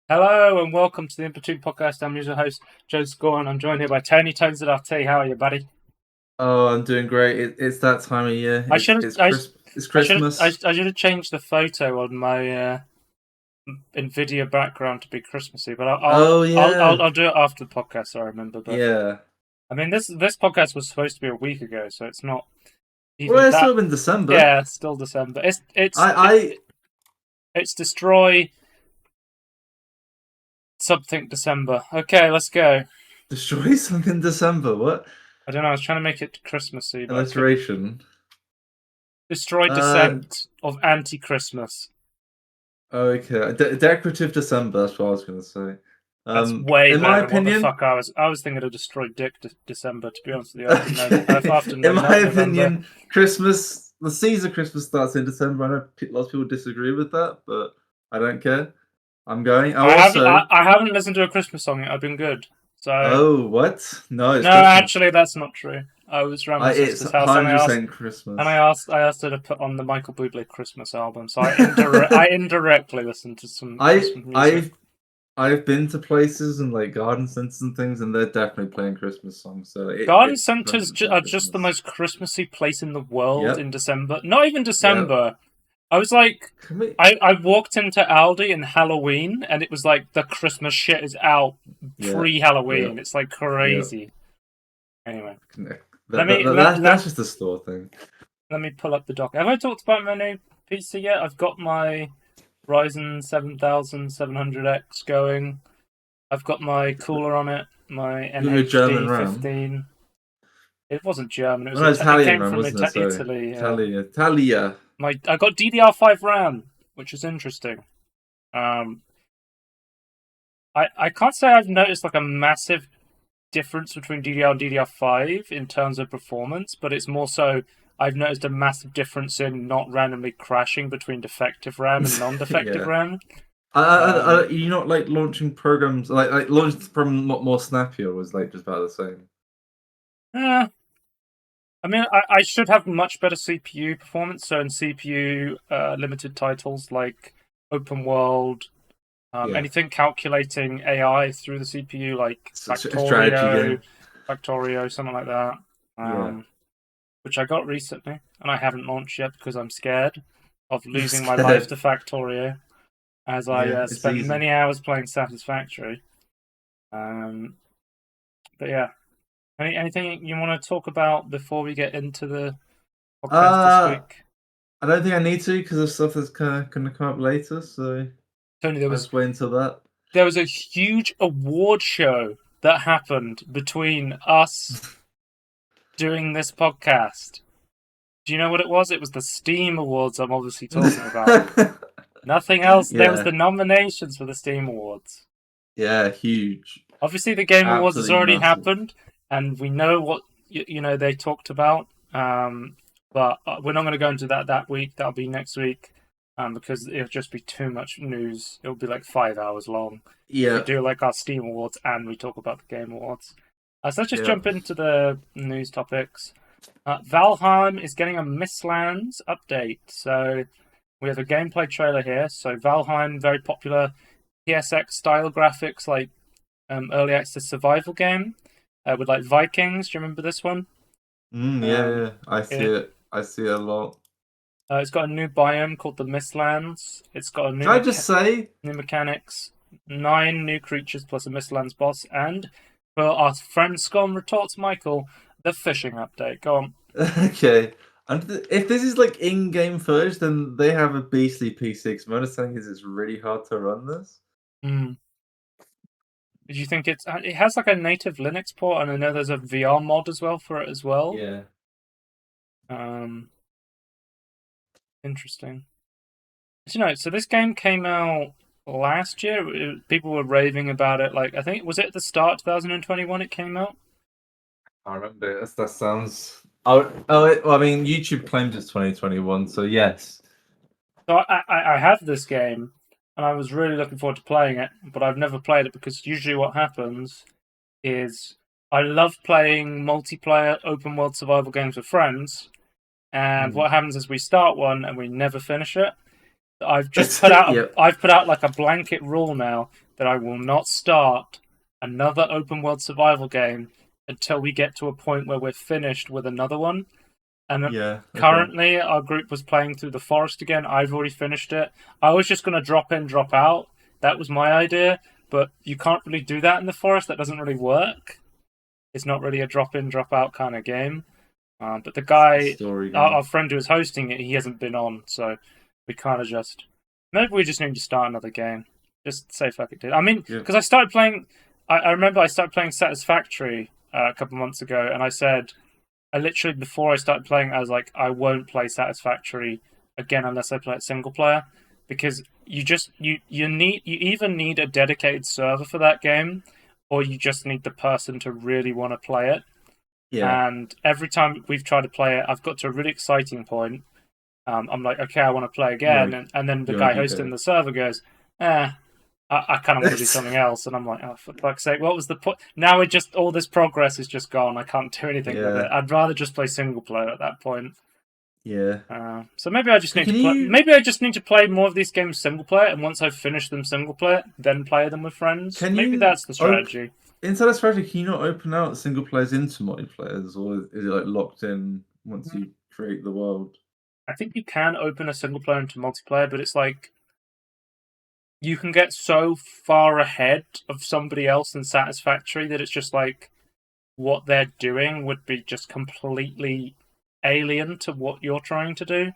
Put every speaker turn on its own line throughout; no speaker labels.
Hello and welcome to the Inbetween podcast. I'm your host, Joe Scorn. I'm joined here by Tony Tones at RT. How are you, buddy?
Oh, I'm doing great. It's that time of year.
I
It's
should
it's
have,
Chris. It's Christmas.
I should have changed the photo on my Nvidia background to be Christmassy, but
Oh yeah,
I'll do it after the podcast. So I remember, but
yeah.
I mean this podcast was supposed to be a week ago, so it's not even
Well, it's
that.
still in December.
Yeah, it's still December.
I
It's destroy something December. Okay, let's go.
destroy something in December. What
I don't know. I was trying to make it Christmassy, but I couldn't.
alliteration?
Destroy
Uh,
descent of anti-Christmas.
okay. Decorative December. That's what I was gonna say.
That's way
In my
better than what the
opinion,
fuck I was. I was thinking of destroy Dick December. To be honest with you, after
in my
November.
opinion, Christmas. The season of Christmas starts in December. I know lots of people disagree with that, but I don't care. I'm going. Oh, also.
I haven't listened to a Christmas song yet. I've been good. So
Oh, what? No, it's
no,
Christmas.
actually, that's not true. I was around my
It's
sister's house and
100% Christmas.
I asked her to put on the Michael Bublé Christmas album. So I indirectly listened to some
I
Christmas music.
I've been to places and like garden centers and things, and they're definitely playing Christmas songs. So
Garden
it's
centers
100%
are just the
Christmas.
most Christmassy place in the world
Yep,
in December. Not even
yep.
December. I was like,
Can we?
I walked into Aldi in Halloween, and it was like the Christmas shit is out
Yeah,
pre-Halloween.
yep,
It's like
yep.
crazy. Anyway,
Connect.
let me let, let,
That's just a store thing.
let me pull up the doc. Have I talked about my new PC yet? I've got my Ryzen 7700X going. I've got my cooler on it, my
You have a German
NHD
RAM.
15. It wasn't German.
Well, no,
It
Italian
came
RAM,
from
wasn't it? Sorry,
Italy.
Italia.
I got DDR5 RAM, which is interesting. Um, I can't say I've noticed like a massive difference between DDR and DDR5 in terms of performance, but it's more so I've noticed a massive difference in not randomly crashing between defective RAM and non-defective
Yeah.
RAM.
You not like launching programs like launching from more snappier was like just about the same.
Eh, I mean, I should have much better CPU performance. So in CPU limited titles like open world,
Yeah,
anything calculating AI through the CPU, like
it's a strategy game.
Factorio, something like that.
Yeah,
Which I got recently, and I haven't launched yet because I'm scared of
you're
losing my life
scared.
to Factorio, as I
Yeah, it's
spent
easy.
many hours playing Satisfactory. Um, but yeah, anything you want to talk about before we get into the podcast this
Uh,
week?
I don't think I need to because of stuff that's kind of gonna come up later. So
Tony,
I'll just wait until that.
there was a huge award show that happened between us doing this podcast. Do you know what it was? It was the Steam Awards I'm obviously talking about. Nothing else. There was
Yeah,
the nominations for the Steam Awards.
yeah, huge,
Obviously, the Game Awards has
absolutely
already
massive.
happened, and we know what they talked about. But we're not going to go into that week. That'll be next week, because it'll just be too much news. It'll be like 5 hours long if we
Yeah,
do like our Steam Awards and we talk about the Game Awards. So let's just
yeah.
jump into the news topics. Valheim is getting a Mistlands update. So we have a gameplay trailer here. So Valheim, very popular PSX style graphics, like early access survival game with like Vikings. Do you remember this one?
Yeah,
Um,
yeah. I see
it,
it. I see it a lot.
it's got a new biome called the Mistlands. It's got a
Can I just say,
new mechanics, 9 new creatures plus a Mistlands boss, and for our friend Scum retorts Michael, the fishing update. Go on.
okay, if this is like in-game footage, then they have a beastly P6. My understanding is it's really hard to run this.
Mm. Did you think it has like a native Linux port, and I know there's a VR mod as well for it as well.
Yeah.
Um, interesting. So this game came out last year. People were raving about it. Like I think was it at the start of 2021 it came out.
I remember it. That sounds. Well, I mean, YouTube claims it's 2021, so yes.
So I have this game, and I was really looking forward to playing it, but I've never played it because usually what happens is I love playing multiplayer open world survival games with friends, and
Mm.
what happens is we start one and we never finish it. I've just put out
Yep.
I've put out like a blanket rule now that I will not start another open world survival game until we get to a point where we're finished with another one. And
Yeah. Okay.
currently, our group was playing through the forest again. I've already finished it. I was just going to drop in, drop out. That was my idea, but you can't really do that in the forest. That doesn't really work. It's not really a drop in, drop out kind of game. But the
A
guy,
story
our
game.
friend who was hosting it, he hasn't been on, so we kind of just maybe we just need to start another game. Just say fuck it, dude. I mean,
Yeah.
because I started playing. I remember I started playing Satisfactory a couple months ago, and I said I literally before I started playing, I was like, I won't play Satisfactory again unless I play it single player, because you either need a dedicated server for that game, or you just need the person to really want to play it.
Yeah.
And every time we've tried to play it, I've got to a really exciting point. I'm like, okay, I want to play again, and then the
You're on
guy hosting
DK.
the server goes, I kind of want to do something else, and I'm like, oh, for fuck's sake, what was the point? Now it just all this progress is just gone. I can't do anything with it.
Yeah.
I'd rather just play single player at that point.
Yeah.
So maybe I just need
Can
to play.
you
Maybe I just need to play more of these games single player, and once I've finished them single player, then play them with friends.
can
Maybe
you
that's the strategy.
inside of strategy, can you not open out single players into multiplayers, or is it like locked in once you create the world?
I think you can open a single player into multiplayer, but it's like you can get so far ahead of somebody else in Satisfactory that it's just like what they're doing would be just completely alien to what you're trying to do.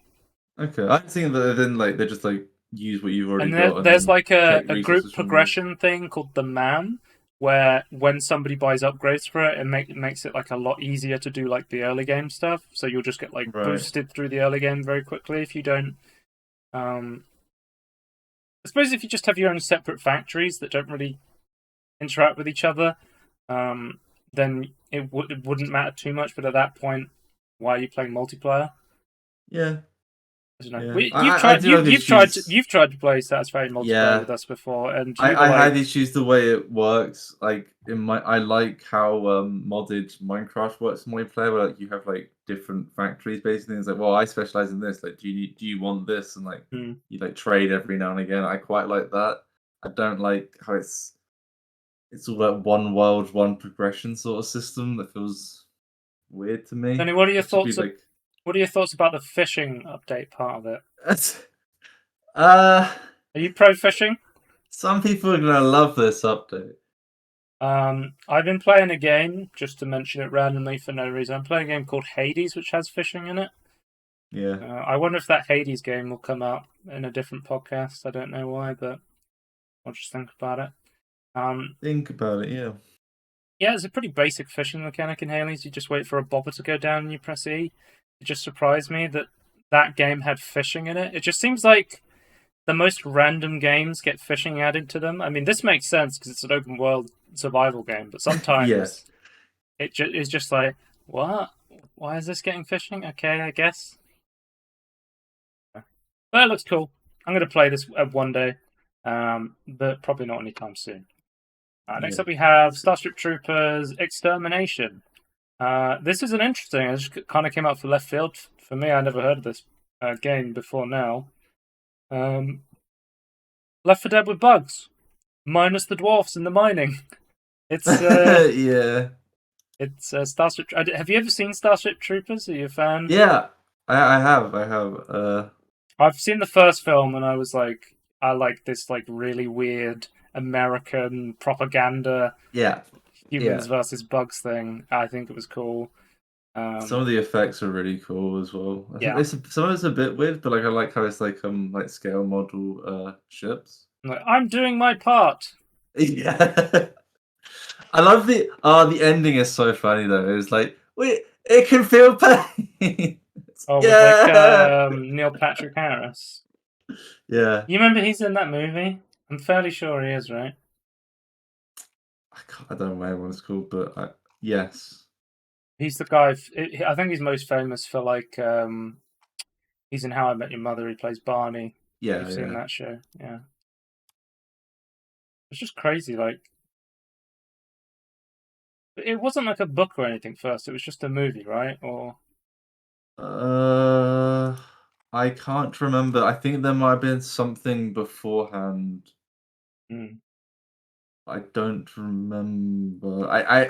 Okay, I'm thinking that then like they just like use what you've already
And
got and
there's
then
like
take
a group
resources from you.
progression thing called the MAM, where when somebody buys upgrades for it, it makes it like a lot easier to do like the early game stuff. So you'll just get like
Right.
boosted through the early game very quickly if you don't. Um, I suppose if you just have your own separate factories that don't really interact with each other, then it wouldn't matter too much. But at that point, why are you playing multiplayer?
Yeah.
I don't know.
Yeah.
You've
I
tried
do have issues.
you've tried to play Satisfactory multiplayer
Yeah.
with us before, and you were
I
like,
had issues the way it works. Like in my, I like how modded Minecraft works in multiplayer, where like you have like different factories basically. It's like, well, I specialize in this. Like, do you want this? And like
hmm.
you like trade every now and again. I quite like that. I don't like how it's all like one world, one progression sort of system that feels weird to me.
Tony, what are your
It should be
thoughts?
like
What are your thoughts about the fishing update part of it?
uh
Are you pro fishing?
some people are gonna love this update.
I've been playing a game just to mention it randomly for no reason. I'm playing a game called Hades, which has fishing in it.
Yeah.
I wonder if that Hades game will come out in a different podcast. I don't know why, but I'll just think about it.
Think about it, yeah.
Yeah, it's a pretty basic fishing mechanic in Hades. You just wait for a bobber to go down and you press E. It just surprised me that that game had fishing in it. It just seems like the most random games get fishing added to them. I mean, this makes sense because it's an open world survival game, but
Yeah.
sometimes is just like, what? Why is this getting fishing? Okay, I guess. But it looks cool. I'm going to play this one day, but probably not anytime soon. Next
Yeah.
up, we have Starship Troopers Extermination. This is an interesting. It just kind of came out for left field for me. I never heard of this game before now. Left 4 Dead with bugs, minus the dwarfs and the mining. It's
Yeah.
it's Starship. Have you ever seen Starship Troopers? Are you a fan?
Yeah. I have. I have.
I've seen the first film and I was like, I like this like really weird American propaganda
Yeah.
humans
Yeah.
versus bugs thing. I think it was cool.
Some of the effects are really cool as well. I think
Yeah,
some of it's a bit weird, but like I like how it's like scale model ships.
I'm doing my part.
Yeah. I love the ending is so funny though. It's like wait, it can feel pain.
Oh, with like
Yeah.
Neil Patrick Harris.
Yeah.
You remember he's in that movie? I'm fairly sure he is, right?
I don't know what it's called, but yes.
He's the guy. I think he's most famous for like he's in How I Met Your Mother. He plays Barney.
Yeah,
You've seen
yeah.
that show, yeah? It's just crazy. Like it wasn't like a book or anything first. It was just a movie, right? Or
Uh, I can't remember. I think there might have been something beforehand.
hmm.
I don't remember. I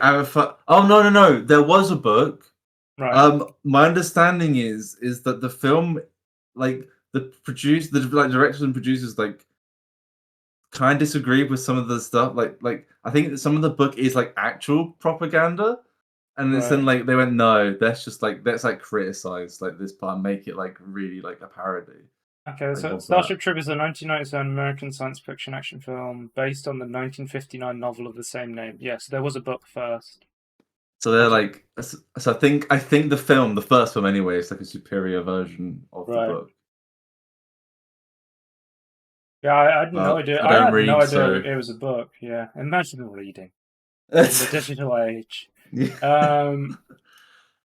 oh no. There was a book.
Right,
My understanding is that the film, like the like directors and producers like kind of disagreed with some of the stuff. Like I think that some of the book is like actual propaganda, and it's
right.
then like they went no, let's like criticize like this part, and make it like really like a parody
Okay,
like
so
of that.
Starship Troopers is a 1997 American science fiction action film based on the 1959 novel of the same name. Yes, there was a book first.
So they're
Okay,
like, so I think the film, the first film anyway, is like a superior version of the
right.
book.
Yeah, I had no
But
idea.
I
I
don't
had no
read,
idea
so
it was a book. Yeah, imagine reading in the
yeah.
digital age. Um,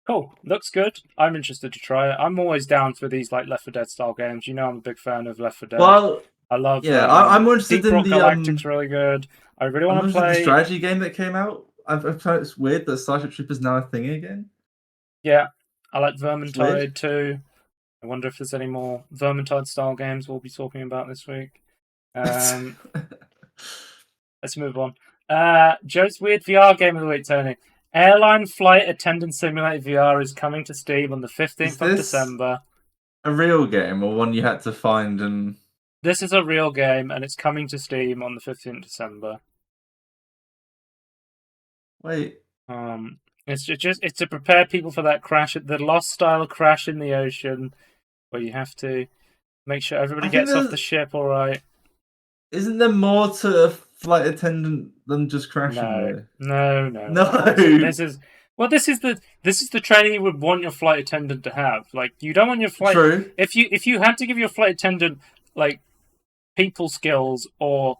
cool. Looks good. I'm interested to try it. I'm always down for these like Left 4 Dead style games. You know, I'm a big fan of Left 4 Dead.
Well,
I love
yeah, I'm more interested
Deep
in
Rock
the
Galactic's really good. I really
I'm
want
more
to
interested in the
play.
strategy game that came out. I've found it's weird that Starship Troopers is now a thing again.
Yeah, I like
It's weird.
Vermintide too. I wonder if there's any more Vermintide style games we'll be talking about this week. Um, let's move on. Joe's weird VR game of the week, Tony. Airline Flight Attendant Simulator VR is coming to Steam on the
Is
15th of
this
December.
a real game or one you had to find and
This is a real game and it's coming to Steam on the 15th of December.
wait?
It's it's to prepare people for that crash, the Lost style crash in the ocean, where you have to make sure everybody
I think
gets off
there's
the ship all right.
isn't there more to a flight attendant than just crashing
No,
though?
no.
No.
This is well, this is the training you would want your flight attendant to have. Like, you don't want your flight
True.
if you had to give your flight attendant like people skills or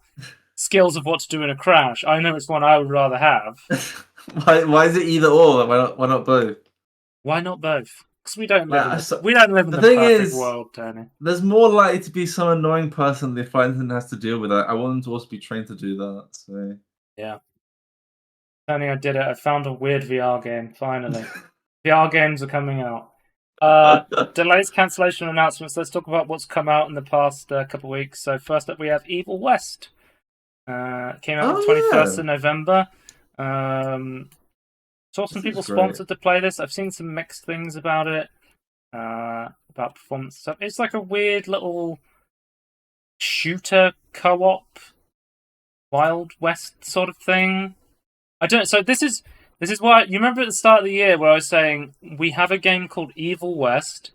skills of what to do in a crash. I know it's one I would rather have.
Why is it either or? Like, why not both?
Why not both? Because we don't live
Like
in
so,
we don't live in
the
the
thing
perfect
is,
world, Tony.
there's more likely to be some annoying person the flight attendant has to deal with. I want them to also be trained to do that. So
Yeah. Tony, I did it. I found a weird VR game, finally. VR games are coming out. Delays, cancellation announcements. Let's talk about what's come out in the past couple of weeks. So first up, we have Evil West. Came out on the 21st of November. Saw some people sponsored to play this. I've seen some mixed things about it. About performance stuff. It's like a weird little shooter co-op Wild West sort of thing. I don't. So this is why you remember at the start of the year where I was saying we have a game called Evil West.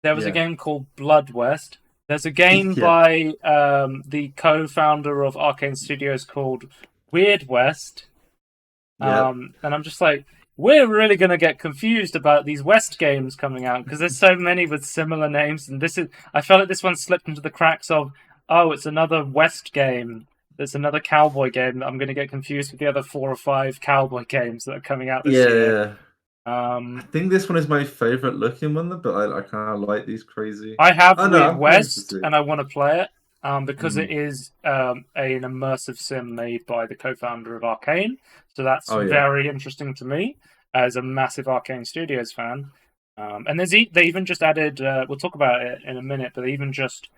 There was a game called Blood West. There's a game by the co-founder of Arcane Studios called Weird West. And I'm just like, we're really going to get confused about these West games coming out because there's so many with similar names. And I felt like this one slipped into the cracks of, oh, it's another West game. There's another cowboy game that I'm going to get confused with the other 4 or 5 cowboy games that are coming out this year.
I think this one is my favorite looking one, but I kind of like these crazy.
I have
Oh no,
Weird
I'm
West
to
and I want to play it because it is an immersive sim made by the co-founder of Arcane. So that's very interesting to me as a massive Arcane Studios fan. And they even just added, we'll talk about it in a minute, but they even just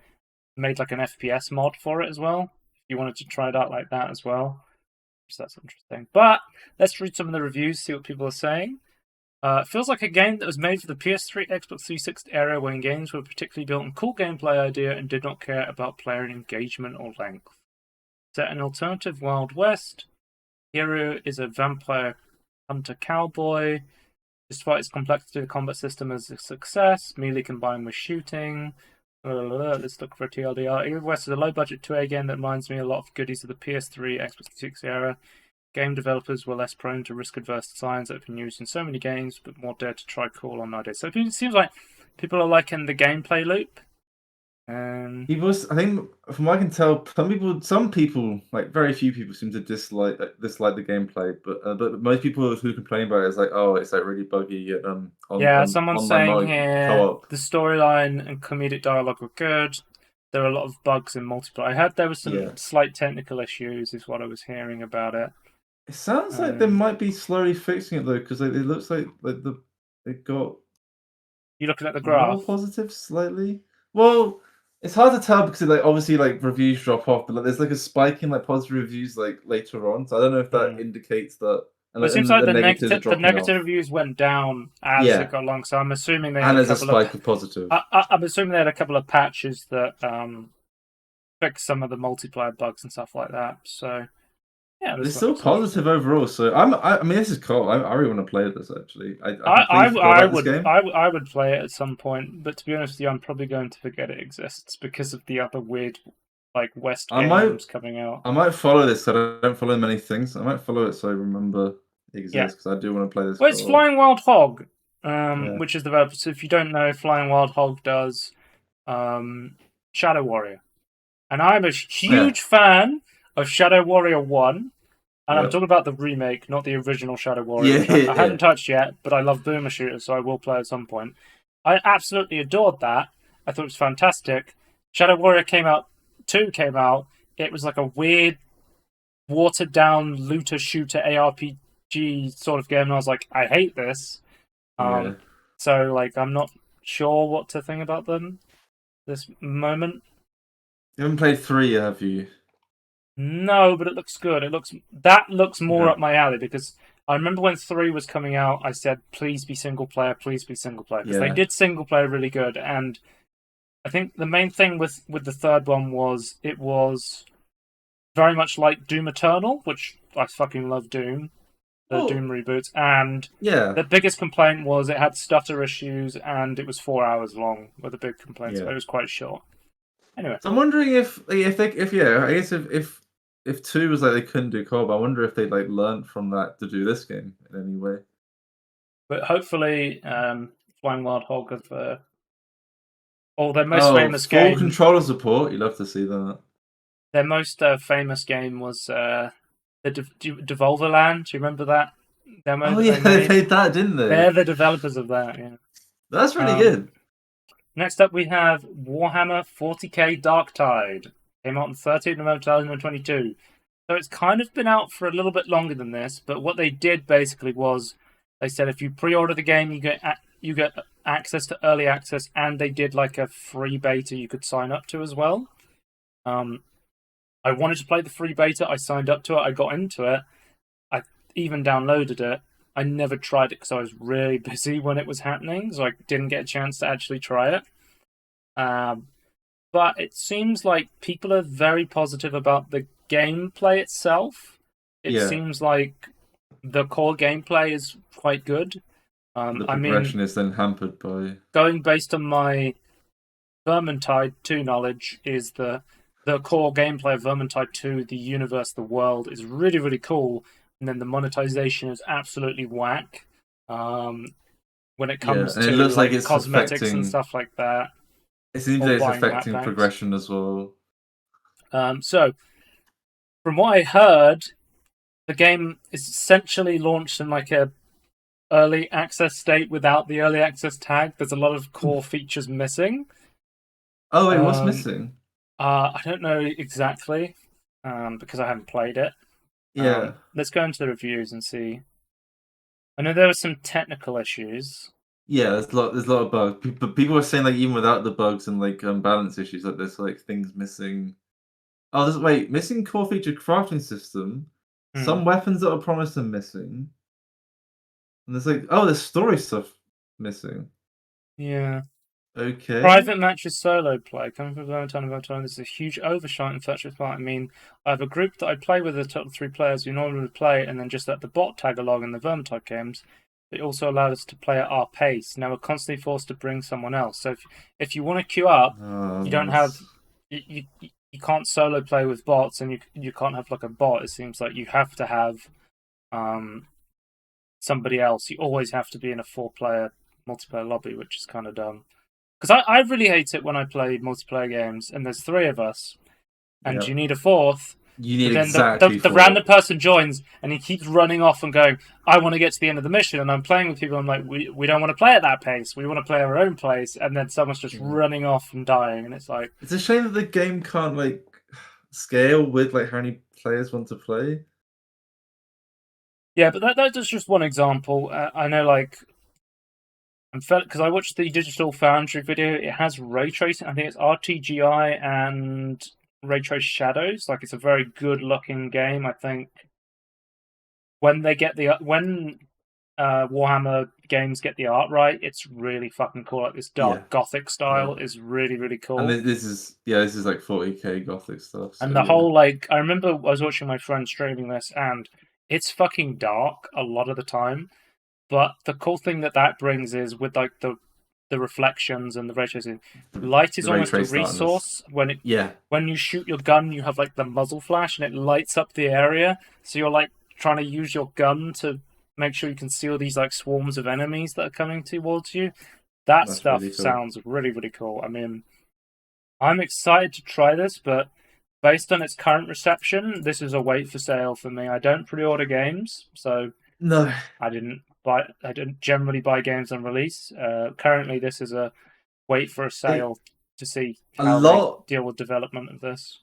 made like an FPS mod for it as well. If you wanted to try it out like that as well. So that's interesting. But let's read some of the reviews, see what people are saying. It feels like a game that was made for the PS3, Xbox 360 era when games were particularly built on cool gameplay idea and did not care about player engagement or length. Set an alternative Wild West, Hero is a vampire hunter cowboy. Despite its complexity, the combat system is a success. Melee combined with shooting. Let's look for a TLDR. Evil West is a low-budget 2A game that reminds me a lot of goodies of the PS3, Xbox 360 era. Game developers were less prone to risk-adverse designs that have been used in so many games, but more dared to try cool on nowadays. So it seems like people are liking the gameplay loop.
I think, from what I can tell, some people, like very few people, seem to dislike the gameplay, but most people who complain about it is like, oh, it's like really buggy.
Someone's saying here co-op. The storyline and comedic dialogue were good. There are a lot of bugs in multiplayer. I heard there were some slight technical issues, is what I was hearing about it.
It sounds like they might be slowly fixing it though, because it looks like it got.
You looking at the graph?
More positive, slightly. Well, It's hard to tell because like obviously like reviews drop off, but like there's like a spike in like positive reviews like later on. So I don't know if that
Mm.
indicates that, and
Well, it
like
seems
and
like
the negatives are
the
dropping
negative
off.
reviews went down as it
Yeah,
got along. So I'm assuming they had
and
a
there's a
couple of
spike of positive.
I'm assuming they had a couple of patches that fixed some of the multiplayer bugs and stuff like that. So yeah,
But
this
it's
one
still
looks
positive
interesting.
overall. So I mean, this is cool. I really want to play this actually. I completely forgot
I
about this
would
game.
I would play it at some point, but to be honest with you, I'm probably going to forget it exists because of the other weird like West
I might
games coming out.
I might follow this. I don't follow many things. I might follow it so I remember it
Yeah,
exists because I do want to play this
well, it's
co-op.
Flying Wild Hog,
Yeah,
which is the developer. So if you don't know, Flying Wild Hog does Shadow Warrior, and I'm a
yeah,
huge fan of Shadow Warrior One. And I'm
yeah,
talking about the remake, not the original Shadow Warrior,
yeah,
which I
yeah,
haven't touched yet, but I love boomer shooters, so I will play at some point. I absolutely adored that. I thought it was fantastic. Shadow Warrior came out, 2 came out. It was like a weird, watered down looter shooter ARPG sort of game, and I was like, I hate this.
yeah.
Um, so, like, I'm not sure what to think about them this moment.
You haven't played 3 yet, have you?
No, but it looks good. That looks more
Yeah,
up my alley because I remember when 3 was coming out, I said, please be single player, please be single player. Because they
yeah,
did single player really good. And I think the main thing with the third one was it was very much like Doom Eternal, which I fucking love Doom, the
oh,
Doom reboots. And
yeah,
the biggest complaint was it had stutter issues and it was 4 hours long, were the big complaints,
yeah.
but it was quite short. Anyway,
So I'm wondering if yeah, I guess if 2 was like they couldn't do co-op, I wonder if they like learned from that to do this game in any way.
but hopefully, Flying Wild Hog have or their most
Oh,
famous
full
game.
controller support. You love to see that.
Their most famous game was the Devolver Land. Do you remember that demo
Oh
that
yeah,
they
they
made?
played that, didn't they?
They're the developers of that. Yeah.
That's really
Um,
good.
Next up, we have Warhammer 40k Dark Tide. Came out on 13th November 2022. So it's kind of been out for a little bit longer than this. But what they did basically was they said if you pre-order the game, you get access to early access, and they did like a free beta you could sign up to as well. Um, I wanted to play the free beta. I signed up to it. I got into it. I even downloaded it. I never tried it because I was really busy when it was happening, so I didn't get a chance to actually try it. Um, but it seems like people are very positive about the gameplay itself. It
Yeah,
seems like the core gameplay is quite good.
the
I mean,
progression is then hampered by.
going based on my Vermintide 2 knowledge, is the core gameplay of Vermintide 2, the universe, the world, is really, really cool. And then the monetization is absolutely whack when it
Yeah,
comes
and it
to
looks like
like
it's
cosmetics and
affecting.
stuff like that,
It seems
or
like it's
buying map
affecting
packs.
progression as well.
So, from what I heard, the game is essentially launched in like a early access state without the early access tag. There's a lot of core features missing.
Oh wait, what's
Um,
missing?
I don't know exactly because I haven't played it.
Yeah,
Let's go into the reviews and see. I know there were some technical issues.
yeah. There's a lot of bugs. But people are saying like even without the bugs and like balance issues, like there's like things missing. Oh, missing core feature crafting system.
Hmm.
Some weapons that are promised are missing, and there's like there's story stuff missing.
Yeah.
Okay.
Private matches solo play. Coming from Valentine and Valentine, this is a huge overshot in such a part. I mean, I have a group that I play with a total of 3 players who normally would play and then just let the bot tag along in the Vermintide games. It also allowed us to play at our pace. Now we're constantly forced to bring someone else. So if you want to queue up, you don't have
That's
you can't solo play with bots, and you can't have like a bot. It seems like you have to have um somebody else. You always have to be in a 4 player multiplayer lobby, which is kind of dumb. Because I really hate it when I play multiplayer games and there's 3 of us and
yeah.
you need a fourth,
You
but
need
then
exactly
the
4.
random person joins and he keeps running off and going, I want to get to the end of the mission. And I'm playing with people. I'm like, we don't want to play at that pace. We want to play our own pace. And then someone's just
Yeah.
running off and dying. And it's like,
It's a shame that the game can't like scale with like how many players want to play.
yeah, but that's just one example. I know, like, I'm felt because I watched the Digital Foundry video. It has ray tracing. I think it's RTGI and ray trace shadows. Like it's a very good looking game. I think when Warhammer games get the art right, it's really fucking cool. Like this
Yeah,
dark gothic style
yeah.
is really really
And
cool.
this is like 40K gothic stuff. So
And the
yeah,
whole like, I remember I was watching my friend streaming this, and it's fucking dark a lot of the time. But the cool thing that brings is with like the reflections and the ray tracing, light is
the ray
almost a
trace darkness.
resource.
Yeah,
When you shoot your gun, you have like the muzzle flash, and it lights up the area. So you're like trying to use your gun to make sure you can see all these like swarms of enemies that are coming towards you. That
that's
stuff
really cool.
sounds really really cool. I mean, I'm excited to try this, but based on its current reception, this is a wait for sale for me. I don't pre-order games, so
No,
I didn't generally buy games on release. Currently, this is a wait for a
it,
sale to see
a
how they
lot
deal with development of this.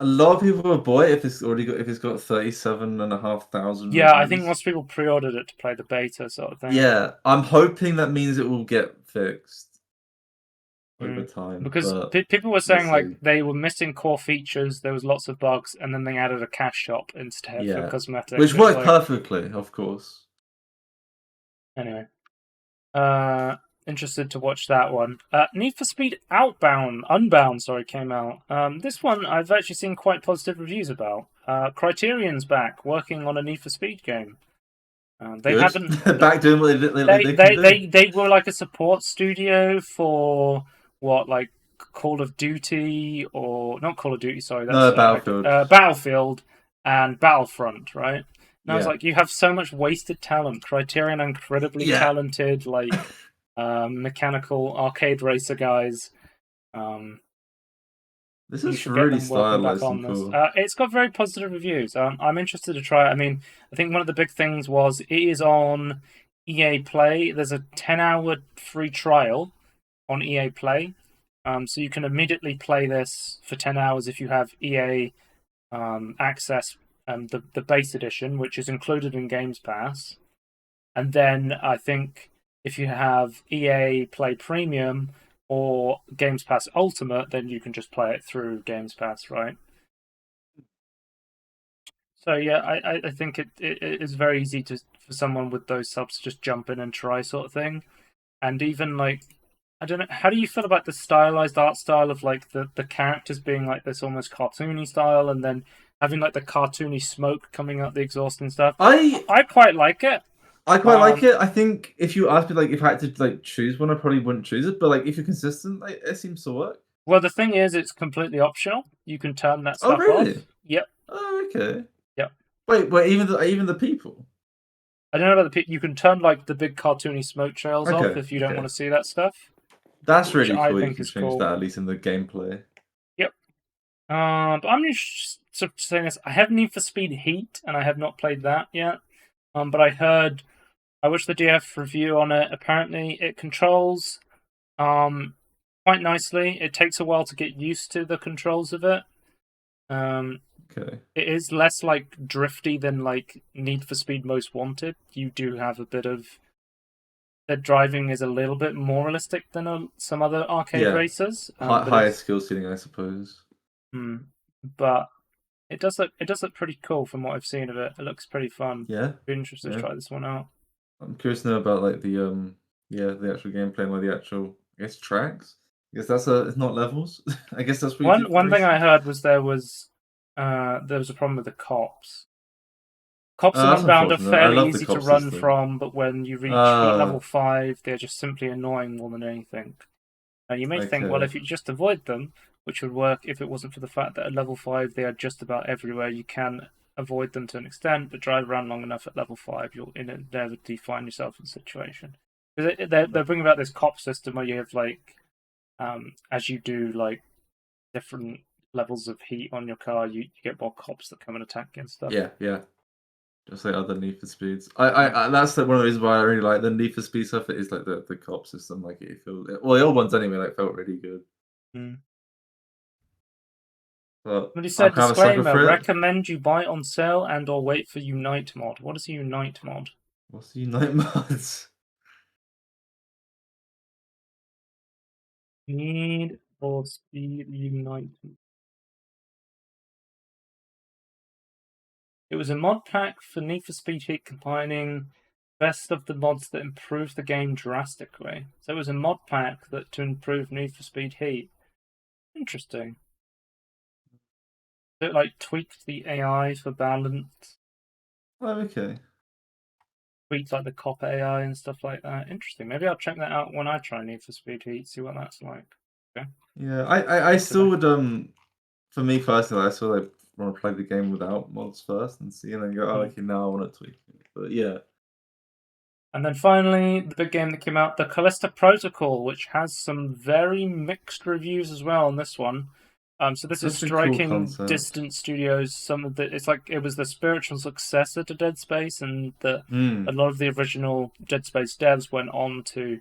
a lot of people will buy it if it's got 37,500
Yeah, I think
reviews.
most people pre-ordered it to play the beta sort of thing.
Yeah, I'm hoping that means it will get fixed over
Mm.
time,
Because
but
people were
we'll
saying like
see.
they were missing core features, there was lots of bugs, and then they added a cash shop instead for
Yeah,
cosmetics.
which
It was
worked
like,
perfectly, of course.
anyway. Interested to watch that one. Need for Speed Unbound, sorry, came out. This one I've actually seen quite positive reviews about. Criterion's back working on a Need for Speed game. They
Good.
haven't.
Back doing what they can do.
They were like a support studio for what, like Call of Duty, or not Call of Duty, sorry, that's
No, Battlefield.
Battlefield and Battlefront, right? And I was
Yeah.
like, you have so much wasted talent. Criterion are incredibly
Yeah.
talented, like mechanical arcade racer guys. Um,
This
you
is
should get
really
them working back
stylized
on
and
this.
cool.
It's got very positive reviews. I'm interested to try it. I mean, I think one of the big things was it is on EA Play. There's a 10-hour free trial on EA Play. So you can immediately play this for 10 hours if you have EA access, the base edition, which is included in Games Pass. And then I think if you have EA Play Premium or Games Pass Ultimate, then you can just play it through Games Pass, right? So yeah, I think it is very easy for someone with those subs to just jump in and try sort of thing. And even like, I don't know, how do you feel about the stylized art style of like the characters being like this almost cartoony style, and then having like the cartoony smoke coming out the exhaust and stuff?
I
I quite like it.
I quite like
Um,
it. I think if you asked me like if I had to like choose one, I probably wouldn't choose it. But like if you're consistent, like it seems to work.
well, the thing is, it's completely optional. You can turn that
Oh
stuff
really?
off. Yep,
Oh okay.
yep.
Wait, even the people.
I don't know about the you can turn like the big cartoony smoke trails off
Okay,
if you don't
okay.
want to see that stuff,
That's
which
really
I
cool. You
think
can
is
change
cool.
that at least in the gameplay.
Yep. But I'm just saying this. I have Need for Speed Heat, and I have not played that yet. But I watched the DF review on it. Apparently, it controls quite nicely. It takes a while to get used to the controls of it.
Okay.
It is less like drifty than like Need for Speed Most Wanted. You do have a bit of the driving is a little bit more realistic than some other arcade
Yeah.
racers. But
Higher
it's
skill ceiling, I suppose.
but it does look pretty cool from what I've seen of it. It looks pretty fun.
Yeah.
Be interested to
Yeah.
try this one out.
I'm curious to know about like the actual gameplay and like the actual I guess tracks. I guess it's not levels. I guess that's what you do for
One thing I
racing.
heard was there was a problem with the cops. Cops in
That's
Unbound are
unfortunate. I
fairly
love the
easy to
cop
run
system.
from, but when you reach
Uh,
level 5, they're just simply annoying more than anything. Now, you may think, well,
okay.
if you just avoid them, which would work if it wasn't for the fact that at level 5 they are just about everywhere, you can avoid them to an extent, but drive around long enough at level 5, you'll inevitably find yourself in a situation. Because they're bringing about this cop system where you have, like, as you do, like, different levels of heat on your car, you get more cops that come and attack you and stuff.
Yeah, yeah. Just like other Need for Speeds. I that's like one of the reasons why I really like the Need for Speed stuff. It is like the cop system. Like it feels well, the old ones anyway. Like felt really good.
Mm.
But
Somebody
I'm
said,
kind of a sucker
disclaimer,
for it.
recommend you buy on sale and or wait for Unite mod. What is a Unite mod?
What's the Unite mods?
Need for Speed Unite. It was a mod pack for Need for Speed Heat combining best of the mods that improved the game drastically. So it was a mod pack that to improve Need for Speed Heat. Interesting. So it like tweaked the AI for balance,
Oh, okay.
tweaked like the cop AI and stuff like that. Interesting. Maybe I'll check that out when I try Need for Speed Heat, see what that's like. Okay.
Yeah, I still would for me personally, I still like want to play the game without mods first and see and then go, oh, okay, now I want to tweak it. But yeah.
And then finally, the big game that came out, the Callisto Protocol, which has some very mixed reviews as well on this one. So this is
That's a cool
Striking
concept.
Distance Studios. Some of the, it's like it was the spiritual successor to Dead Space, and a lot of the original Dead Space devs went on to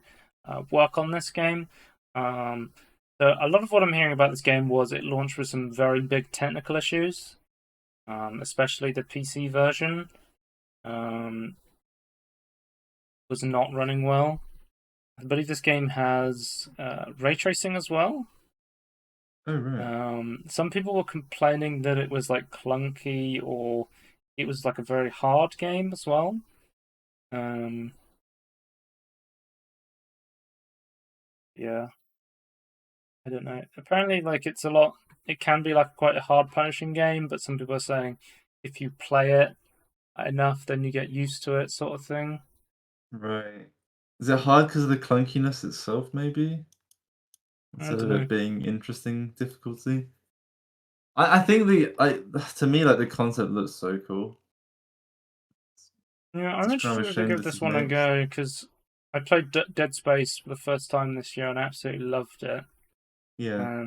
work on this game. So a lot of what I'm hearing about this game was it launched with some very big technical issues, especially the PC version. Was not running well. I believe this game has ray tracing as well.
Oh, right.
Some people were complaining that it was like clunky or it was like a very hard game as well. Yeah, I don't know. Apparently, like it's a lot. It can be like quite a hard punishing game, but some people are saying if you play it enough, then you get used to it, sort of thing.
Right. Is it hard because of the clunkiness itself, maybe?
I
Instead
don't
of
know.
it being interesting difficulty? I think to me, like, the concept looks so cool.
Yeah, I'm
It's kind of a
interested to
shame
give
this
this
is
one a
mixed.
go because I played Dead Space for the first time this year and I absolutely loved it.
Yeah.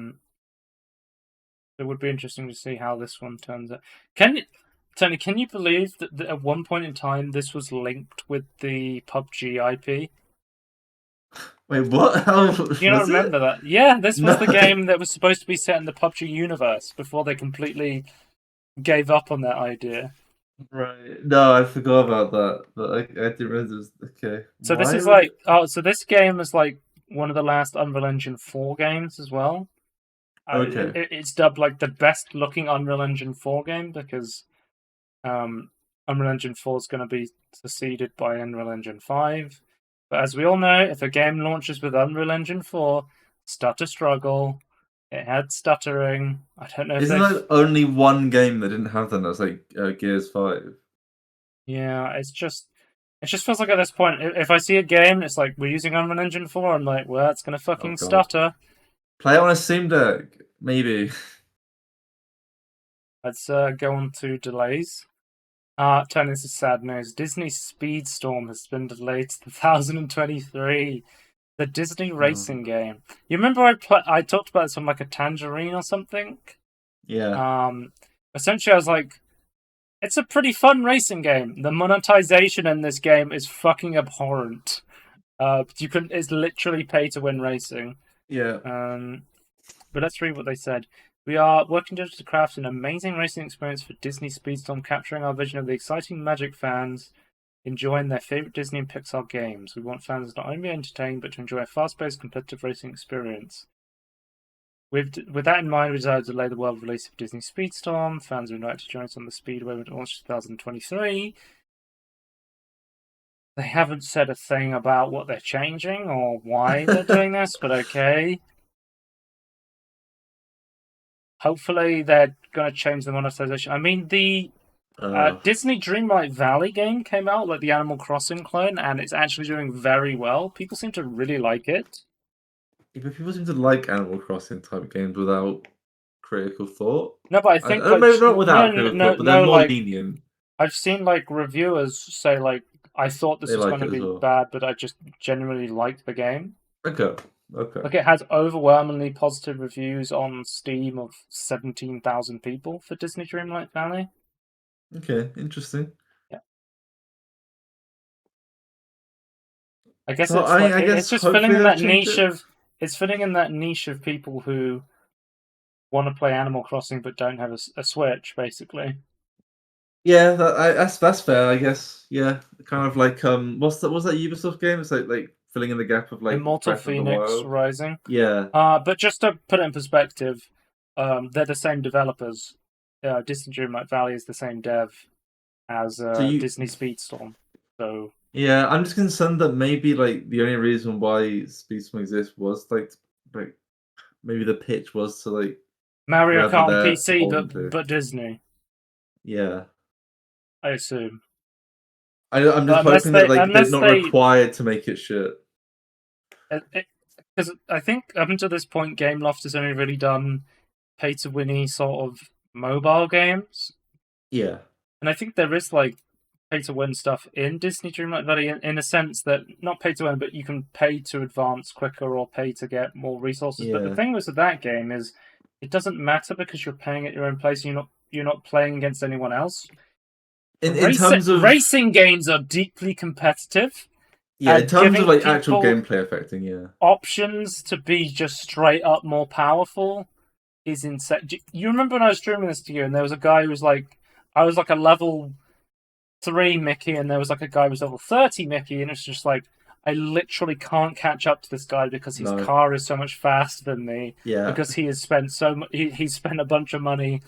It would be interesting to see how this one turns out. Tony, can you believe that at one point in time this was linked with the PUBG IP?
Wait, what? How
Do you not
was it?
remember that? Yeah, this was
No.
the game that was supposed to be set in the PUBG universe before they completely gave up on that idea.
Right. No, I forgot about that, but I didn't realize it was okay.
So this
Why
is
would
like,
it?
so this game is like one of the last Unreal Engine 4 games as well.
Okay.
It's dubbed like the best looking Unreal Engine 4 game because Unreal Engine 4 is going to be succeeded by Unreal Engine 5. But as we all know, if a game launches with Unreal Engine 4, stutter struggle. It had stuttering. I don't know if
Isn't
they've.
there only one game that didn't have that? That's like Gears 5.
Yeah, it just feels like at this point, if I see a game, it's like we're using Unreal Engine 4, I'm like, well, it's gonna
Oh
fucking
god.
stutter.
Play it on a Steam Deck, maybe.
Let's go on to delays. Tony, this is sad news. Disney Speedstorm has been delayed to 2023. The Disney racing
Oh,
game. You remember I talked about this on like a Tangerine or something?
yeah.
Essentially I was like, it's a pretty fun racing game. The monetization in this game is fucking abhorrent. It's literally pay to win racing.
Yeah.
But let's read what they said. We are working to craft an amazing racing experience for Disney Speedstorm, capturing our vision of the exciting magic fans enjoying their favorite Disney and Pixar games. We want fans not only to be entertained, but to enjoy a fast-paced, competitive racing experience. With that in mind, we decided to delay the world release of Disney Speedstorm. Fans are invited to join us on the Speedway when it launches 2023. They haven't said a thing about what they're changing or why they're doing this, but okay. Hopefully, they're going to change the monetization. I mean, the Disney Dreamlight Valley game came out, like the Animal Crossing clone, and it's actually doing very well. People seem to really like it.
Yeah, but people seem to like Animal Crossing type games without critical thought.
No, but I think like
Maybe not without
no,
critical
no,
thought, but they're
no,
more
like
lenient.
I've seen like reviewers say like I thought this
They
was
like
going to
it as
be
well.
bad, but I just genuinely liked the game.
Okay. Okay.
Like it has overwhelmingly positive reviews on Steam of 17,000 people for Disney Dreamlight Valley.
Okay. Interesting.
Yeah, I guess
So
it's like
I
it's
guess
just filling
hopefully
in
they'll
that
change
niche
it.
of it's filling in that niche of people who want to play Animal Crossing but don't have a Switch, basically.
Yeah, that's fair, I guess. Yeah, kind of like what's that Ubisoft game? It's like filling in the gap of like
Immortal
Breath of the
Phoenix
Wild.
Rising.
Yeah.
But just to put it in perspective, they're the same developers. Disney Dreamlight Valley is the same dev as
So you,
Disney Speedstorm. So
yeah, I'm just concerned that maybe like the only reason why Speedstorm exists was like maybe the pitch was to like
Mario
whoever
Kart on
they're
PC,
beholden to.
but Disney,
Yeah.
I assume.
I'm just
But
hoping that like they're
unless
not
they,
required to make it shit.
because I think up until this point, Gameloft has only really done pay to winny sort of mobile games,
Yeah.
and I think there is like pay to win stuff in Disney Dreamlight Valley in a sense that not pay to win, but you can pay to advance quicker or pay to get more resources. But the
Yeah.
thing with that game is it doesn't matter because you're paying at your own place. And you're not playing against anyone else.
In terms of
Racing games are deeply competitive,
yeah, in
and
terms of
giving
like actual
people
gameplay affecting, yeah.
options to be just straight up more powerful is insane. You remember when I was streaming this to you, and there was a guy who was like, I was like a level 3 Mickey, and there was like a guy who was level 30 Mickey, and it's just like, I literally can't catch up to this guy because his
No.
car is so much faster than me.
Yeah.
Because he has spent he's spent a bunch of money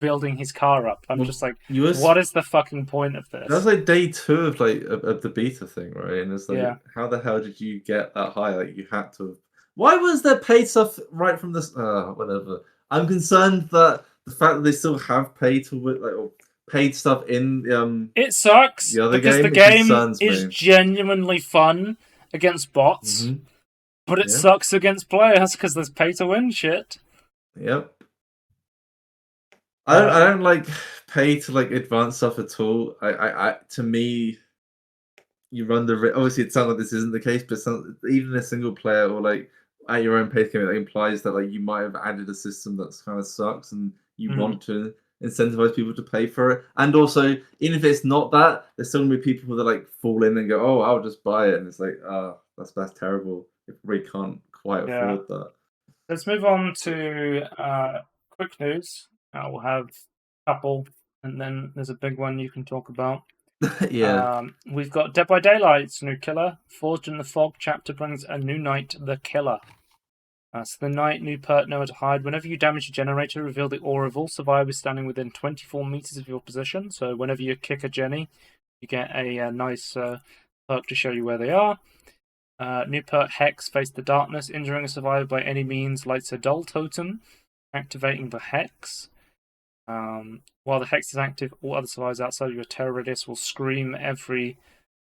building his car up. I'm just like, what is the fucking point of this?
That's like day 2 of like of the beta thing, right? And it's like,
Yeah.
how the hell did you get that high? Like you had to. Why was there paid stuff right from this? Whatever. I'm concerned that the fact that they still have paid to like or paid stuff in
it sucks
the other
because
game.
the game is genuinely fun against bots, but it sucks against players because there's pay to win shit.
Yep. I don't like pay to like advance stuff at all. To me, you run the risk. Obviously, it sounds like this isn't the case, but even a single player or like at your own pace game, that implies that like you might have added a system that's kind of sucks, and you want to incentivize people to pay for it. And also, even if it's not that, there's still gonna be people that like fall in and go, "Oh, I'll just buy it," and it's like, that's terrible. You really can't quite afford that.
Let's move on to quick news. We'll have a couple, and then there's a big one you can talk about.
Yeah.
We've got Dead by Daylight's new killer. Forged in the Fog chapter brings a new night, the killer. So the night, new perk, nowhere to hide. Whenever you damage a generator, reveal the aura of all survivors standing within 24 meters of your position. So whenever you kick a Jenny, you get a nice perk to show you where they are. New perk, Hex, Face the Darkness. Injuring a survivor by any means lights a dull totem, activating the Hex. While the Hex is active, all other survivors outside of your terror radius will scream every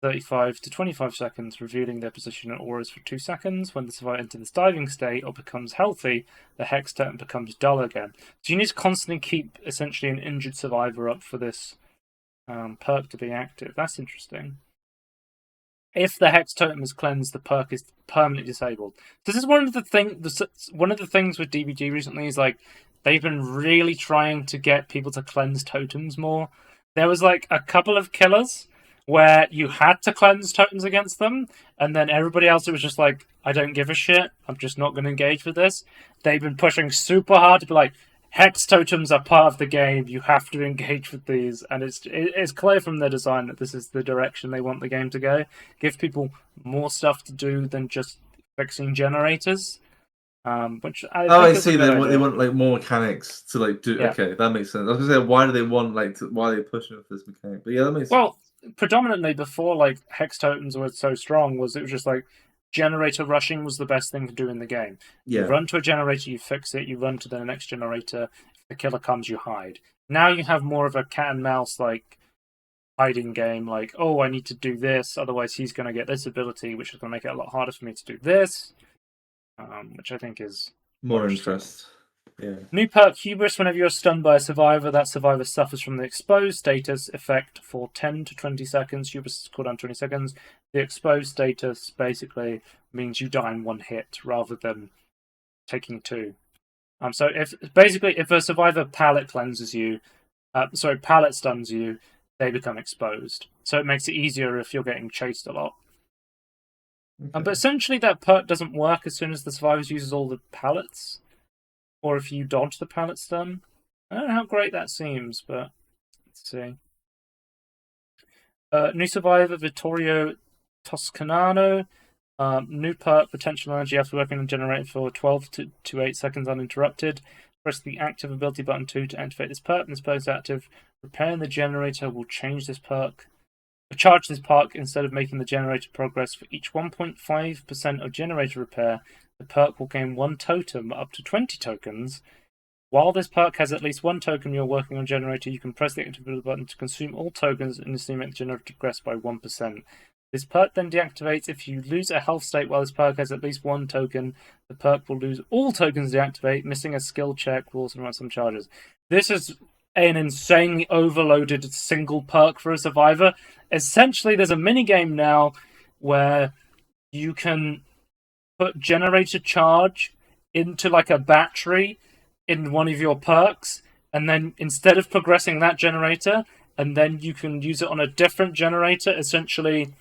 35 to 25 seconds, revealing their position and auras for 2 seconds. When the survivor enters this diving state or becomes healthy, the Hex totem becomes dull again. So you need to constantly keep essentially an injured survivor up for this perk to be active. That's interesting. If the Hex totem is cleansed, the perk is permanently disabled. This is one of the things with DBG recently is like they've been really trying to get people to cleanse totems more. There was like a couple of killers where you had to cleanse totems against them, and then everybody else, it was just like, I don't give a shit, I'm just not going to engage with this. They've been pushing super hard to be like, Hex totems are part of the game, you have to engage with these, and it's clear from their design that this is the direction they want the game to go. Give people more stuff to do than just fixing generators. Which I
see. They want like more mechanics to like do. Yeah. Okay, that makes sense. I was gonna say, why do they want why are they pushing for this mechanic? But yeah, that makes sense.
Well, predominantly before like Hex totems were so strong, it was just like generator rushing was the best thing to do in the game. Yeah. You run to a generator, you fix it. You run to the next generator. If the killer comes, you hide. Now you have more of a cat and mouse like hiding game. Like, oh, I need to do this, otherwise he's going to get this ability, which is going to make it a lot harder for me to do this. Which I think is
more interest. Yeah.
New perk, Hubris. Whenever you're stunned by a survivor, that survivor suffers from the exposed status effect for 10 to 20 seconds. Hubris is cooldown 20 seconds. The exposed status basically means you die in one hit rather than taking 2. So if a survivor pallet cleanses you, pallet stuns you, they become exposed. So it makes it easier if you're getting chased a lot. Okay. But essentially that perk doesn't work as soon as the survivor uses all the pallets. Or if you dodge the pallet stun. I don't know how great that seems, but let's see. New survivor, Vittorio Toscanano. New perk, potential energy after working on generator for 12 to 8 seconds uninterrupted. Press the active ability button 2 to activate this perk. When this perk is active, repairing the generator will change this perk. Charge this perk instead of making the generator progress. For each 1.5% of generator repair, the perk will gain 1 totem up to 20 tokens. While this perk has at least 1 token you're working on generator, you can press the activate button to consume all tokens and instantly make the generator progress by 1%. This perk then deactivates if you lose a health state while this perk has at least 1 token. The perk will lose all tokens deactivate, missing a skill check will also run some charges. This is an insanely overloaded single perk for a survivor. Essentially, there's a mini game now where you can put generator charge into like a battery in one of your perks, and then instead of progressing that generator, and then you can use it on a different generator, essentially.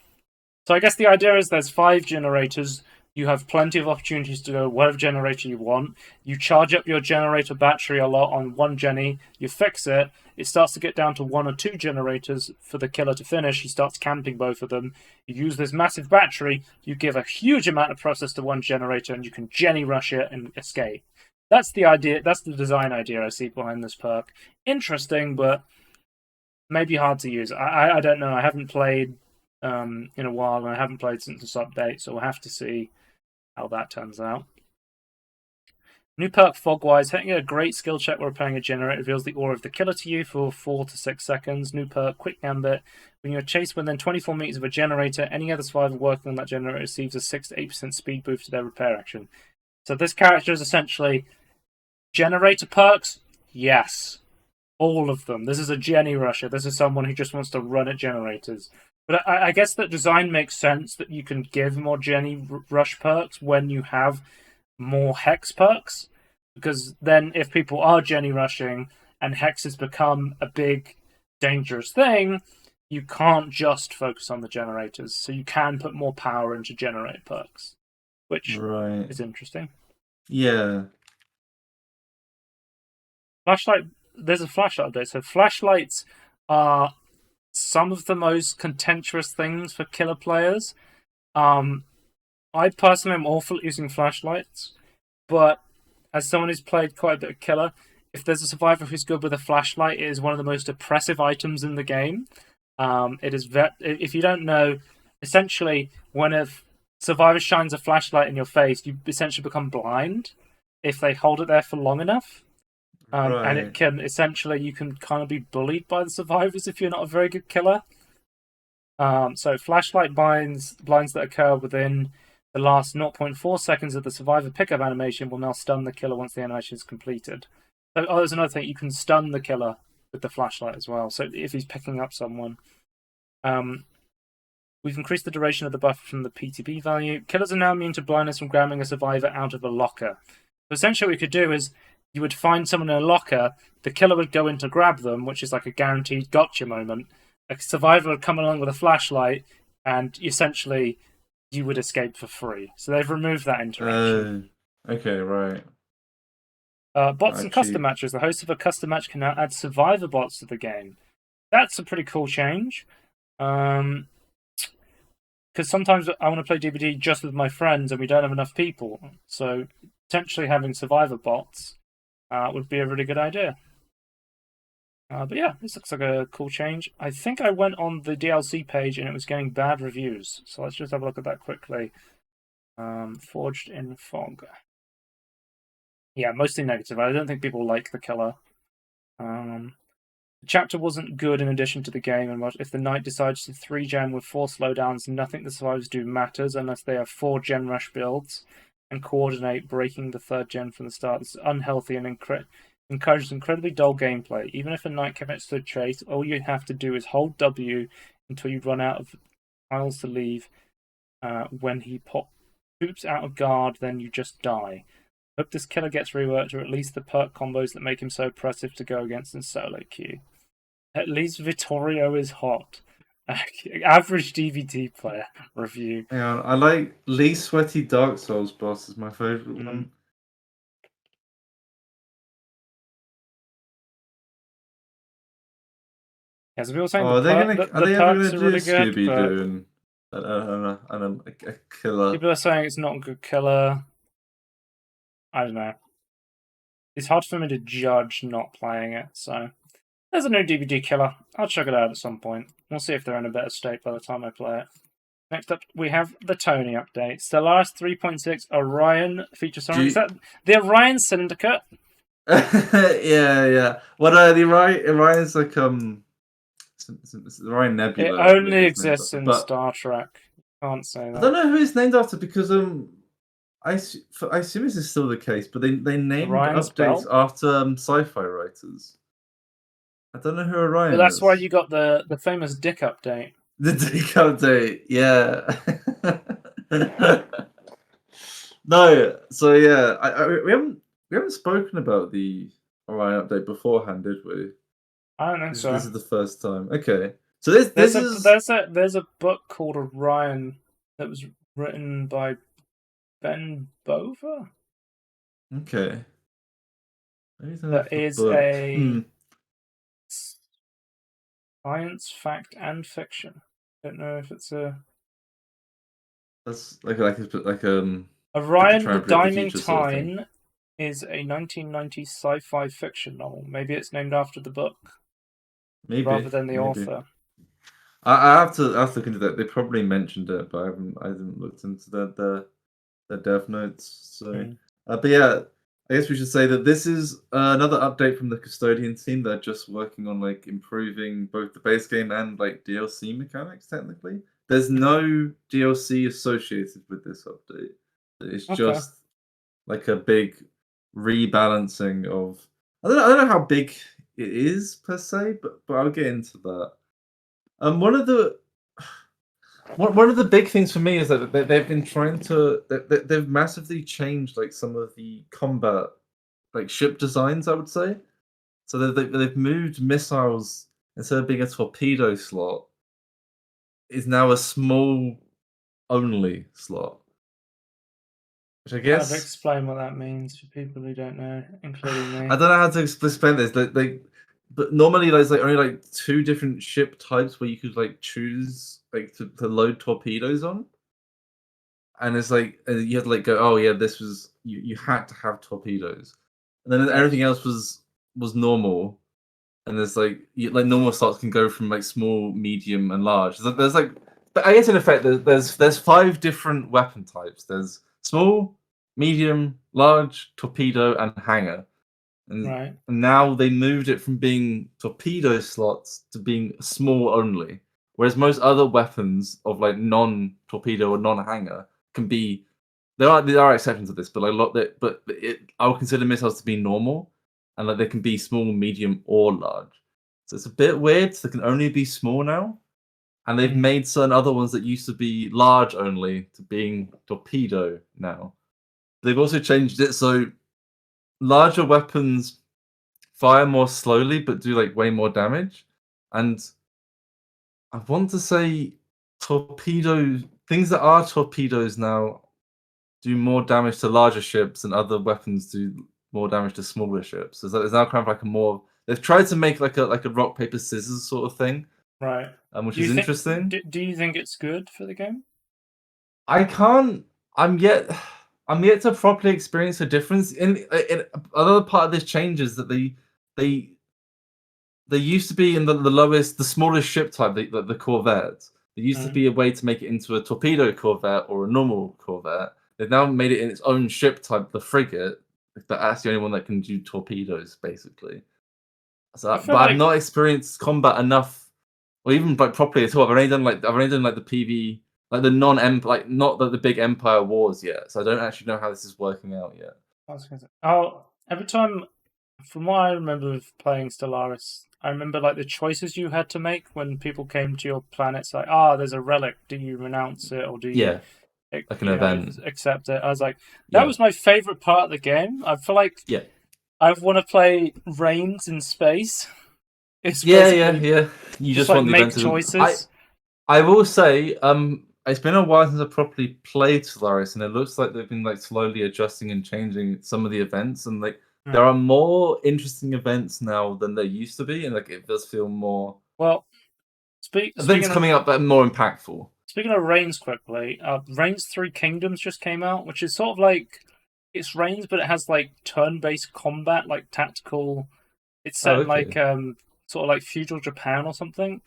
So I guess the idea is there's 5 generators. You have plenty of opportunities to go whatever generator you want. You charge up your generator battery a lot on one Jenny. You fix it. It starts to get down to 1 or 2 generators for the killer to finish. He starts camping both of them. You use this massive battery. You give a huge amount of process to one generator, and you can Jenny rush it and escape. That's the idea. That's the design idea I see behind this perk. Interesting, but maybe hard to use. I don't know. I haven't played in a while, and I haven't played since this update, so we'll have to see how that turns out. New perk Fogwise. Hitting a great skill check while repairing a generator reveals the aura of the killer to you for 4 to 6 seconds. New perk Quick Gambit. When you're chased within 24 meters of a generator, any other survivor working on that generator receives a 6 to 8% speed boost to their repair action. So this character is essentially generator perks. Yes, all of them. This is a Jenny rusher. This is someone who just wants to run at generators. But I guess that design makes sense that you can give more Jenny rush perks when you have more Hex perks. Because then if people are Jenny rushing and Hex has become a big, dangerous thing, you can't just focus on the generators. So you can put more power into generate perks, which is interesting.
Yeah.
Flashlight. There's a flashlight update. So flashlights are some of the most contentious things for killer players. I personally am awful at using flashlights, but as someone who's played quite a bit of killer, if there's a survivor who's good with a flashlight, it is one of the most oppressive items in the game. It is if you don't know, essentially when a survivor shines a flashlight in your face, you essentially become blind if they hold it there for long enough. And it can essentially, you can kind of be bullied by the survivors if you're not a very good killer. So flashlight blinds that occur within the last 0.4 seconds of the survivor pickup animation will now stun the killer once the animation is completed. So, there's another thing, you can stun the killer with the flashlight as well. So if he's picking up someone. We've increased the duration of the buff from the PTB value. Killers are now immune to blindness from grabbing a survivor out of a locker. So essentially what we could do is you would find someone in a locker, the killer would go in to grab them, which is like a guaranteed gotcha moment. A survivor would come along with a flashlight, and essentially you would escape for free. So they've removed that interaction.
Okay, right.
Bots and custom matches. The host of a custom match can now add survivor bots to the game. That's a pretty cool change. Because sometimes I want to play DBD just with my friends and we don't have enough people. So potentially having survivor bots would be a really good idea. But yeah, this looks like a cool change. I think I went on the DLC page and it was getting bad reviews. So let's just have a look at that quickly. Forged in Fog. Yeah, mostly negative. I don't think people like the killer. The chapter wasn't good in addition to the game, and if the knight decides to 3-gen with 4 slowdowns, nothing the survivors do matters unless they have 4 gen rush builds and coordinate breaking the 3rd gen from the start. This is unhealthy and encourages incredibly dull gameplay. Even if a knight commits to a chase, all you have to do is hold W until you run out of tiles to leave. When he poops out of guard, then you just die. Hope this killer gets reworked, or at least the perk combos that make him so oppressive to go against in solo queue. At least Vittorio is hot. Average DVD player review.
Yeah, I like least sweaty Dark Souls boss is my favorite one.
Yeah, so people saying
are they ever going to do
really
Scooby Doo? and a killer.
People are saying it's not a good killer. I don't know. It's hard for me to judge not playing it, so there's a new DVD killer. I'll check it out at some point. We'll see if they're in a better state by the time I play it. Next up, we have the Tony update. Stellaris 3.6 Orion feature summary. Is that the Orion Syndicate?
Yeah. What the Orion's like it's the Orion Nebula.
It only exists in Star Trek. Can't say that.
I don't know who it's named after because I assume this is still the case, but they named
Orion's
updates
Belt?
after sci-fi writers. I don't know who Orion is.
But that's why you got the famous Dick update.
The Dick update, yeah. No, so yeah, we haven't spoken about the Orion update beforehand, did we?
I don't think so.
This is the first time. Okay, so
there's a book called Orion that was written by Ben Bova.
Okay.
That is a science, fact, and fiction. I don't know if it's a.
That's like
Orion the Diaming Time is a 1990 sci-fi fiction novel. Maybe it's named after the book.
Maybe
rather than the author.
I have to look into that. They probably mentioned it, but I haven't looked into the dev notes. So, but yeah, I guess we should say that this is another update from the Custodian team. They're just working on like improving both the base game and like DLC mechanics. Technically, there's no DLC associated with this update. It's just like a big rebalancing of. I don't know how big it is per se, but I'll get into that. One of the big things for me is that they've been trying to they've massively changed like some of the combat like ship designs, I would say. So they've moved missiles instead of being a torpedo slot is now a small only slot. Which I guess
I'd explain what that means for people who don't know, including me.
I don't know how to explain this. But normally there's like only like 2 different ship types where you could like choose like to load torpedoes on. And it's like you had to like go, oh yeah, this was you had to have torpedoes. And then everything else was normal. And there's like normal slots can go from like small, medium, and large. There's like, but I guess in effect there's 5 different weapon types. There's small, medium, large, torpedo, and hangar. And now they moved it from being torpedo slots to being small only. Whereas most other weapons of like non-torpedo or non-hangar can be. There are exceptions to this, but like I would consider missiles to be normal, and like they can be small, medium, or large. So it's a bit weird. So they can only be small now, and they've made certain other ones that used to be large only to being torpedo now. They've also changed it so larger weapons fire more slowly but do like way more damage. And I want to say things that are torpedoes now do more damage to larger ships and other weapons do more damage to smaller ships. So there's now kind of like a more they've tried to make like a rock, paper, scissors sort of thing.
Right.
Which is interesting.
Do you think it's good for the game?
I'm yet to properly experience a difference. In another part of this change is that they used to be in the smallest ship type, the Corvette. There used to be a way to make it into a torpedo Corvette or a normal Corvette. They've now made it in its own ship type, the frigate. That's the only one that can do torpedoes, basically. So, but I've not experienced combat enough, or even like properly at all. I've only done like the PV, like the not the big Empire Wars yet. So I don't actually know how this is working out yet.
Every time, from what I remember of playing Stellaris, I remember like the choices you had to make when people came to your planets. Like, there's a relic. Do you renounce it or do you?
Like an event.
Accept it. I was like, that was my favorite part of the game. I feel like I want to play Reigns in space.
It's You just want
to make choices.
I will say, it's been a while since I properly played Stellaris, and it looks like they've been like slowly adjusting and changing some of the events, and like there are more interesting events now than there used to be, and like it does feel more.
Well,
events coming up that are more impactful.
Speaking of Reigns quickly, Reigns Three Kingdoms just came out, which is sort of like it's Reigns, but it has like turn-based combat, like tactical. It's
Oh,
set in like
okay.
sort of like feudal Japan or something.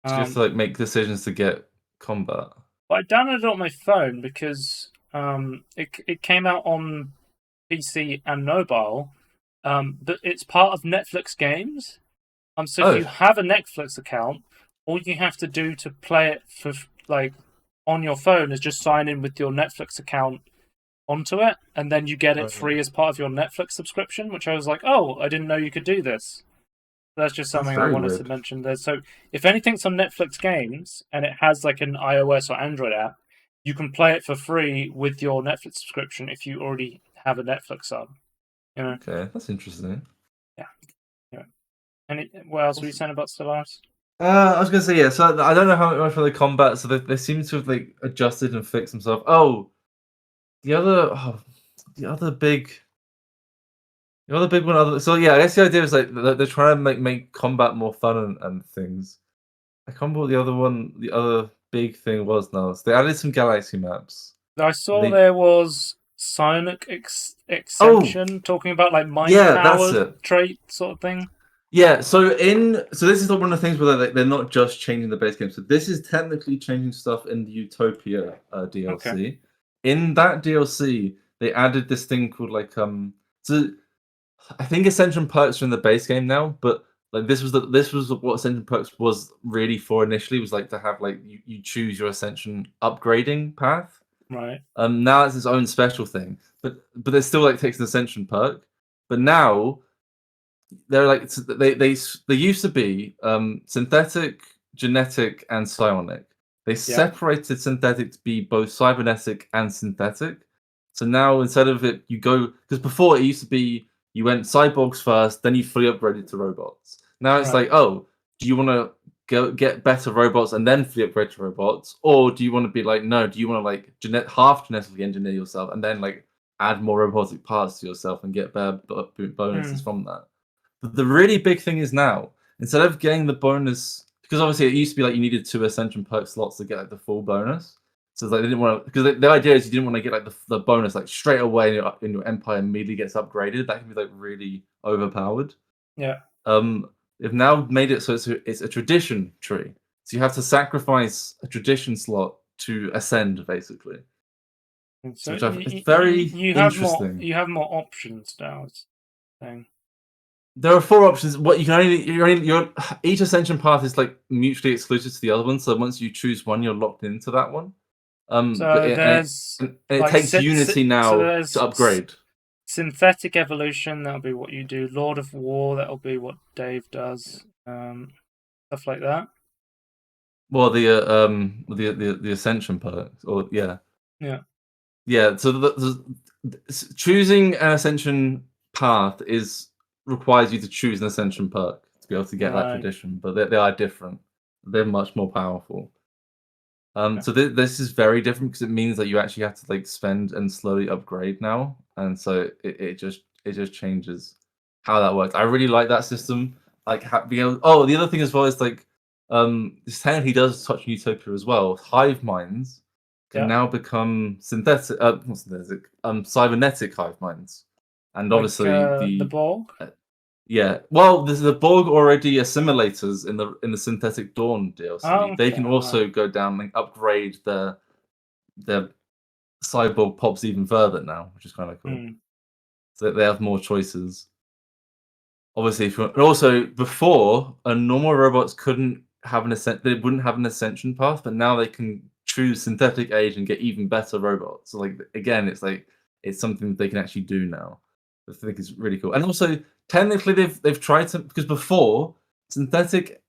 So you have to like make decisions to get combat.
But I downloaded it on my phone because it came out on PC and mobile, but it's part of Netflix games. So if
Oh,
you have a Netflix account, all you have to do to play it for like on your phone is just sign in with your Netflix account onto it, and then you get it
right.
free as part of your Netflix subscription. Which I was like, oh, I didn't know you could do this. That's just
That's
something I
very
wanted to
weird.
mention there. So if anything's on Netflix games and it has like an iOS or Android app, you can play it for free with your Netflix subscription if you already have a Netflix sub. You know,
Okay, that's interesting.
yeah. Yeah. And what else were you saying about Stellaris?
I was gonna say yeah. So I don't know how much for the combat. So they seem to have like adjusted and fixed themselves. Oh, the other, oh, the other big, the other big one. So yeah, I guess the idea is like they're trying to make combat more fun and things. I can't remember what the other one, the other big thing was now. So they added some galaxy maps.
I saw
They
there was Psionic
oh
Extension talking about like mind
yeah, that's
power
it.
trait sort of thing.
Yeah, so this is one of the things where they're not just changing the base game. So this is technically changing stuff in the Utopia
Okay.
DLC. In that DLC, they added this thing called like so I think Ascension perks are in the base game now, but like this was what Ascension perks was really for initially was like to have like you choose your Ascension upgrading path.
Right.
Now it's its own special thing, but it still like takes an Ascension perk. But now they're like they used to be synthetic, genetic, and psionic. They
Yeah.
separated synthetic to be both cybernetic and synthetic. So now instead of it, you go because before it used to be you went cyborgs first, then you fully upgraded to robots. Now it's
Right.
like, oh, do you want to go get better robots and then fully upgrade to robots, or do you want to be like, no, do you want to like half genetically engineer yourself and then like add more robotic parts to yourself and get better bonuses
Hmm.
from that? The really big thing is now, instead of getting the bonus, because obviously it used to be like you needed 2 Ascension perk slots to get like the full bonus. So it's like they didn't want to, because the idea is you didn't want to get like the bonus like straight away in your empire immediately gets upgraded. That can be like really overpowered.
Yeah.
They've now made it so it's a tradition tree. So you have to sacrifice a tradition slot to ascend, basically.
And
So
so
it's very interesting.
you have more options now. It's the thing.
There are 4 options. What you can only your each ascension path is like mutually exclusive to the other one. So once you choose one, you're locked into that one. But
So there's
and it
like
takes Unity
so
now
there's
to upgrade.
synthetic evolution. That'll be what you do. Lord of War. That'll be what Dave does. Stuff like that.
Well, the ascension perks, or yeah,
Yeah.
yeah. So choosing an ascension path is requires you to choose an ascension perk to be able to get that
Right.
tradition. But they are different. They're much more powerful.
Yeah.
So this is very different because it means that you actually have to like spend and slowly upgrade now, and so it just changes how that works. I really like that system. Like being able, oh, the other thing as well is like this technically does touch on Utopia as well. Hive minds can
Yeah.
now become synthetic, not synthetic, cybernetic hive minds, and
Like
obviously
the Borg.
yeah. Well, there's the Borg already assimilators in the Synthetic Dawn
Oh,
DLC. They
okay.
can
All right.
also go down and upgrade their cyborg pops even further now, which is kind of cool.
Hmm.
So they have more choices. Obviously, if you and also before, normal robots couldn't have they wouldn't have an ascension path, but now they can choose synthetic age and get even better robots. So like again, it's like it's something that they can actually do now. I think is really cool. And also technically they've tried to because before synthetic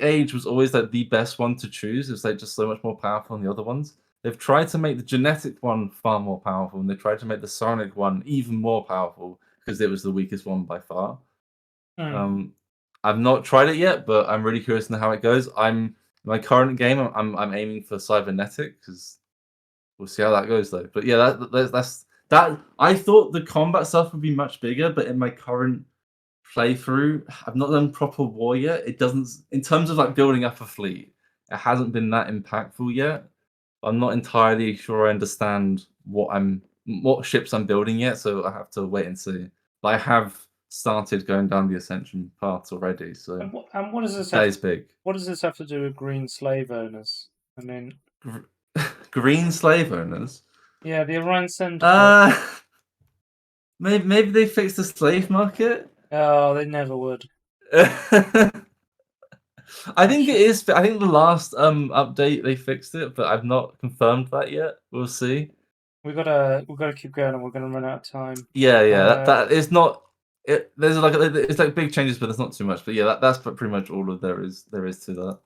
age was always like the best one to choose. It's like just so much more powerful than the other ones. They've tried to make the genetic one far more powerful, and they tried to make the sonic one even more powerful because it was the weakest one by far.
Hmm.
Um, I've not tried it yet, but I'm really curious to know how it goes. My current game. I'm aiming for cybernetic because we'll see how that goes though. But yeah, that's that. I thought the combat stuff would be much bigger, but in my current playthrough, I've not done proper war yet. It doesn't, in terms of like building up a fleet it hasn't been that impactful yet. I'm not entirely sure I understand what ships I'm building yet, so I have to wait and see. But I have started going down the Ascension path already, so
And what does this
that
have?
is big.
What does this have to do with green slave owners? I mean,
Green slave owners.
yeah, the Orion Syndicate.
Uh, maybe they fixed the slave market.
Oh, they never would.
I think it is. I think the last update they fixed it, but I've not confirmed that yet. We'll see.
We've gotta keep going, and we're gonna run out of time.
Yeah. That is not. There's like it's like big changes, but there's not too much. But yeah, that's pretty much all of there is to that.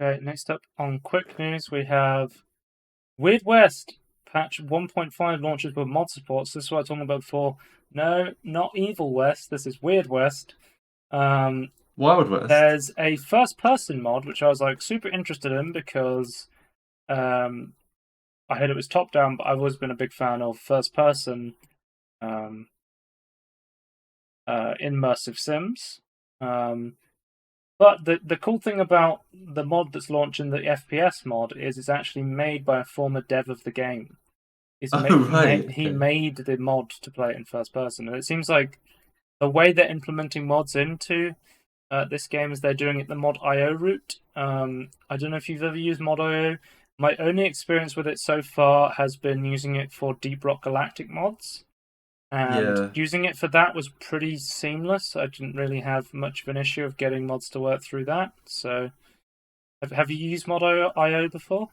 Okay, next up on quick news, we have Weird West patch 1.5 launches with mod supports. This is what I was talking about before. No, not Evil West. This is Weird West.
Wild West.
There's a first-person mod, which I was like super interested in because I heard it was top-down, but I've always been a big fan of first-person immersive sims. But the cool thing about the mod that's launching, the FPS mod, is it's actually made by a former dev of the game. He made the mod to play it in first person, and it seems like the way they're implementing mods into this game is they're doing it the mod.io route. I don't know if you've ever used mod.io. My only experience with it so far has been using it for Deep Rock Galactic mods. And using it for that was pretty seamless. I didn't really have much of an issue of getting mods to work through that. So, have you used mod.io before?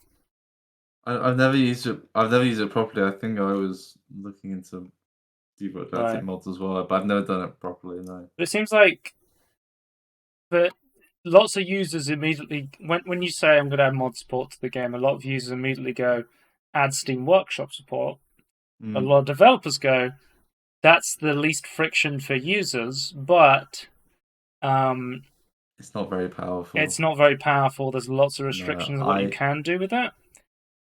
I've never used it. I've never used it properly. I think I was looking into Deep Rock Galactic mods as well, but I've never done it properly. No.
But it seems like that lots of users immediately, when you say I'm going to add mod support to the game, a lot of users immediately go, add Steam Workshop support. A lot of developers go, that's the least friction for users, but
it's not very powerful.
It's not very powerful. There's lots of restrictions on what you can do with it.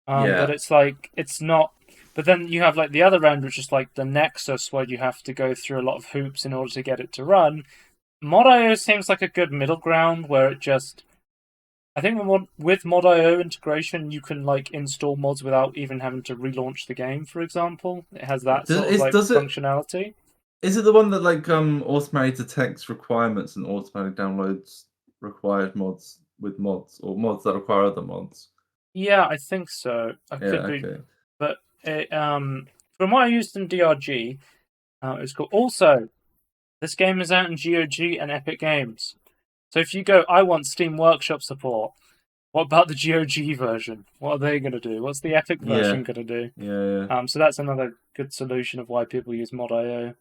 But it's like, it's not. But then you have like the other end, which is like the Nexus, where you have to go through a lot of hoops in order to get it to run. Mod.io seems like a good middle ground where it just. I think with mod.io integration, you can like install mods without even having to relaunch the game. For example, it has that functionality.
Is it the one that like automatically detects requirements and automatically downloads required mods with mods or mods that require other mods?
Yeah, I think so. Could be, but it, from what I used in DRG, it's cool. Also, this game is out in GOG and Epic Games. So if you go, I want Steam Workshop support, what about the GOG version? What are they going to do? What's the Epic version going to do?
Yeah.
So that's another good solution of why people use mod.io.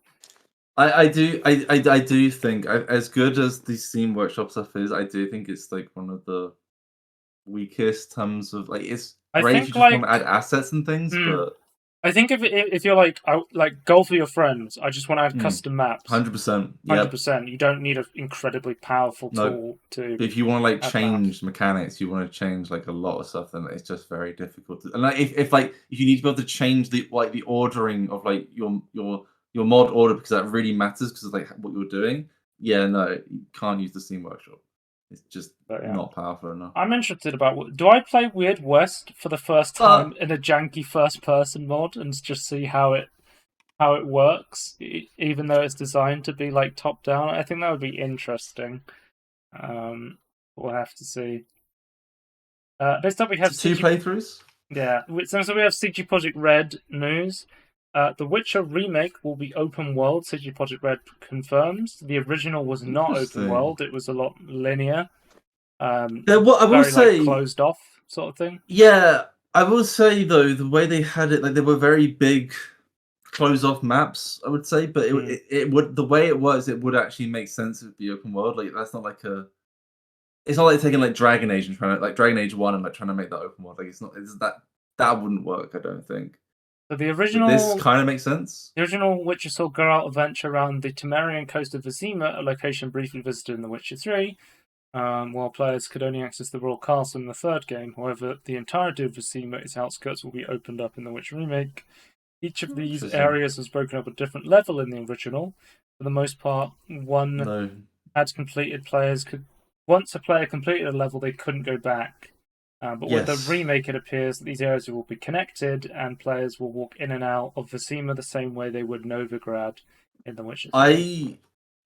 I do think, as good as the Steam Workshop stuff is, I do think it's like one of the weakest terms of like it's great if you just want to add assets and things, but
I think if you're like golf with your friends, I just want to add custom maps.
100%.
100%. You don't need an incredibly powerful tool to.
But if you want to like change mechanics, you want to change like a lot of stuff, then it's just very difficult. And like if you need to be able to change the ordering of like your mod order because that really matters because of like what you're doing. Yeah, no, you can't use the Steam Workshop. It's just not powerful enough.
I'm interested about do I play Weird West for the first time in a janky first-person mod and just see how it works, even though it's designed to be like top-down. I think that would be interesting. We'll have to see. Next up, we have
two playthroughs.
Yeah, so we have CG Projekt Red news. The Witcher remake will be open world. CG Projekt Red confirms. The original was not open world; it was a lot linear.
I will say,
like, closed off sort of thing.
Yeah, I will say though, the way they had it, like they were very big, closed off maps. I would say, but it would the way it was, it would actually make sense of the open world. Like that's not like a. It's not like taking like Dragon Age and trying to like Dragon Age 1 and like trying to make that open world. Like it's not. It's that wouldn't work. I don't think.
So the original.
But this kind of makes sense.
The original Witcher saw Geralt adventure around the Temerian coast of Vizima, a location briefly visited in The Witcher 3. While players could only access the royal castle in the third game. However, the entirety of Vizima, its outskirts, will be opened up in the Witcher remake. Each of these areas was broken up at a different level in the original. For the most part, one once a player completed a level, they couldn't go back. But with the
Yes.
remake, it appears that these areas will be connected, and players will walk in and out of Vecima the same way they would Novigrad in The Witcher 3.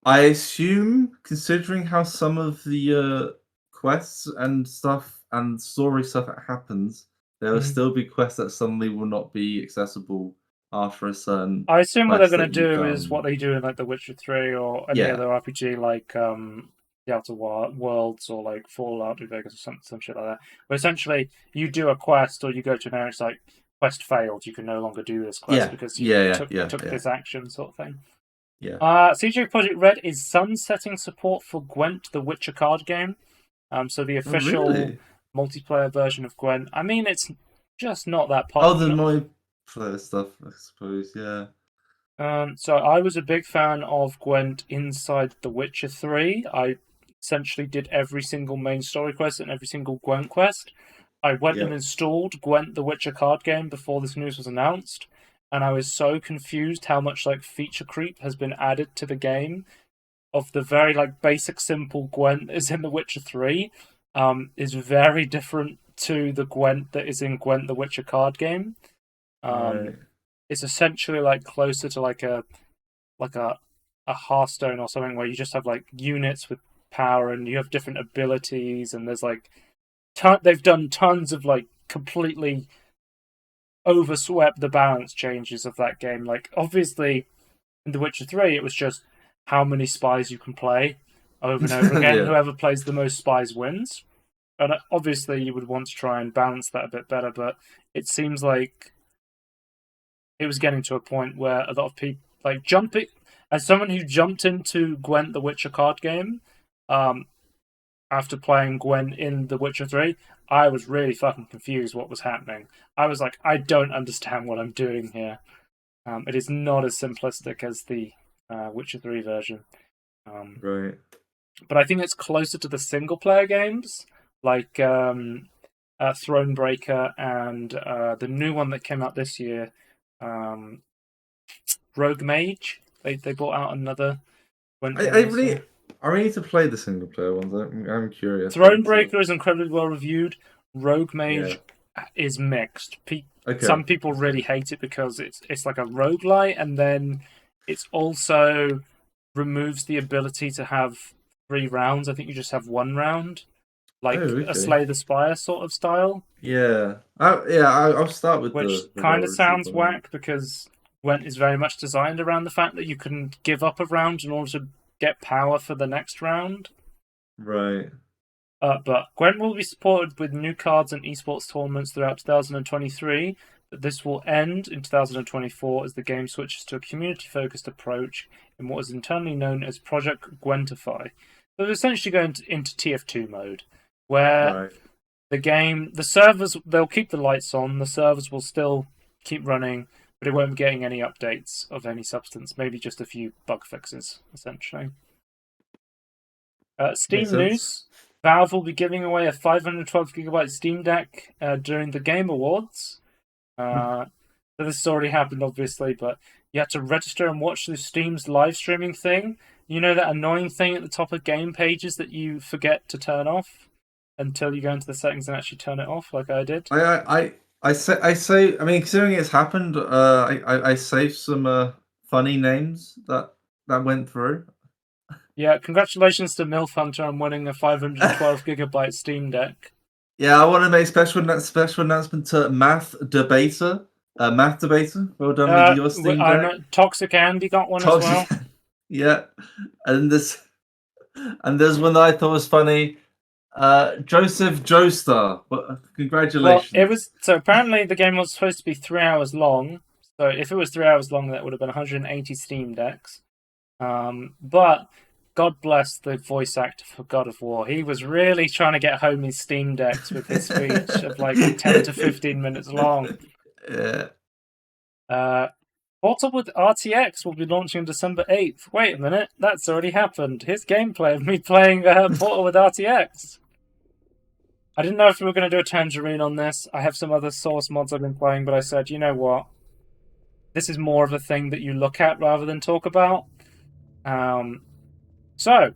I assume, considering how some of the quests and stuff and story stuff that happens, there will
Mhm.
still be quests that suddenly will not be accessible after a certain
I assume what they're
quest
going to
that you've
do is
done.
what they do in like The Witcher 3 or any
Yeah,
other RPG like The Outer Worlds or like Fallout New Vegas or some shit like that. Where essentially you do a quest or you go to an area, it's like quest failed, you can no longer do this quest
yeah,
because you
yeah, yeah,
took
yeah,
took
yeah,
this action sort of thing.
yeah.
CJ Project Red is sunsetting support for Gwent, the Witcher card game. So the
Oh,
official
really?
multiplayer version of Gwent. I mean, it's just not that
Oh, the
popular.
multiplayer stuff, I suppose. Yeah.
So I was a big fan of Gwent inside The Witcher 3. I essentially did every single main story quest and every single Gwent quest. I went and
Yep.
installed Gwent the Witcher card game before this news was announced, and I was so confused how much like feature creep has been added to the game of the very like basic simple Gwent that is in The Witcher 3 is very different to the Gwent that is in Gwent the Witcher card game. Um,
Right.
it's essentially like closer to like a Hearthstone or something where you just have like units with power and you have different abilities and there's like they've done tons of like completely overswept the balance changes of that game. Like obviously in The Witcher 3 it was just how many spies you can play over and over again.
Yeah.
Whoever plays the most spies wins. And obviously you would want to try and balance that a bit better, but it seems like it was getting to a point where a lot of people like jumping as someone who jumped into Gwent the Witcher card game, um, after playing Gwent in The Witcher 3, I was really fucking confused what was happening. I was like, I don't understand what I'm doing here. It is not as simplistic as the Witcher 3 version. Um,
Right.
but I think it's closer to the single player games, like Thronebreaker and the new one that came out this year, um, Rogue Mage. They brought out another Gwent
I,
game
I
this
really,
year.
I really need to play the single player ones. I'm curious.
Thronebreaker is incredibly well reviewed. Rogue
Yeah.
Mage is mixed.
Okay.
Some people really hate it because it's like a roguelite, and then it's also removes the ability to have 3 rounds. I think you just have 1 round,
Oh,
like a
okay.
Slay the Spire sort of style,
Yeah. I'll start with
which
the
kind
well
of
received
sounds
one.
whack because Gwent is very much designed around the fact that you can give up a round in order to get power for the next round.
Right.
But Gwent will be supported with new cards and esports tournaments throughout 2023, but this will end in 2024 as the game switches to a community-focused approach in what is internally known as Project Gwentify. So we're essentially going into TF2 mode, where
Right.
the servers, they'll keep the lights on, the servers will still keep running, but it won't be getting any updates of any substance, maybe just a few bug fixes, essentially.
Makes
Steam
sense.
news. Valve will be giving away a 512 GB Steam Deck during the Game Awards. So this has already happened, obviously, but you have to register and watch the Steam's live streaming thing. You know that annoying thing at the top of game pages that you forget to turn off until you go into the settings and actually turn it off, like I did?
I I mean, considering it's happened, I saved some funny names that went through.
Yeah, congratulations to MILF Hunter on winning a 512 GB Steam Deck.
Yeah, I want to make special announcement to Math Debater. Math Debater, well done with your Steam
I
Deck.
know Toxic Andy got one as
Toxic,
well.
yeah, and there's one that I thought was funny. Joseph Joestar. Well,
Well, it
congratulations.
was so apparently the game was supposed to be 3 hours long. So if it was 3 hours long, that would have been 180 Steam decks. But God bless the voice actor for God of War. He was really trying to get home his Steam decks with his speech of like 10 to 15 minutes long.
Yeah.
Portal with RTX will be launching on December 8th. Wait a minute, that's already happened. Here's gameplay of me playing Portal with RTX. I didn't know if we were going to do a Tangerine on this. I have some other Source mods I've been playing, but I said, you know what? This is more of a thing that you look at rather than talk about. So,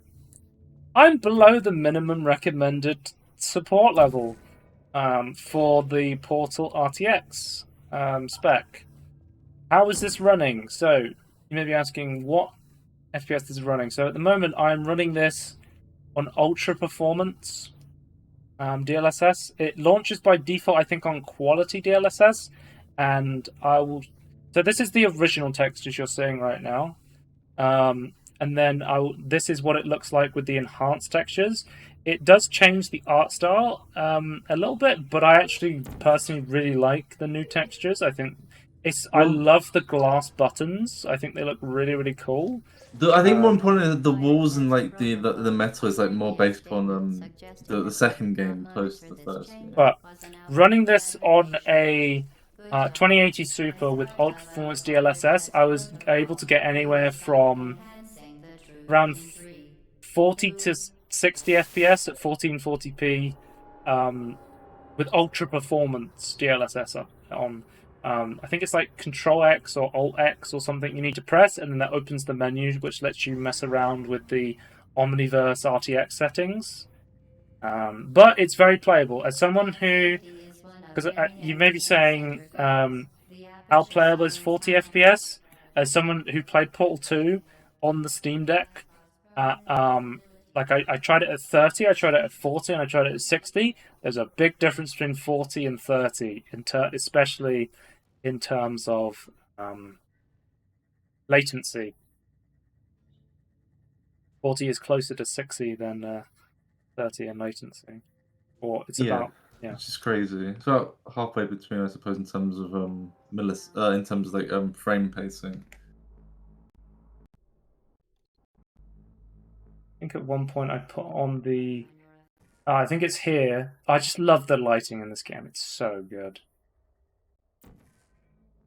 I'm below the minimum recommended support level for the Portal RTX spec. How is this running? So you may be asking what FPS this is running. So at the moment, I'm running this on ultra performance DLSS. It launches by default, I think, on quality DLSS, and I will. So this is the original textures you're seeing right now, and then this is what it looks like with the enhanced textures. It does change the art style a little bit, but I actually personally really like the new textures. I think I love the glass buttons. I think they look really, really cool.
I think more importantly, the walls and like the metal is like more based upon the second game opposed to the first game.
But running this on a 2080 Super with ultra performance DLSS, I was able to get anywhere from around 40 to 60 FPS at 1440p with ultra performance DLSS on. I think it's like Control X or Alt X or something you need to press, and then that opens the menu, which lets you mess around with the Omniverse RTX settings. But it's very playable. As someone who, because you may be saying how playable is 40 FPS, as someone who played Portal 2 on the Steam Deck, like I tried it at 30, I tried it at 40, and I tried it at 60. There's a big difference between 40 and 30, especially in terms of latency. 40 is closer to 60 than 30 in latency, or it's about
which is crazy. It's about halfway between, I suppose, in terms of in terms of like frame pacing.
I think at one point I put on the. I think it's here. I just love the lighting in this game. It's so good.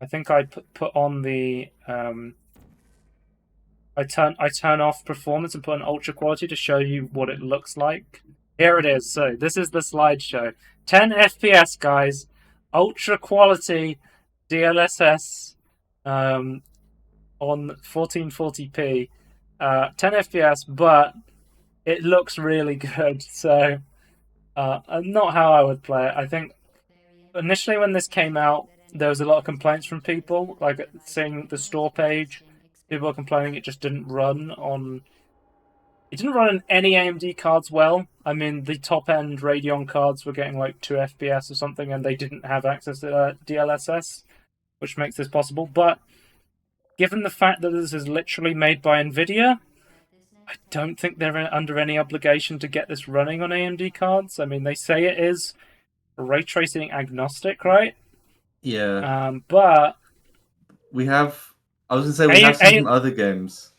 I think I put on the. I turn off performance and put on ultra quality to show you what it looks like. Here it is. So this is the slideshow. 10 FPS, guys. Ultra quality DLSS on 1440p. 10 FPS, but it looks really good. So not how I would play it. I think initially when this came out, there was a lot of complaints from people, like seeing the store page. People were complaining it just didn't run on. It didn't run on any AMD cards well. I mean, the top-end Radeon cards were getting like 2 FPS or something, and they didn't have access to DLSS, which makes this possible. But given the fact that this is literally made by NVIDIA, I don't think they're under any obligation to get this running on AMD cards. I mean, they say it is ray tracing agnostic, right?
Yeah.
But
we have. I was gonna say we have some other games.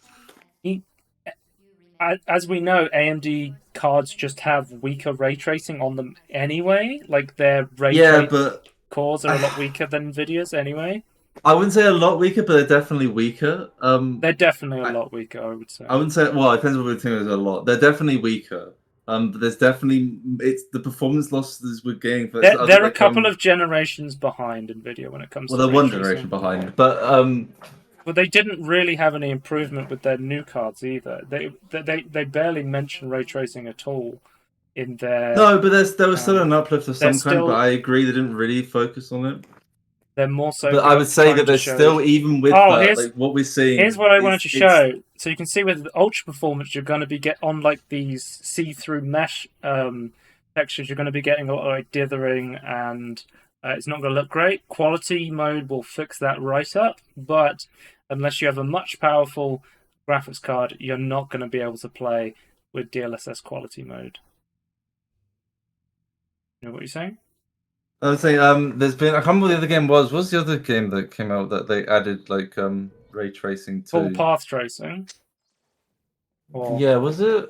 As we know, AMD cards just have weaker ray tracing on them anyway. Like their ray cores are a lot weaker than Nvidia's anyway.
I wouldn't say a lot weaker, but they're definitely weaker.
They're definitely a lot weaker, I would say.
I wouldn't say. Well, it depends on what we think is a lot. They're definitely weaker. But there's definitely the performance losses we're getting.
They're a couple of generations behind Nvidia when it comes to.
Well, they're one generation behind, but
they didn't really have any improvement with their new cards either. They barely mention ray tracing at all in their.
No, but there was still an uplift of some kind. But I agree, they didn't really focus on it.
They're more so.
But I would say that there's still, even with like what we're seeing.
Here's what I wanted to show. So you can see with ultra performance, you're going to be on like these see-through mesh textures. You're going to be getting a lot of like dithering, and it's not going to look great. Quality mode will fix that right up, but unless you have a much powerful graphics card, you're not going to be able to play with DLSS quality mode. You know what you're saying?
I was saying, there's been. I can't remember what the other game was. What's the other game that came out that they added like ray tracing to?
Full path tracing.
Or was it?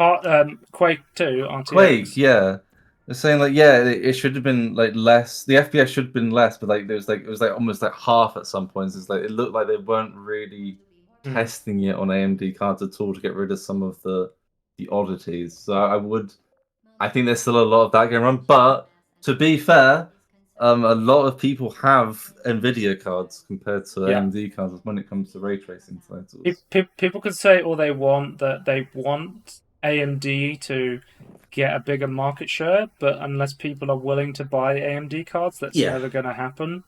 Quake 2 RTX.
Quake, yeah. They're saying like, it should have been like less. The FPS should have been less, but like it was like almost like half at some points. It's like it looked like they weren't really testing it on AMD cards at all to get rid of some of the oddities. So I think there's still a lot of that going on. But to be fair, a lot of people have NVIDIA cards compared to AMD cards when it comes to ray tracing titles.
People can say all they want, that they want AMD to get a bigger market share, but unless people are willing to buy AMD cards, that's
Yeah,
never going to happen.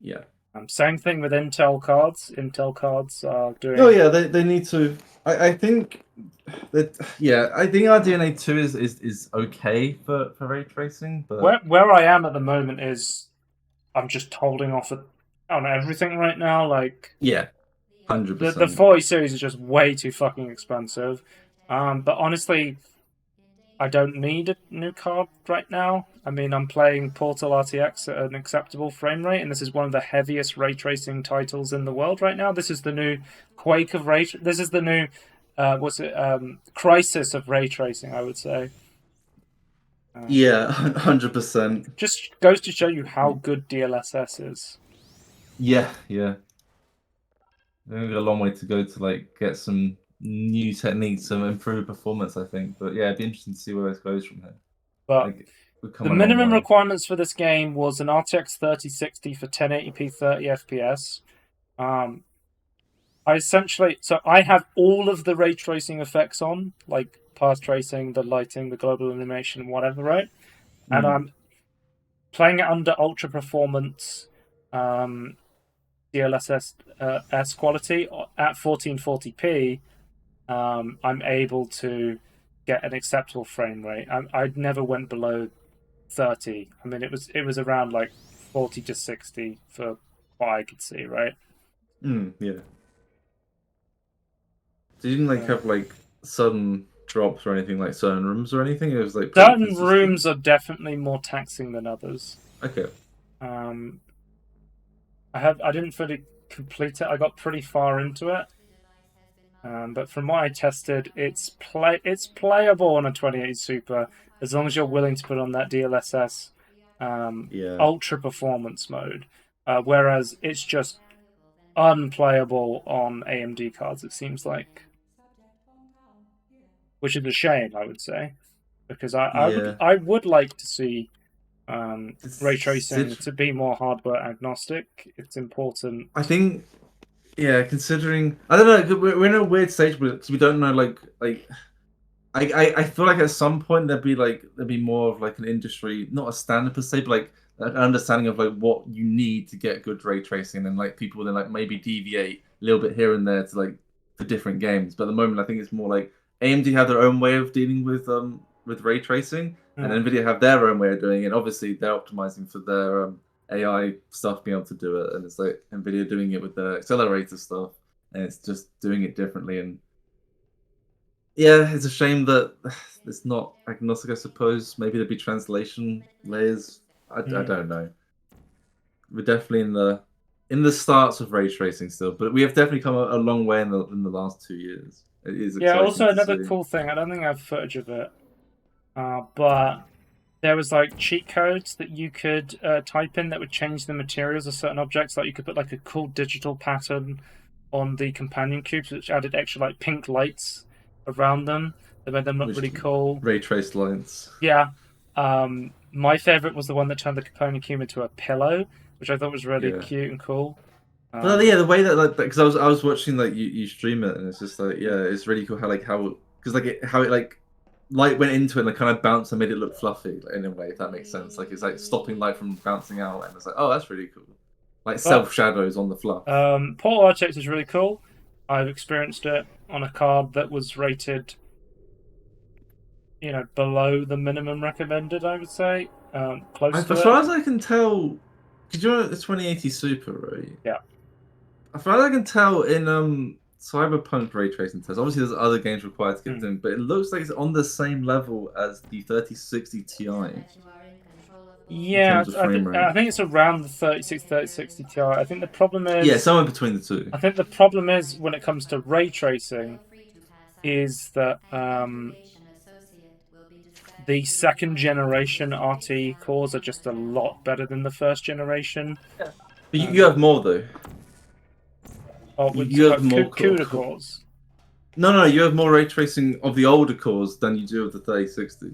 yeah.
Same thing with Intel cards. Intel cards are
Oh
doing.
yeah, they need to. I think that I think RDNA 2 is okay for ray tracing, but
Where I am at the moment is I'm just holding off on everything right now. Like
yeah, hundred
the
percent.
40 series is just way too fucking expensive. But honestly, I don't need a new card right now. I mean, I'm playing Portal RTX at an acceptable frame rate, and this is one of the heaviest ray tracing titles in the world right now. This is the new Quake of ray. This is the new Crisis of ray tracing, I would say.
Yeah, 100%.
Just goes to show you how good DLSS is.
Yeah, yeah. We've got a long way to go to like get some new techniques, some improved performance, I think. But yeah, it'd be interesting to see where this goes from here.
But
Like we've come
the
a long
minimum
way.
requirements for this game was an RTX 3060 for 1080p 30 FPS. I have all of the ray tracing effects on, like path tracing, the lighting, the global illumination, whatever, right? And I'm playing it under ultra performance DLSS S quality at 1440p. I'm able to get an acceptable frame rate. I never went below 30. I mean, it was around like 40 to 60 for what I could see, right?
Yeah. So you didn't like have like sudden drops or anything like certain rooms or anything? It was like pretty
Certain
consistent.
rooms are definitely more taxing than others.
Okay.
Um, I didn't fully complete it. I got pretty far into it. But from what I tested, it's playable on a 2080 Super as long as you're willing to put on that DLSS
Yeah.
ultra performance mode. Whereas it's just unplayable on AMD cards, it seems like, which is a shame, I would say, because
Yeah.
I would like to see ray
It's
tracing to be more hardware agnostic. It's important.
I think yeah, considering I don't know, we're in a weird stage because we don't know I feel like at some point there'd be more of like an industry, not a standard per se, but like an understanding of like what you need to get good ray tracing, and like people then like maybe deviate a little bit here and there to like for different games. But at the moment, I think it's more like AMD have their own way of dealing with ray tracing, and
Mm.
Nvidia have their own way of doing it. Obviously, they're optimizing for their AI stuff, being able to do it, and it's like Nvidia doing it with their accelerator stuff, and it's just doing it differently and yeah, it's a shame that it's not agnostic, I suppose. Maybe there'd be translation layers. I
Mm.
don't know. We're definitely in the starts of ray tracing still, but we have definitely come a long way in the last 2 years. It is
Yeah.
exciting
Also,
to
another
see.
cool thing. I don't think I have footage of it, but there was like cheat codes that you could type in that would change the materials of certain objects. Like you could put like a cool digital pattern on the companion cubes, which added extra like pink lights around them that made them look
Which
really cool.
ray traced lines.
Yeah. My favorite was the one that turned the companion cube into a pillow, which I thought was really
Yeah.
cute and cool.
But yeah, the way that like because I was watching like you stream it and it's just like yeah, it's really cool how because like how it like light went into it and like kind of bounced and made it look fluffy like, in a way if that makes sense. Like it's like stopping light from bouncing out and it's like oh that's really cool. Like
But
self shadows on the fluff.
Portal RTX is really cool. I've experienced it on a card that was rated, below the minimum recommended. I would say, close
As
to
far
it.
as I can tell, because you're the 2080 Super, right?
Yeah.
As far as I can tell in Cyberpunk ray tracing tests, obviously there's other games required to get
Mm.
them, but it looks like it's on the same level as the 3060 Ti in
Yeah,
terms of frame
I
rate.
think it's around the 3060 Ti. I think the problem
Yeah,
is,
somewhere between the two.
I think the problem is when it comes to ray tracing, is that the second generation RT cores are just a lot better than the first generation.
But you have more though.
Oh, we're
You
talking
have
about
more
CUDA cores.
no, you have more ray tracing of the older cores than you do of the 3060.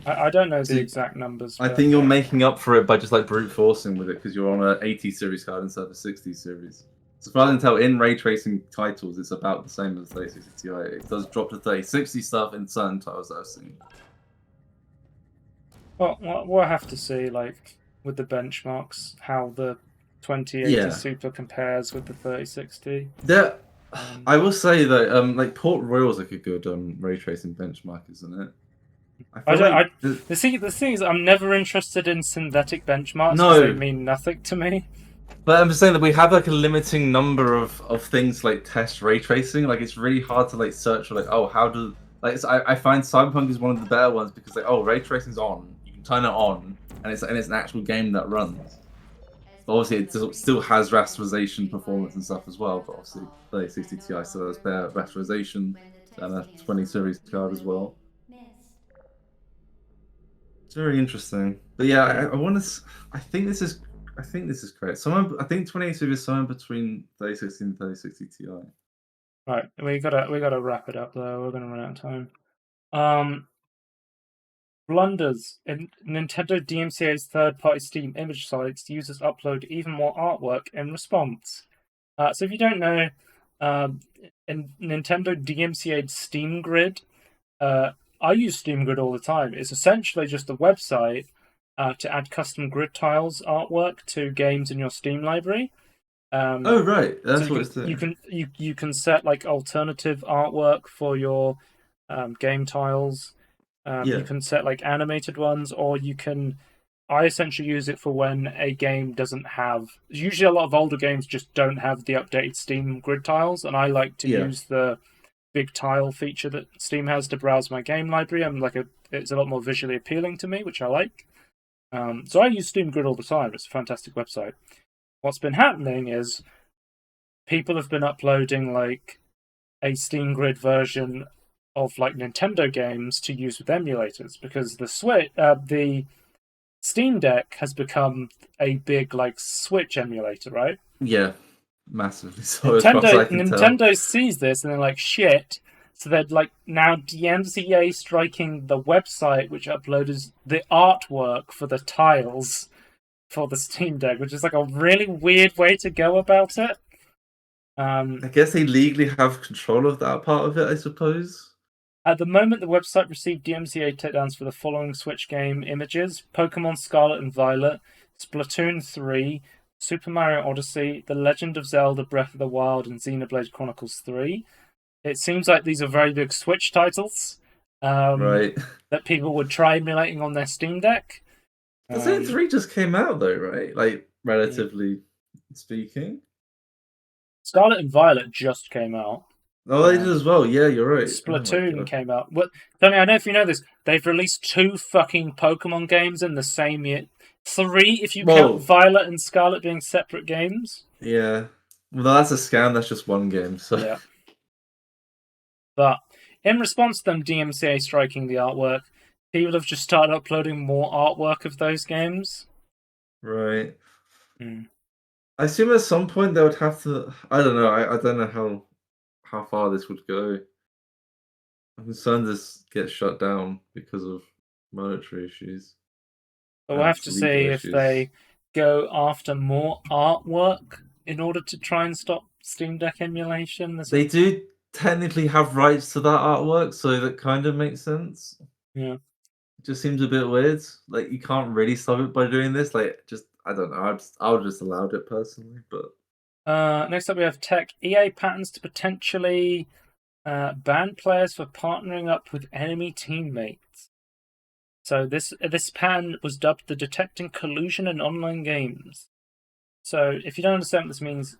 I don't know the
So
exact numbers,
I
but
think you're making up for it by just like brute forcing with it because you're on a 80 series card instead of a 60 series. So far as I can tell, in ray tracing titles, it's about the same as 3060 Ti. It does drop to 3060 stuff in certain titles that I've seen.
Well, we'll have to see, like, with the benchmarks, how the 2080
Yeah,
Super compares with the 3060.
there.
Um,
I will say that like Port Royal's like a good ray tracing benchmark, isn't it? I
I
feel
don't.
like
The thing is, I'm never interested in synthetic benchmarks because they
no,
mean nothing to me.
but I'm just saying that we have like a limiting number of things to, like test ray tracing. Like it's really hard to like search for like, oh, how do like I find Cyberpunk is one of the better ones because like, oh, ray tracing's on, you can turn it on, and it's an actual game that runs. But obviously it still has rasterization performance and stuff as well, but obviously 3060 Ti still has better rasterization than a 20 series card as well. It's very interesting. But yeah,
Hmm.
I want to. I think this is correct. I think 2080 is somewhere between 3060 and 3060 Ti.
Right, we gotta wrap it up though. We're gonna run out of time. Um, Blunders. In Nintendo DMCA's third-party Steam image sites, users upload even more artwork in response. So if you don't know, um, in Nintendo DMCA's Steam Grid, uh, I use Steam Grid all the time. It's essentially just a website to add custom grid tiles artwork to games in your Steam library. Um,
Oh right,
so
that's
you
what
can
it's
you
doing.
can you can set like alternative artwork for your game tiles. You
Yeah,
can set like animated ones, or you can. I essentially use it for when a game doesn't have. Usually, a lot of older games just don't have the updated Steam grid tiles, and I like to
yeah.
use the big tile feature that Steam has to browse my game library. It's a lot more visually appealing to me, which I like. So I use Steam Grid all the time. It's a fantastic website. What's been happening is people have been uploading like a Steam Grid version of like Nintendo games to use with emulators because the Steam Deck has become a big like Switch emulator, right?
Yeah, massively so as far as I can tell.
Nintendo sees this and they're like shit. So they're like now DMCA striking the website which uploads the artwork for the tiles for the Steam Deck, which is like a really weird way to go about it.
I
Um,
guess they legally have control of that part of it, I suppose.
At the moment, the website received DMCA takedowns for the following Switch game images: Pokemon Scarlet and Violet, Splatoon 3, Super Mario Odyssey, The Legend of Zelda Breath of the Wild, and Xenoblade Chronicles 3. It seems like these are very big Switch titles
Right.
that people would try emulating on their Steam Deck.
Splatoon
Um,
3 just came out though, right? Like
hmm.
relatively speaking.
Scarlet and Violet just came out.
Oh, they did
Um,
as well. Yeah, you're right. Oh my
Splatoon
god.
came out. What, Tony? I don't know if you know this. They've released two fucking Pokemon games in the same year. Three, if you count
Well,
Violet and Scarlet being separate games.
yeah. Well, that's a scam. That's just one game. So,
Yeah. But in response to them DMCA striking the artwork, people have just started uploading more artwork of those games.
right.
Mm.
I assume at some point they would have to. I don't know. I don't know how far this would go. I'm concerned this gets shut down because of monetary issues
But we'll
and
have to
legal
see if
issues.
they go after more artwork in order to try and stop Steam Deck emulation.
They do technically have rights to that artwork, so that kind of makes sense.
Yeah.
It just seems a bit weird. Like you can't really stop it by doing this. Like just I don't know. I would just allowed it personally, but
Next up, we have tech. EA patents to potentially ban players for partnering up with enemy teammates. So this patent was dubbed the Detecting Collusion in Online Games. So if you don't understand what this means,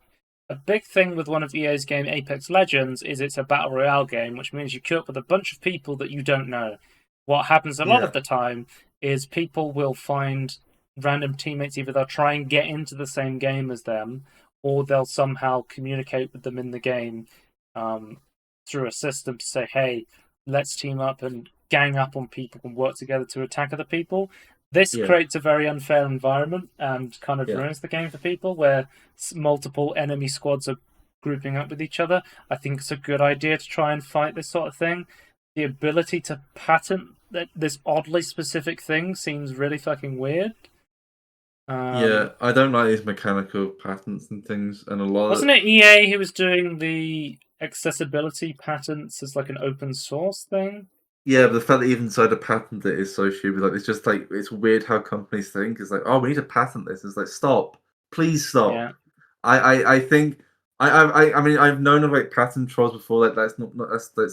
a big thing with one of EA's game Apex Legends is it's a battle royale game, which means you queue up with a bunch of people that you don't know. What happens a lot of
yeah,
the time is people will find random teammates, either they'll try and get into the same game as them, or they'll somehow communicate with them in the game um, through a system to say, hey, let's team up and gang up on people and work together to attack other people. This
yeah,
creates a very unfair environment and kind of
yeah,
ruins the game for people where multiple enemy squads are grouping up with each other. I think it's a good idea to try and fight this sort of thing. The ability to patent this oddly specific thing seems really fucking weird.
Yeah, I don't like these mechanical patents and things, and a lot
Wasn't
of
it EA who was doing the accessibility patents as like an open source thing?
yeah, but the fact that even inside a patent it is so stupid. Like it's just like it's weird how companies think. It's like, oh, we need to patent this. It's like, stop, please stop.
Yeah.
I think I mean I've known of like patent trolls before. Like that's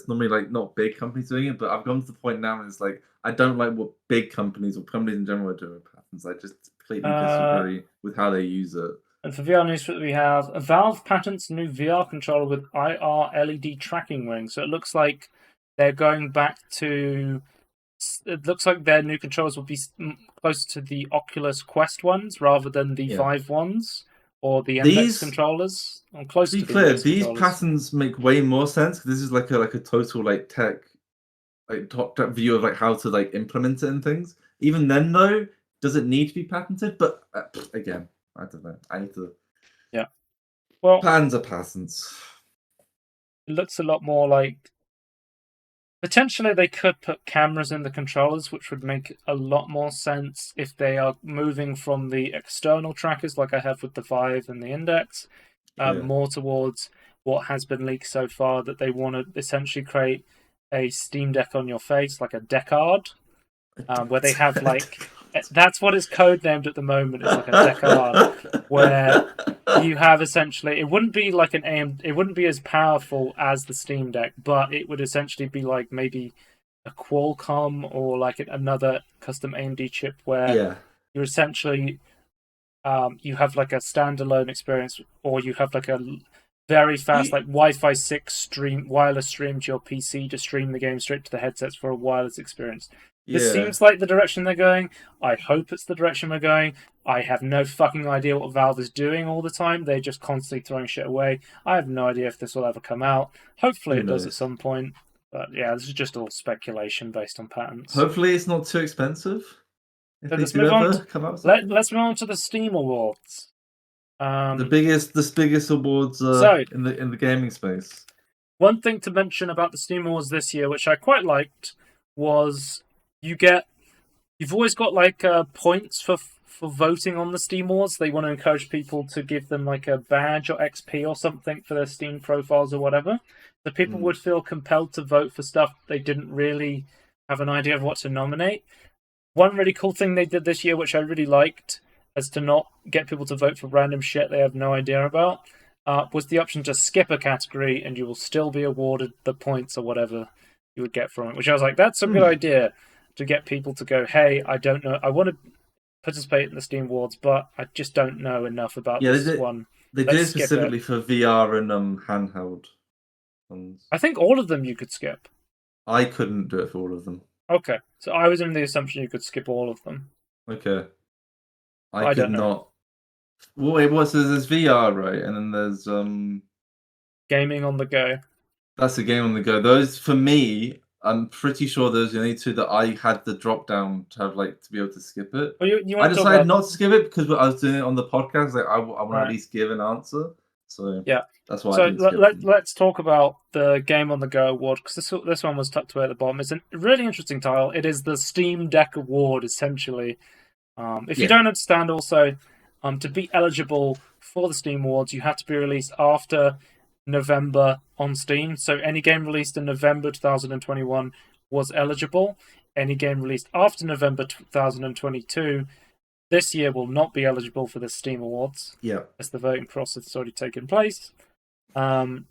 normally like not big companies doing it, but I've gone to the point now and it's like I don't like what big companies or companies in general are doing with patents. I just completely
Uh,
disagree with how they use it.
and for VR news, we have Valve patents a new VR controller with IR LED tracking ring. So it looks like they're going back to. It looks like their new controllers will be closer to the Oculus Quest ones rather than the
Yeah.
Vive ones or the Index
These
controllers. Or
To
close
be
to the
clear,
Index
these
controllers.
patterns make way more sense. 'Cause this is like a total like tech like top view of like how to like implement it and things. Even then though, does it need to be patented? But again, I don't know. I need to
Yeah. Well,
patents are patents.
it looks a lot more like potentially they could put cameras in the controllers, which would make a lot more sense if they are moving from the external trackers like I have with the Vive and the Index,
Yeah.
more towards what has been leaked so far, that they want to essentially create a Steam Deck on your face, like a Deckard, where they have like that's what it's codenamed at the moment. It's like a Deckard, where you have essentially it wouldn't be like an AM, it wouldn't be as powerful as the Steam Deck, but it would essentially be like maybe a Qualcomm or like another custom AMD chip where
Yeah.
you're essentially you have like a standalone experience, or you have like a very fast
You
like Wi-Fi 6 stream wireless stream to your PC to stream the game straight to the headsets for a wireless experience. This
yeah.
seems like the direction they're going. I hope it's the direction we're going. I have no fucking idea what Valve is doing all the time. They're just constantly throwing shit away. I have no idea if this will ever come out. Hopefully
Who
it does at
knows?
some point. But yeah, this is just all speculation based on patents.
Hopefully it's not too expensive if
So
they
let's
do
move on.
ever come out with something.
Let's move on to the Steam Awards. Um,
The biggest awards
so
in the gaming space.
one thing to mention about the Steam Awards this year, which I quite liked, was you get you've always got like points for voting on the Steam Awards. They want to encourage people to give them like a badge or XP or something for their Steam profiles or whatever. So people
Mm.
would feel compelled to vote for stuff they didn't really have an idea of what to nominate. One really cool thing they did this year, which I really liked, as to not get people to vote for random shit they have no idea about, was the option to skip a category and you will still be awarded the points or whatever you would get from it. Which I was like, that's a good
Hmm.
idea to get people to go, hey, I don't know, I want to participate in the Steam Awards, but I just don't know enough about
Yeah,
this one.
they did
Let's
it
skip it.
specifically for VR and handheld ones.
I think all of them you could skip.
I couldn't do it for all of them.
Okay, so I was under the assumption you could skip all of them.
Okay, I
I
could
don't know.
not. Well, wait, what? So there's VR, right? And then there's
Gaming on the go.
that's the game on the go. Those for me, I'm pretty sure those are the only two that I had the drop down to have like to be able to skip it.
Well, you
I
want to talk
decided
about
not to skip it because I was doing it on the podcast. Like I want to at
right?
least give an answer, so
Yeah.
that's why I
So
didn't skip them.
let's talk about the Game on the Go award, because this one was tucked away at the bottom. It's a really interesting title. It is the Steam Deck Award, essentially. If you
Yeah,
don't understand, also, to be eligible for the Steam Awards, you have to be released after November on Steam. So any game released in November 2021 was eligible. Any game released after November 2022 this year will not be eligible for the Steam Awards,
yeah.
as the voting process has already taken place. Um,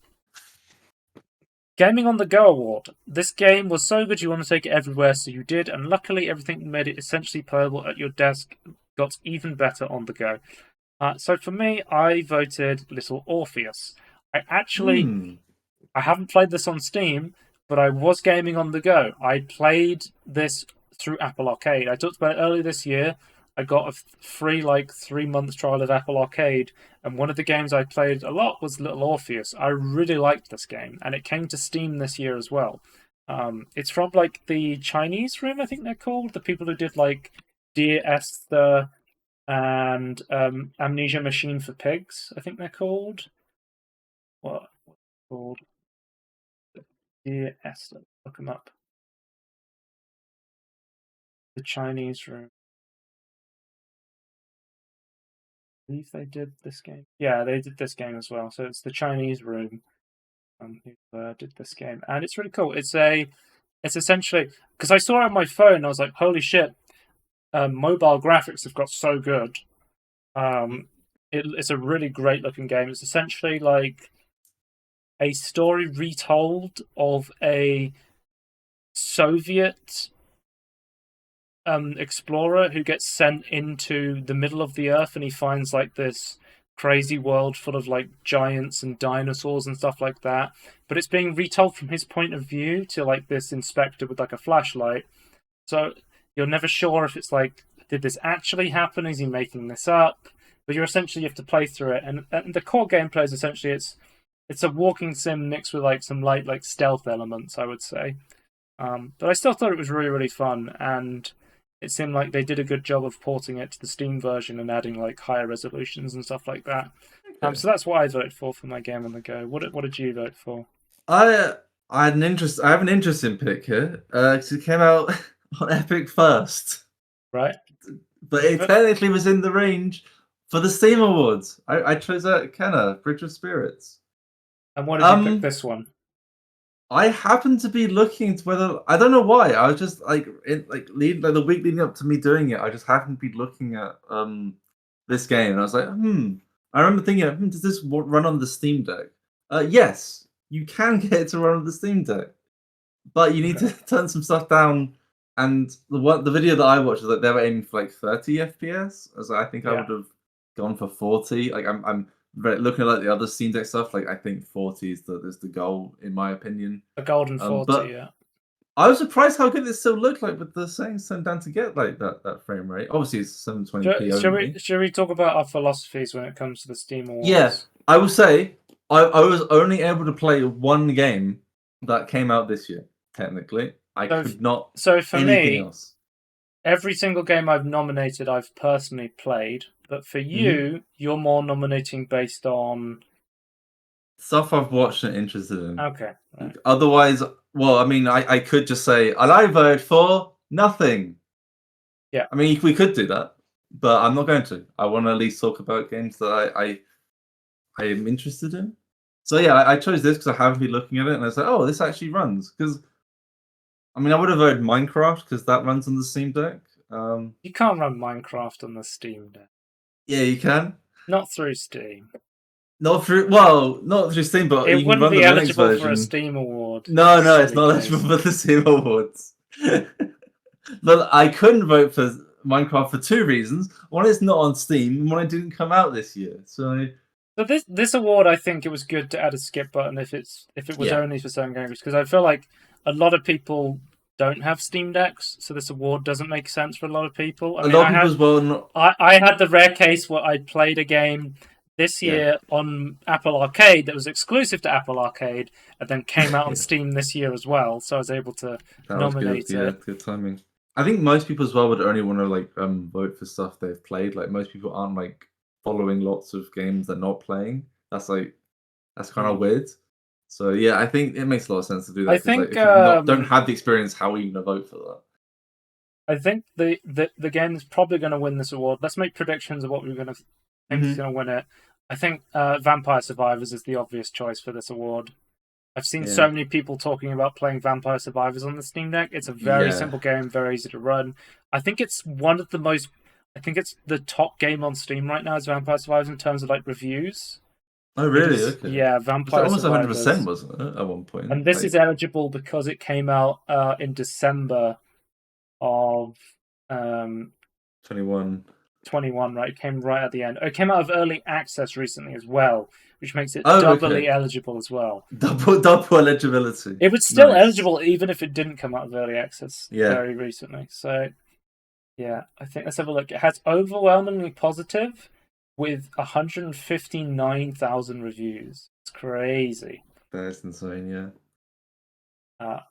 Gaming on the Go Award. This game was so good you want to take it everywhere, so you did, and luckily everything made it essentially playable at your desk got even better on the go. So for me, I voted Little Orpheus.
Hmm.
I haven't played this on Steam, but I was gaming on the go. I played this through Apple Arcade. I talked about it earlier this year. I got a free like 3 month trial of Apple Arcade, and one of the games I played a lot was Little Orpheus. I really liked this game, and it came to Steam this year as well. It's from like the Chinese Room, I think they're called, the people who did like Dear Esther and Amnesia Machine for Pigs, I think they're called. What called? Dear Esther. Look them up. The Chinese Room. believe they did this game. Yeah, they did this game as well. So it's the Chinese Room who did this game, and it's really cool. It's essentially because I saw it on my phone, I was like, holy shit, mobile graphics have got so good. It's a really great looking game. It's essentially like a story retold of a Soviet explorer who gets sent into the middle of the earth, and he finds like this crazy world full of like giants and dinosaurs and stuff like that. But it's being retold from his point of view to like this inspector with like a flashlight. So you're never sure if it's like, did this actually happen? Is he making this up? But you have to play through it, and the core gameplay is essentially it's a walking sim mixed with like some light like stealth elements, I would say. But I still thought it was really really fun, and it seemed like they did a good job of porting it to the Steam version and adding like higher resolutions and stuff like that.
Okay.
So that's what I voted for my game on the go. What did you vote for?
I had an interest. I have an interesting pick here because it came out on Epic first,
Right,
but it technically was in the range for the Steam Awards. I chose Kenna, Bridge of Spirits.
and what did you pick this one?
I happened to be looking to whether I don't know why. I was just like the week leading up to me doing it. I just happened to be looking at this game, and I was like, I remember thinking, does this run on the Steam Deck? Yes, you can get it to run on the Steam Deck, but you need to turn some stuff down. And the video that I watched was like they were aiming for like 30 FPS. As I think I would have gone for 40. Like I'm looking at like the other Steam Deck stuff. Like I think 40 is the goal in my opinion.
A golden 40,
but
yeah.
I was surprised how good it still looked like with the settings turned down to get like that frame rate. Obviously, it's 720p only.
Should we talk about our philosophies when it comes to the Steam Awards?
Yeah, I will say I was only able to play one game that came out this year. Technically, I could not.
So for
anything
me,
else.
Every single game I've nominated, I've personally played. But for you, you're more nominating based on
stuff I've watched and interested in.
Okay. Right.
Otherwise, well, I mean, I could just say, and I voted for nothing.
Yeah.
I mean, we could do that, but I'm not going to. I want to at least talk about games that I am interested in. So yeah, I chose this because I haven't been looking at it, and I was like, oh, this actually runs. Because, I mean, I would have voted Minecraft because that runs on the Steam Deck.
You can't run Minecraft on the Steam Deck.
Yeah, you can.
Not through Steam.
Not through Steam, but
it
you can
wouldn't
run
be
the Linux
eligible
version.
for a Steam award.
No, it's not eligible for the Steam Awards. But I couldn't vote for Minecraft for two reasons. One, it's not on Steam, and one, it didn't come out this year. So
this award, I think it was good to add a skip button if it was only for certain games, because I feel like a lot of people don't have Steam Decks, so this award doesn't make sense for a lot of people.
A lot of people as well.
I had the rare case where I played a game this year on Apple Arcade that was exclusive to Apple Arcade, and then came out on Steam this year as well. So I was able to nominate it.
Yeah, good timing. I think most people as well would only want to vote for stuff they've played. Like most people aren't like following lots of games they're not playing. That's kind of weird. So yeah, I think it makes a lot of sense to do that.
I think
if you don't have the experience, how are you gonna vote for that?
I think the game is probably going to win this award. Let's make predictions of what we're going to think is going to win it. I think Vampire Survivors is the obvious choice for this award. I've seen so many people talking about playing Vampire Survivors on the Steam Deck. It's a very simple game, very easy to run. I think it's one of the most. I think it's the top game on Steam right now is Vampire Survivors in terms of like reviews.
Oh really? Okay.
Yeah, Vampire
Survivors.
Almost
100%, wasn't it, at one point?
And this is eligible because it came out in December of
21,
right? It came right at the end. It came out of early access recently as well, which makes it doubly eligible as well.
Double eligibility.
It was still eligible even if it didn't come out of early access very recently. So, yeah, I think let's have a look. It has overwhelmingly positive with 159,000 reviews. It's crazy.
That's insane, yeah.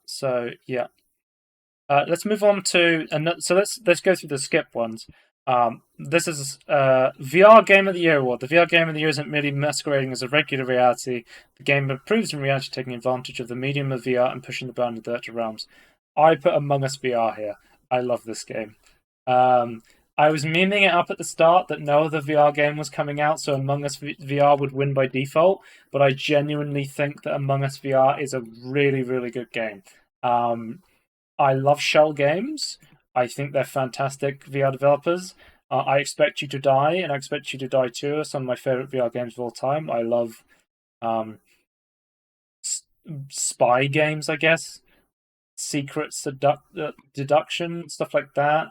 Let's move on to so let's go through the skip ones. This is VR Game of the Year award. The VR Game of the Year isn't merely masquerading as a regular reality. The game improves in reality, taking advantage of the medium of VR and pushing the boundaries of virtual realms. I put Among Us VR here. I love this game. I was memeing it up at the start that no other VR game was coming out, so Among Us VR would win by default. But I genuinely think that Among Us VR is a really, really good game. I love Shell Games. I think they're fantastic VR developers. I Expect You to Die and I Expect You to Die Too are some of my favorite VR games of all time. I love um, spy games, I guess, deduction, stuff like that.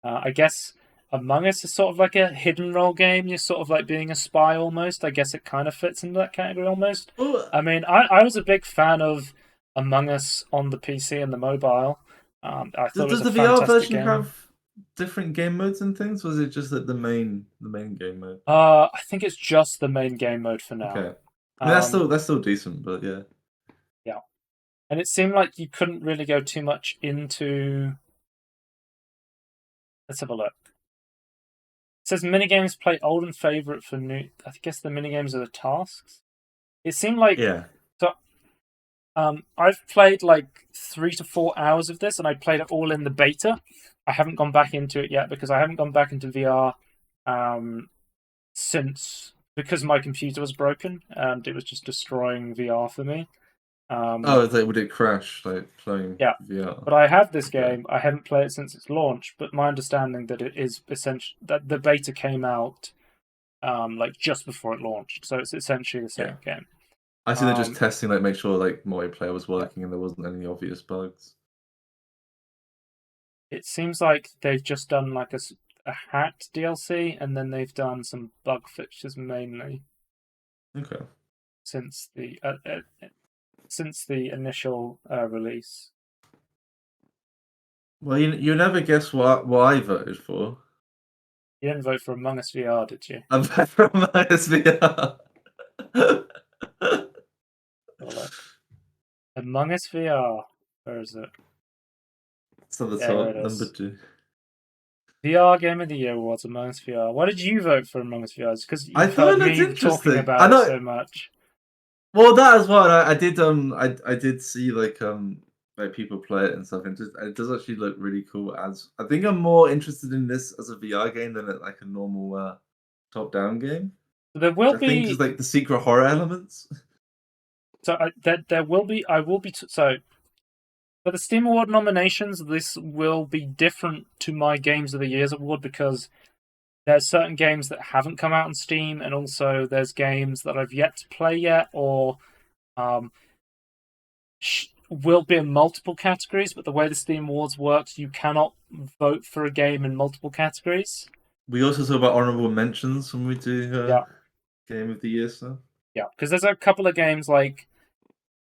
I guess Among Us is sort of like a hidden role game. You're sort of like being a spy almost. I guess it kind of fits into that category almost.
Oh,
I mean, I was a big fan of Among Us on the PC and the mobile. I thought it was
does
a
the VR
fantastic
version
game.
have different game modes and things? Was it just like the main game mode?
I think it's just the main game mode for now.
Okay. I mean
Um,
that's still decent, but yeah.
yeah, and it seemed like you couldn't really go too much into. Let's have a look. It says minigames play old and favorite for new. I guess the minigames are the tasks. It seemed like
Yeah.
so. I've played like 3 to 4 hours of this, and I played it all in the beta. I haven't gone back into it yet because I haven't gone back into VR since because my computer was broken and it was just destroying VR for me.
Oh, would it crash like playing
Yeah,
VR?
but I have this
Okay.
game. I haven't played it since its launch, but my understanding that it is essentially that the beta came out like just before it launched, so it's essentially the
Yeah.
same game.
I see they're just
Um,
testing like make sure like multiplayer was
yeah.
working and there wasn't any obvious bugs.
It seems like they've just done like a hacked DLC, and then they've done some bug fixes mainly
Okay.
since the initial release.
Well, you never guess what I voted for.
You didn't vote for Among Us VR, did you?
I'm back from my SVR.
Have a look. Among Us VR. Where is it?
It's on the
Yeah, here
top,
it
number
is.
2.
VR Game of the Year Awards, Among Us VR. Why did you vote for Among Us VR? Because
I
you've
thought
heard
it looked
me talking
interesting. I
about it
know.
so much.
Well, that as well. I did I did see like people play it and stuff, and it does actually look really cool. As I think I'm more interested in this as a VR game than like a normal top-down game.
There
Which
will
I think is
be
like the secret horror elements.
so there will be I will be so for the Steam Award nominations. This will be different to my Games of the Year's award because there's certain games that haven't come out on Steam, and also there's games that I've yet to play yet, or um, will be in multiple categories. But the way the Steam Awards works, you cannot vote for a game in multiple categories.
We also talk about honorable mentions when we do
Yeah,
game of the year stuff.
yeah, because there's a couple of games like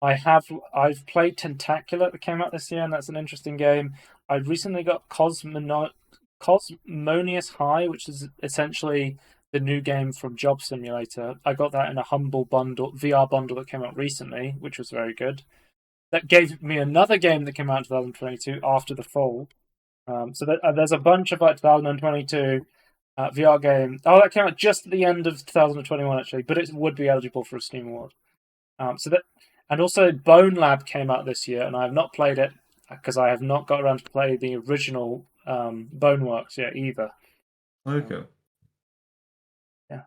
I've played Tentacular that came out this year, and that's an interesting game. I recently got Cosmonious High, which is essentially the new game from Job Simulator. I got that in a humble bundle, VR bundle that came out recently, which was very good. That gave me another game that came out in 2022 after the fall. There's a bunch of like 2022 VR game. Oh, that came out just at the end of 2021 actually, but it would be eligible for a Steam Award. And also Bone Lab came out this year, and I have not played it because I have not got around to play the original Boneworks yet either.
Okay.
Yeah,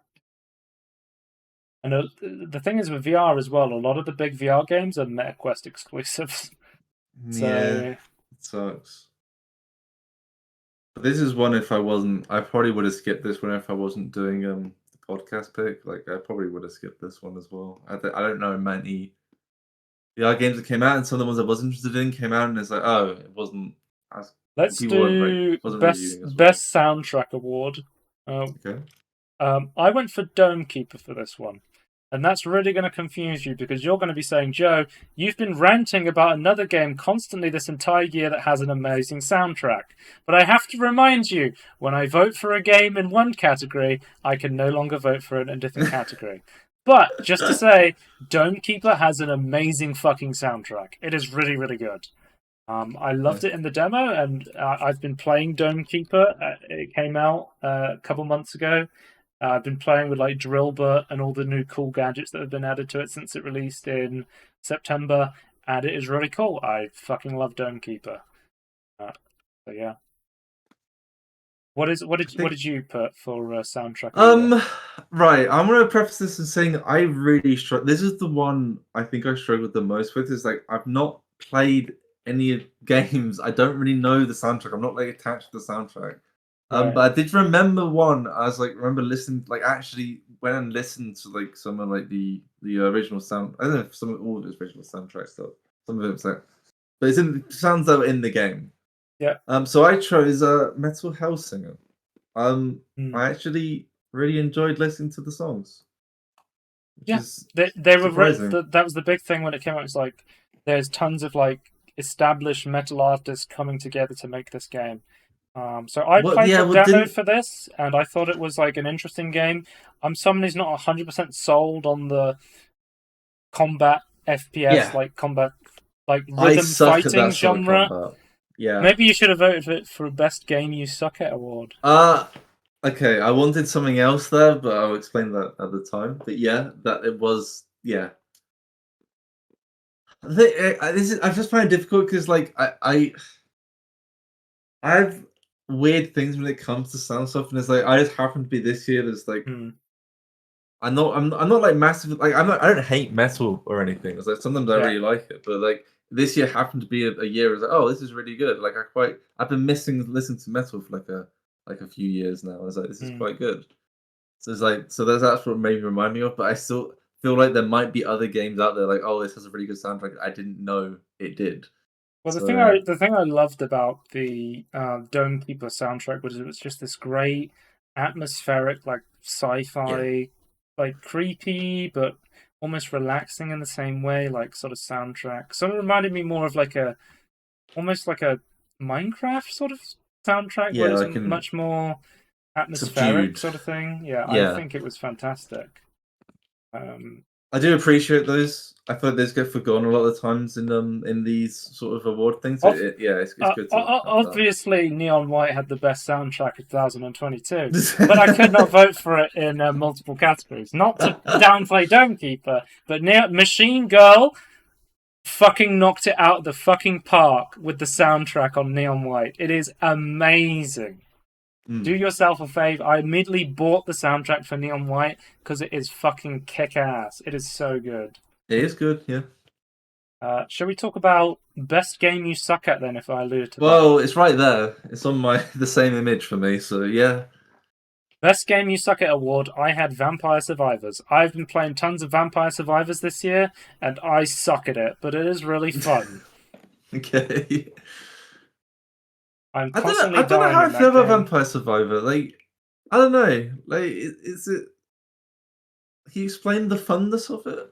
and the thing is with VR as well, a lot of the big VR games are MetaQuest exclusives.
Yeah,
So
it sucks. But this is one if I probably would have skipped this one if I wasn't doing the podcast pick. Like I probably would have skipped this one as well. I don't know many VR games that came out, and some of the ones I was interested in came out, and it's like, oh, it wasn't as
let's
people weren't
do
wasn't
best
reviewing as well.
best soundtrack award.
Okay.
I went for Dome Keeper for this one. And that's really going to confuse you because you're going to be saying, Joe, you've been ranting about another game constantly this entire year that has an amazing soundtrack. But I have to remind you, when I vote for a game in one category, I can no longer vote for it in a different category. But just to say, Dome Keeper has an amazing fucking soundtrack. It is really, really good. I loved it in the demo, and I've been playing Dome Keeper. It came out a couple months ago. I've been playing with like Drillbit and all the new cool gadgets that have been added to it since it released in September, and it is really cool. I fucking love Dome Keeper. So yeah.
I
what
think
did you put for soundtrack of the year?
right. I'm gonna preface this in saying I really struggle. This is the one I think I struggled the most with. Is like I've not played any games. I don't really know the soundtrack. I'm not like attached to the soundtrack.
Right.
But I did remember one. I was like, remember listening, like actually went and listened to like some of like the original sound. I don't know if some of all of his original soundtrack stuff. Some of it's like, but sounds that were in the game.
Yeah.
So I chose Metal Hellsinger.
Mm.
I actually really enjoyed listening to the songs, which
Yeah.
is
They were
surprising.
that was the big thing when it came out. It's like there's tons of like established metal artists coming together to make this game. So I
Well,
played
yeah,
the
well,
demo
didn't
for this, and I thought it was like an interesting game. I'm someone who's not 100% sold on the combat FPS,
yeah,
like combat, like
I
rhythm
suck at
fighting
that sort of
genre.
combat. Yeah.
Maybe you should have voted for it for best game you suck at award.
Uh okay. I wanted something else there, but I'll explain that at the time. But yeah, that it was. Yeah, this is. I just find it difficult because like I have weird things when it comes to sound stuff, and it's like I just happen to be this year. There's like
Hmm.
I'm not like massive like I don't hate metal or anything. It's like sometimes I
Yeah.
really like it, but like this year happened to be a year. It's like oh this is really good. Like I've been missing listening to metal for like a few years now. I was like this is
Hmm.
quite good. So it's like so that's what made me remind me of. But I still feel like there might be other games out there like oh this has a really good soundtrack. I didn't know it did.
Well,
So
the thing I loved about the Dome Keeper soundtrack was it was just this great atmospheric, like
yeah
sci-fi, like creepy but almost relaxing in the same way, like sort of soundtrack. Sort of reminded me more of like a almost like a Minecraft sort of soundtrack, where
yeah
it's
I can
much more atmospheric
subdued
sort of thing. Yeah, I
yeah.
think it was fantastic. Um,
I do appreciate those. I feel like those get forgotten a lot of the times in these sort of award things. So yeah, it's good to have that.
Obviously, Neon White had the best soundtrack of 2022, but I could not vote for it in multiple categories. Not to downplay Domekeeper, but Machine Girl fucking knocked it out of the fucking park with the soundtrack on Neon White. It is amazing. Do
Mm.
yourself a favor. I immediately bought the soundtrack for Neon White because it is fucking kick ass. It is so good.
It is good, yeah.
Shall we talk about best game you suck at then? If I alluded to that.
Well, it's right there. It's on my the same image for me. So yeah.
Best Game You Suck At award, I had Vampire Survivors. I've been playing tons of Vampire Survivors this year, and I suck at it, but it is really fun.
Okay.
I'm
I don't know. I
constantly
don't know
dying
how I
in
feel
that
about
game.
Vampire Survivor. Like, I don't know. Like, is it? Can you explain the funness of it?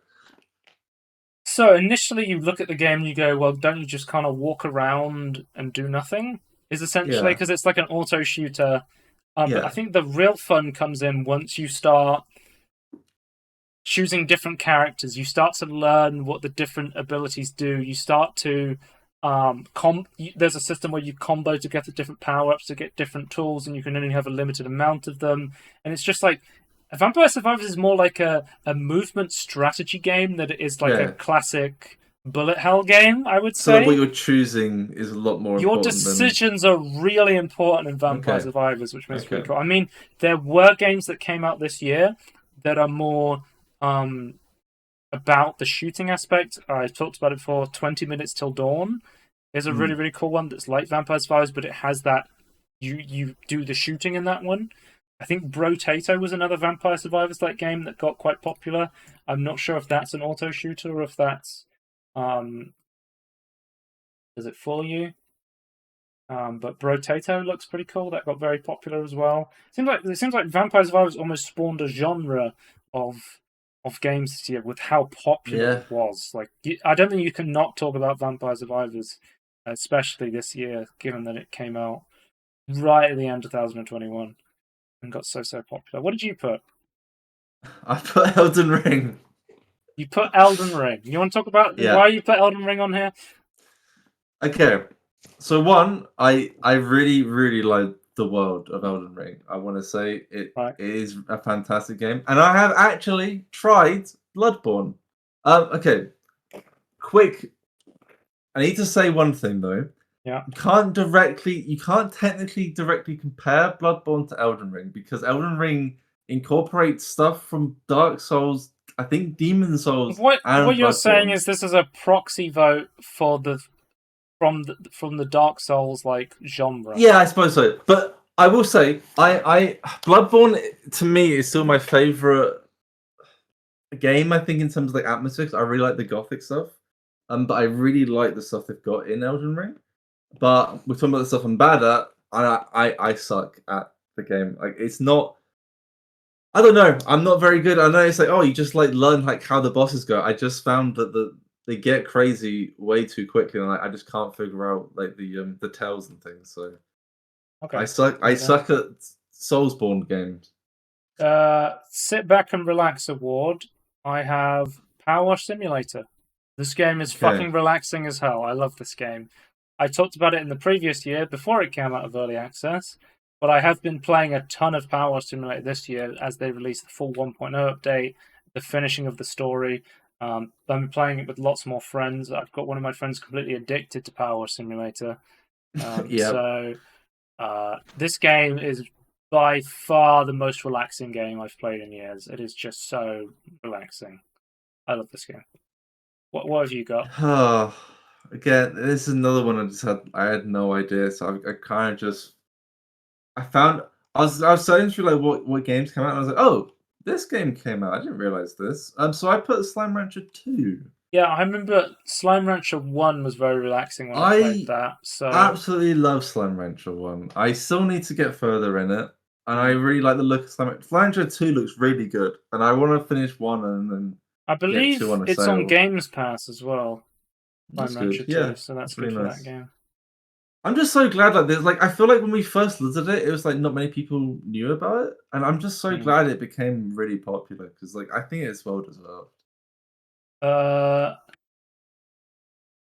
So initially, you look at the game and you go, "Well, don't you just kind of walk around and do nothing?" Is essentially
Yeah.
because it's like an auto shooter. But I
Yeah.
think the real fun comes in once you start choosing different characters. You start to learn what the different abilities do. You start to there's a system where you combo to get the different power-ups to get different tools, and you can only have a limited amount of them. And it's just like Vampire Survivors is more like a movement strategy game than it is like a
Yeah.
classic bullet hell game, I would
So like, what
say.
you're choosing is a lot more
Your
important than.
decisions are really important in Vampire
Okay.
Survivors, which makes it pretty
Okay.
cool. I mean, there were games that came out this year that are more um, about the shooting aspect. I talked about it before. 20 Minutes Till Dawn is a really,
Mm.
really cool one that's like Vampire Survivors, but it has that you do the shooting in that one. I think Brotato was another Vampire Survivors like game that got quite popular. I'm not sure if that's an auto shooter or if that's um, does it for you? But Brotato looks pretty cool. That got very popular as well. It seems like Vampire Survivors almost spawned a genre of games this year with how popular
Yeah.
it was. Like, I don't think you can not talk about Vampire Survivors, especially this year, given that it came out right at the end of 2021 and got so popular. What did you put?
I put Elden Ring.
You put Elden Ring. You want to talk about
Yeah.
why you put Elden Ring on here?
Okay. So one, I really like the world of Elden Ring. I want to say
Right.
it is a fantastic game, and I have actually tried Bloodborne. Okay. Quick. I need to say one thing though.
Yeah.
You can't technically directly compare Bloodborne to Elden Ring because Elden Ring incorporates stuff from Dark Souls, I think Demon Souls
What
and
you're saying
Bloodborne.
is this is a proxy vote for the Dark Souls like genre.
Yeah, I suppose so. But I will say, I Bloodborne to me is still my favorite game. I think in terms of like atmosphere, 'cause I really like the gothic stuff. But I really like the stuff they've got in Elden Ring. But we're talking about the stuff I'm bad at, and I suck at the game. Like it's not. I don't know. I'm not very good. I know it's like, oh, you just like learn like how the bosses go. I just found that they get crazy way too quickly, and I just can't figure out like the tells and things. So I
Okay.
suck. I suck at Soulsborne games.
Sit back and relax award. I have Power Wash Simulator. This game is
Okay.
fucking relaxing as hell. I love this game. I talked about it in the previous year before it came out of early access, but I have been playing a ton of Power Wash Simulator this year as they released the full 1.0 update, the finishing of the story. I've been playing it with lots more friends. I've got one of my friends completely addicted to Power Wash Simulator.
Yep.
This game is by far the most relaxing game I've played in years. It is just so relaxing. I love this game. What have you got?
Again, this is another one I had no idea. So I kind of just I found I was searching through like what games came out, and I was like, oh, this game came out. I didn't realize this. So I put Slime Rancher 2.
Yeah, I remember Slime Rancher 1 was very relaxing when I played
I
that. So,
absolutely love Slime Rancher 1. I still need to get further in it, and I
mm.
really like the look of Slime Rancher 2 looks really good, and I want to finish 1 and then
I
get 2
believe
on a
it's on
sale.
Games Pass as well,
That's
Slime
good.
Rancher 2,
Yeah,
so that's
that's
good
really
for that
nice.
game.
I'm just so glad like there's like I feel like when we first looked at it, it was like not many people knew about it, and I'm just so
Mm.
glad it became really popular because like I think it's well deserved.
Uh,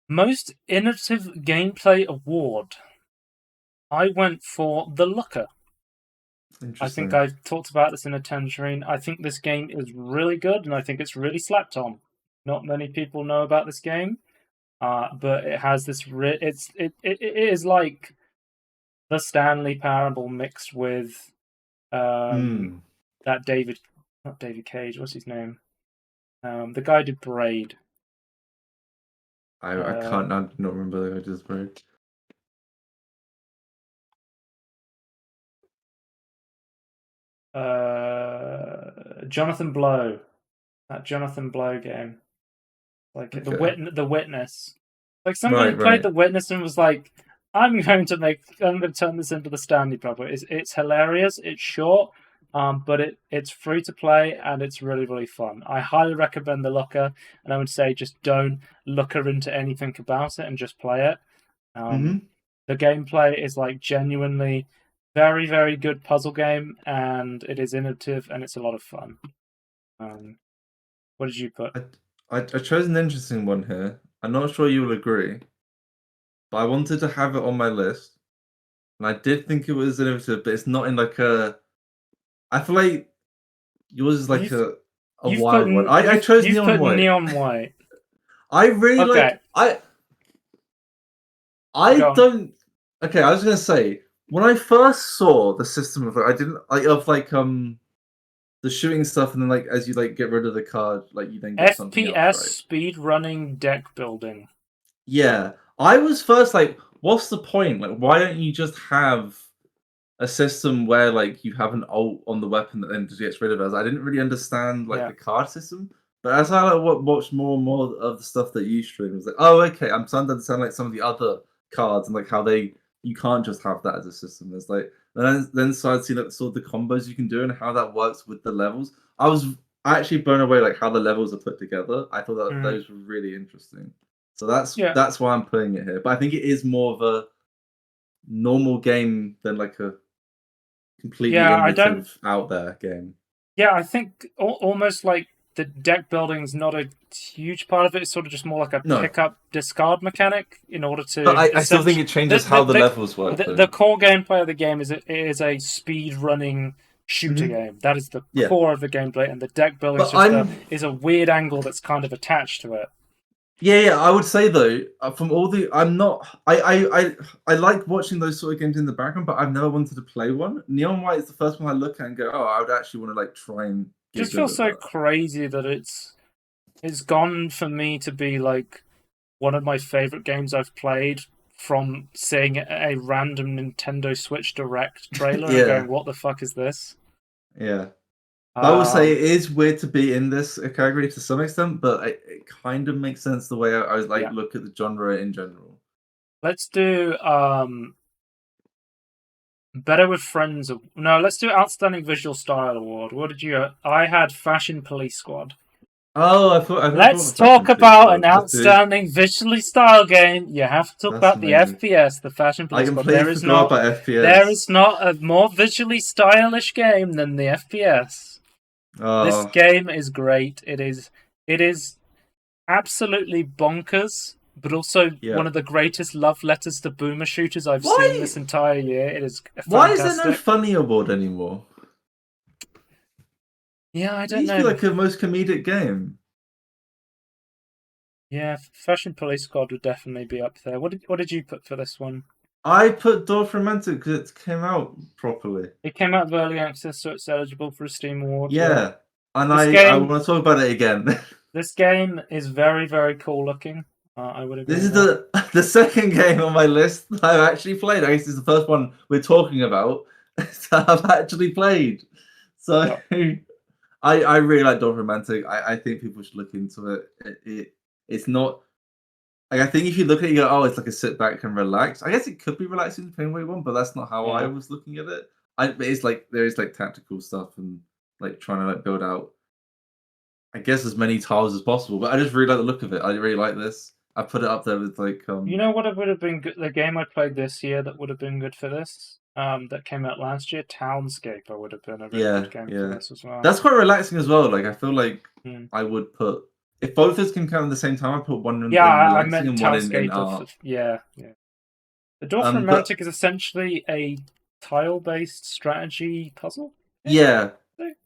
Most Innovative Gameplay Award. I went for The Looker. I think
Interesting.
I've talked about this in a tangerine. I think this game is really good, and I think it's really slept on. Not many people know about this game, but it has this. It is like the Stanley Parable mixed with
Hmm.
that not David Cage. What's his name? The guy who did Braid.
I
Uh,
can't I not remember the just break.
Jonathan Blow. That Jonathan Blow game. Like
Okay.
The Witness. Like someone who
Right,
played
right.
The Witness and was like, I'm going to turn this into the Stanley Parable. It's hilarious. It's short, but it's free to play and it's really really fun. I highly recommend The Looker, and I would say just don't looker into anything about it and just play it.
Mm-hmm.
The gameplay is like genuinely very very good puzzle game, and it is innovative and it's a lot of fun. Um, what did you put?
I chose an interesting one here. I'm not sure you will agree, but I wanted to have it on my list, and I did think it was innovative, but it's not in like a. I feel like yours is like
You've
a wild one. I chose
you've
Neon
put
White.
Neon White.
I really
Okay,
like I
go on.
don't. Okay, I was gonna say when I first saw the system of it, I didn't like of like the shooting stuff, and then like as you like get rid of the card, like you then get something else,
FPS
right?
speed running deck building.
Yeah, I was first like, what's the point? Like, why don't you just have a system where like you have an alt on the weapon that then just gets rid of it? I didn't really understand like
Yeah.
the card system, but as I like watched more and more of the stuff that you stream, I was like, oh, okay, I'm starting to understand like some of the other cards and like how they you can't just have that as a system. There's like then started seeing like sort of the combos you can do and how that works with the levels. I was actually blown away like how the levels are put together. I thought that
Mm.
those were really interesting. So
Yeah.
that's why I'm putting it here. But I think it is more of a normal game than like a completely
Yeah, I don't.
innovative out there game.
Yeah, I think almost like the deck building is not a huge part of it. It's sort of just more like a
No,
pick up discard mechanic in order
but
to
I still think
essentially
it changes how the levels work
the
though.
core gameplay of the game is a speed running shooter
Hmm.
game. That is the
Yeah,
core of the gameplay, and the deck building is
but
just a weird angle that's kind of attached to it.
Yeah. I would say though, from all the, I'm not. I like watching those sort of games in the background, but I've never wanted to play one. Neon White is the first one I look at and go, oh, I would actually want to like try and get
Just
good
feels
at
so
that.
crazy that it's gone for me to be like one of my favorite games I've played from seeing a random Nintendo Switch Direct trailer and
Yeah,
going, "What the fuck is this?"
yeah. But I will say
Um,
it is weird to be in this category to some extent, but it kind of makes sense the way I was like
yeah.
look at the genre in general.
Let's do Better with Friends. No, let's do Outstanding Visual Style Award. What did you? I had Fashion Police Squad.
Oh, I thought
Let's
the Fashion
talk
Police
about an
Squad. Let's do.
outstanding visually style game. You have to talk
That's
about the
amazing.
FPS, the Fashion
I
Police Squad.
completely forgot about
There
FPS.
is not a more visually stylish game than the FPS. This
Oh,
game is great. It is absolutely bonkers, but also
yeah.
one of the greatest love letters to boomer shooters I've seen
Why?
this entire year. It is
Why is there no
fantastic.
funny award anymore?
Yeah, I
It
don't
used to be
know.
like a most comedic game.
Yeah, Fashion Police Squad would definitely be up there. What did you put for this one?
I put Dorf Romantic because it came out properly.
It came out of early access, so it's eligible for a Steam Award. Yeah,
Yeah, and
this
I
game
want to talk about it again.
this game is very very cool looking. I would
This
agree
is
there.
the second game on my list that I've actually played. I guess this is the first one we're talking about that I've actually played. So
Yeah.
I really like Dawn Romantic. I think people should look into it. It's not like, I think if you look at it, you go, oh, it's like a sit back and relax. I guess it could be relaxing depending what you want, but that's not how I
Yeah.
was looking at it. It's like there is like tactical stuff and like trying to like build out, I guess, as many tiles as possible. But I just really like the look of it. I really like this. I put it up there with like
You know what would have been good? The game I played this year that would have been good for this. That came out last year, Townscape. I would have been a really
yeah,
good game for
yeah.
this as well.
That's quite relaxing as well. Like I feel like
Hmm.
I would put, if both of us can count at the same time, I put one
Yeah,
in
I
relaxing
meant
and one in
Townscape
art.
yeah, yeah. The Dwarf
But
Romantic is essentially a tile-based strategy puzzle game.
yeah,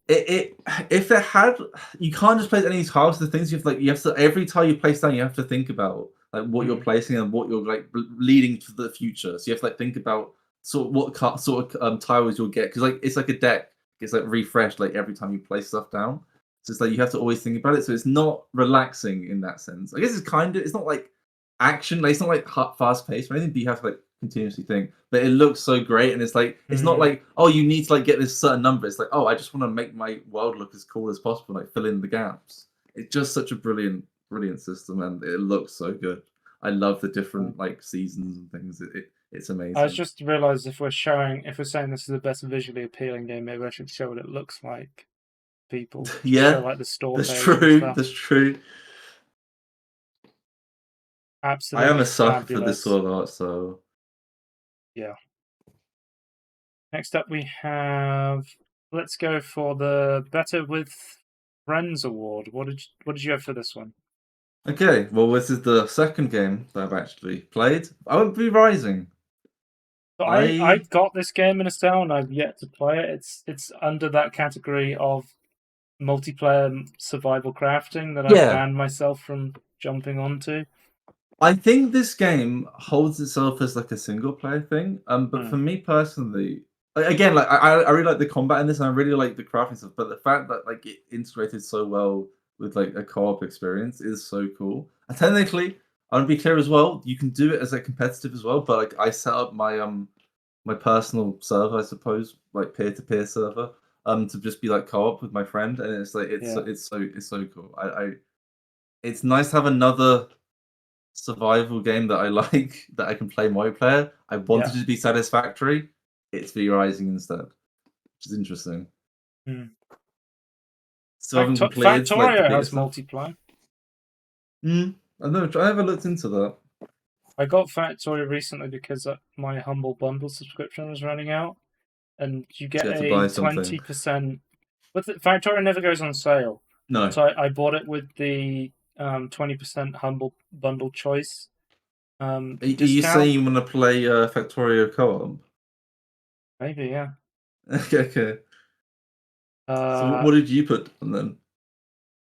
it if it had, you can't just place any tiles. The things you have to, every tile you place down, you have to think about like what you're
Hmm.
placing and what you're like leading to the future. So you have to like think about sort of what sort of tiles you'll get, because like it's like a deck. It's like refreshed like every time you place stuff down. So it's like you have to always think about it. So it's not relaxing in that sense. I guess it's kind of, it's not like action. Like, it's not like fast paced or anything, but you have to like continuously think. But it looks so great, and it's like it's not
Hmm.
like, oh, you need to like get this certain number. It's like, oh, I just want to make my world look as cool as possible, like fill in the gaps. It's just such a brilliant system, and it looks so good. I love the different like seasons and things. It's
I was
amazing.
just realised if we're saying this is the best visually appealing game, maybe I should show what it looks like. People should show
Yeah,
like the store
that's
page and
true.
stuff.
That's true. I am
Absolutely
a sucker for this
fabulous.
sort of art, so
Yeah. Next up, we have. Let's go for the Better with Friends award. What did you have for this one?
okay. Well, this is the second game that I've actually played. I would be Rising.
So I
I
got this game in a sale and I've yet to play it. It's under that category of multiplayer survival crafting that I've
Yeah,
banned myself from jumping onto.
I think this game holds itself as like a single player thing. But
Hmm.
for me personally, again, like I really like the combat in this, and I really like the crafting stuff. But the fact that like it integrated so well with like a co-op experience is so cool. And technically, I want to be clear as well. You can do it as a competitive as well. But like I set up my personal server, I suppose, like peer to peer server, to just be like co-op with my friend, and it's like
Yeah,
it's so cool. It's nice to have another survival game that I like that I can play multiplayer. I
yeah.
wanted it to be satisfactory. It's V Rising instead, which is interesting.
Hmm.
Still haven't completed like the
Factorio
beta
has
stuff.
multiplayer.
I never looked into that.
I got Factorio recently because my Humble Bundle subscription was running out, and you
So
get
you have to
a
buy something.
20%. But Factorio never goes on sale,
No.
so I bought it with the 20% Humble Bundle choice
Are you saying
discount.
you want to play Factorio co-op?
Maybe, yeah.
Okay. So
Uh,
what did you put on then?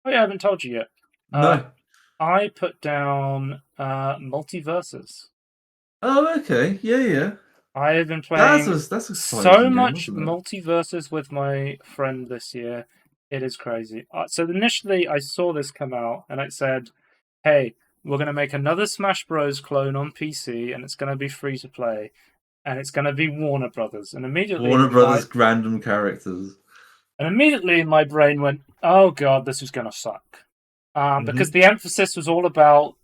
oh yeah, I haven't told you yet. Uh,
No.
I put down Multiverses.
Oh, okay. Yeah, yeah.
I have been
That's
playing
a
so
surprising game,
much
wasn't it?
Multiverses with my friend this year. It is crazy. So initially, I saw this come out, and it said, "Hey, we're going to make another Smash Bros. Clone on PC, and it's going to be free to play, and it's going to be Warner Brothers."
Warner Brothers random characters.
And immediately my brain went, "Oh god, this is going to suck," because
Hmm.
the emphasis was all about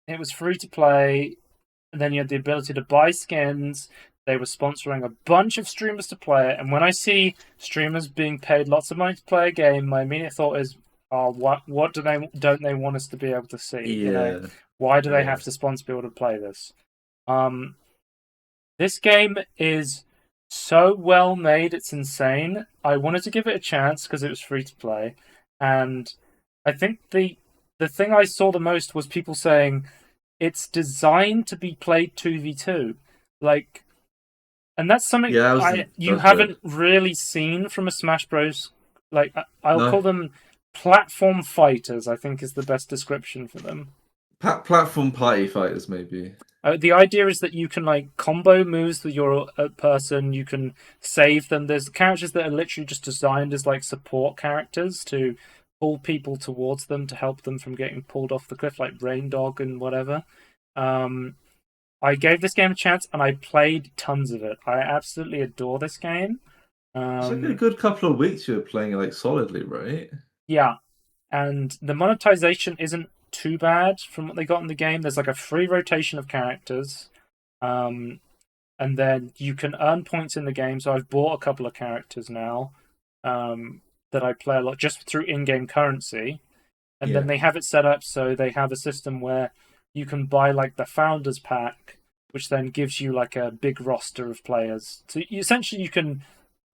it was free to play, and then you had the ability to buy skins. They were sponsoring a bunch of streamers to play it, and when I see streamers being paid lots of money to play a game, my immediate thought is, "Oh, what do they don't they want us to be able to see? You know,
Yeah,
why do they
yeah.
have to sponsor people to play this?" Um, this game is so well made, it's insane. I wanted to give it a chance because it was free to play, and I think the thing I saw the most was people saying it's designed to be played 2v2. Like, and that's something
Yeah, that
you
was good.
haven't really seen from a Smash Bros. Like, I'll
No,
call them platform fighters, I think is the best description for them.
platform party fighters, maybe.
The idea is that you can like combo moves with your person. You can save them. There's characters that are literally just designed as like support characters to pull people towards them to help them from getting pulled off the cliff, like Rain Dog and whatever. Um, I gave this game a chance and I played tons of it. I absolutely adore this game.
It's like a
Um,
good couple of weeks you were playing it like solidly, right?
yeah, and the monetization isn't too bad from what they got in the game. There's like a free rotation of characters. Um, and then you can earn points in the game. So I've bought a couple of characters now that I play a lot just through in-game currency, and then
Yeah.
they have it set up so they have a system where you can buy like the founders pack, which then gives you like a big roster of players. So essentially you can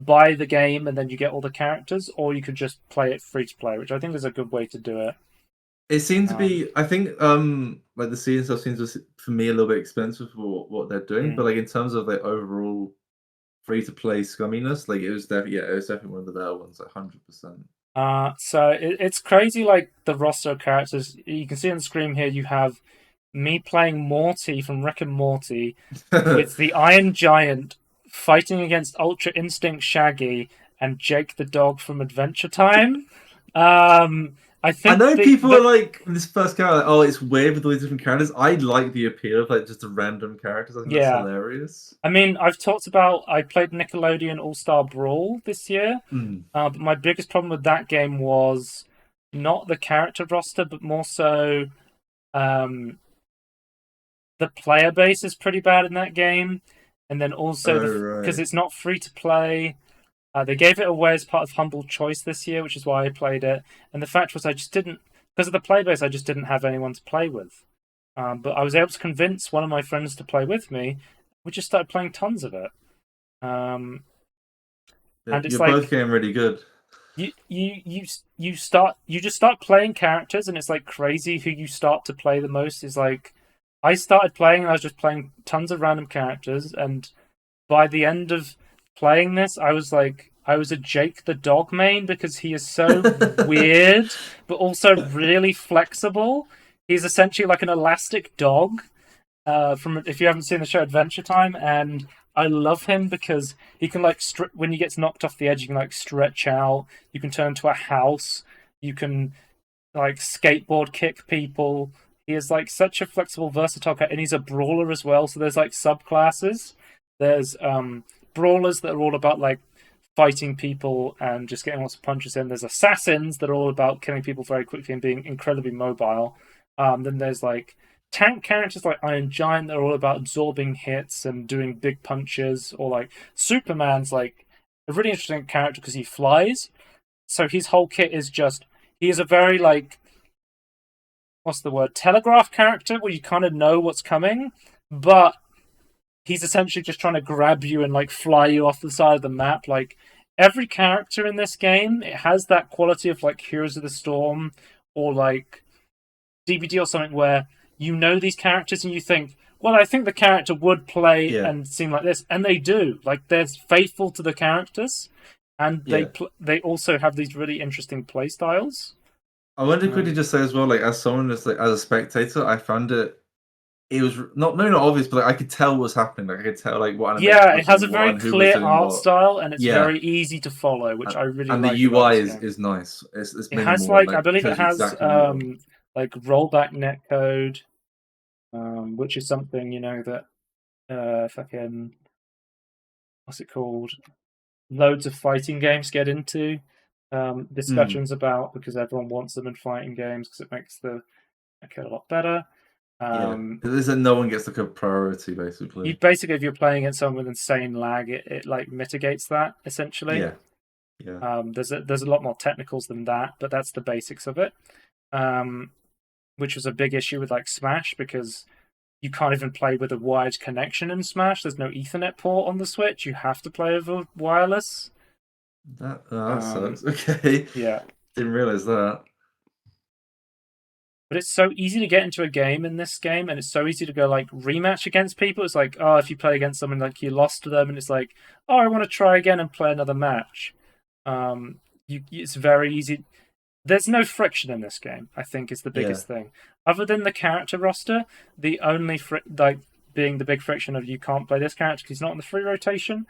buy the game and then you get all the characters, or you could just play it free to play, which I think is a good way to do it.
It seemed to
Um,
be, I think, like the season stuff seems to, for me, a little bit expensive for what they're doing. But
mm.
like in terms of like overall free to play scumminess, like it was definitely, yeah, it was definitely one of the better ones, like 100%.
So it's crazy, like the roster of characters. You can see on the screen here, you have me playing Morty from Rick and Morty with the Iron Giant fighting against Ultra Instinct Shaggy and Jake the dog from Adventure Time. I
I
think
know people are
the
like this first character, like, oh, it's weird with all these different characters. I like the appeal of like just the random characters. I think that's
yeah.
hilarious.
I mean, I've talked about I played Nickelodeon All Star Brawl this year,
Mm.
but my biggest problem with that game was not the character roster, but more so um, the player base is pretty bad in that game, and then also
Oh
because
right.
it's not free to play. They gave it away as part of Humble Choice this year, which is why I played it. And the fact was, I just didn't, because of the play base, I just didn't have anyone to play with. But I was able to convince one of my friends to play with me. We just started playing tons of it. Um, and it's
You're both
like
getting really good.
you just start playing characters, and it's like crazy who you start to play the most. Is like I started playing, and I was just playing tons of random characters, and by the end of playing this, I was like, I was a Jake the dog main because he is so weird, but also really flexible. He's essentially like an elastic dog. From if you haven't seen the show Adventure Time, and I love him because he can like when he gets knocked off the edge, you can like stretch out. You can turn into a house. You can like skateboard kick people. He is like such a flexible, versatile character, and he's a brawler as well. So there's like subclasses. There's brawlers that are all about like fighting people and just getting lots of punches in. There's assassins that are all about killing people very quickly and being incredibly mobile. Then there's like tank characters like Iron Giant that are all about absorbing hits and doing big punches, or like Superman's like a really interesting character because he flies. So his whole kit is just he is a very like what's the word telegraph character where you kind of know what's coming, but he's essentially just trying to grab you and like fly you off the side of the map. Like every character in this game, it has that quality of like Heroes of the Storm or like DBD or something where you know these characters and you think, well, I think the character would play
Yeah,
and seem like this, and they do. Like they're faithful to the characters, and
yeah.
they also have these really interesting play styles.
I want to quickly
Um,
just say as well, like as someone just like as a spectator, I found it was not maybe not obvious, but like I could tell what was happening. Like I could tell like what animation
yeah,
was
it has a
doing what
very
and who was
clear
doing
art
what.
style, and it's
Yeah,
very easy to follow, which I really
and the
like about
UI
this
is
game.
nice. It's
It has
minimal and
like I
like
believe it
shows you
has
exactly what you want.
like rollback netcode, which is something that fucking what's it called? Loads of fighting games get into
Mm,
discussions about because everyone wants them in fighting games because it makes the netcode a lot better.
yeah,
Um,
it is that no one gets like a priority basically.
you basically, if you're playing against someone with insane lag, it like mitigates that essentially.
Yeah, yeah.
There's a lot more technicals than that, but that's the basics of it. Um, which was a big issue with like Smash because you can't even play with a wired connection in Smash. There's no Ethernet port on the Switch. You have to play over wireless.
That
Um,
sucks. Okay,
yeah,
didn't realize that.
but it's so easy to get into a game in this game, and it's so easy to go like rematch against people. It's like, oh, if you play against someone like you lost to them, and it's like, oh, I want to try again and play another match. It's very easy. There's no friction in this game, I think, is the
Yeah,
biggest thing. Other than the character roster, the only like being the big friction of you can't play this character because he's not in the free rotation.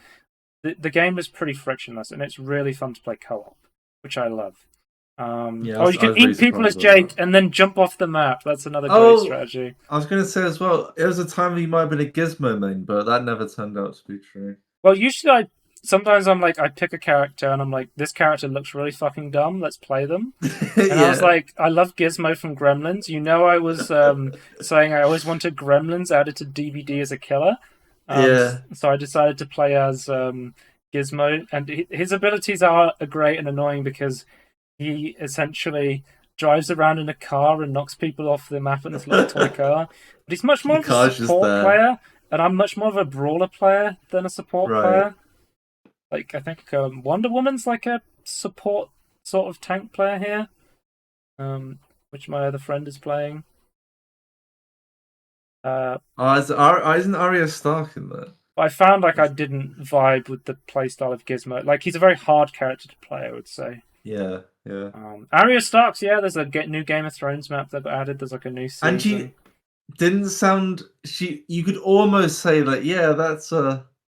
The game is pretty frictionless, and it's really fun to play co-op, which I love.
yeah.
Oh, you
I
can
was really
eat people as
surprised about
Jake
that.
and then jump off the map. That's another great
Oh,
strategy.
I was gonna say as well. It was a time you might have been a Gizmo main, but that never turned out to be true.
Well, usually sometimes I'm like, I pick a character and I'm like, this character looks really fucking dumb. Let's play them. And I was
Yeah,
like, I love Gizmo from Gremlins. I was saying I always wanted Gremlins added to DVD as a killer.
yeah.
So I decided to play as Gizmo, and his abilities are great and annoying because he essentially drives around in a car and knocks people off the map in this little toy car. But he's much more
The
of a
car's just
support
there,
player, and I'm much more of a brawler player than a support
right?
player. Like I think Wonder Woman's like a support sort of tank player here, which my other friend is playing. Uh,
Isn't Arya Stark in there?
but I found like I
Is-
didn't vibe with the playstyle of Gizmo. Like he's a very hard character to play, I would say.
Yeah, yeah.
Arya Starks, yeah. There's a new Game of Thrones map that got added. There's like a new
And she
season.
didn't sound. She. You could almost say like, yeah, that's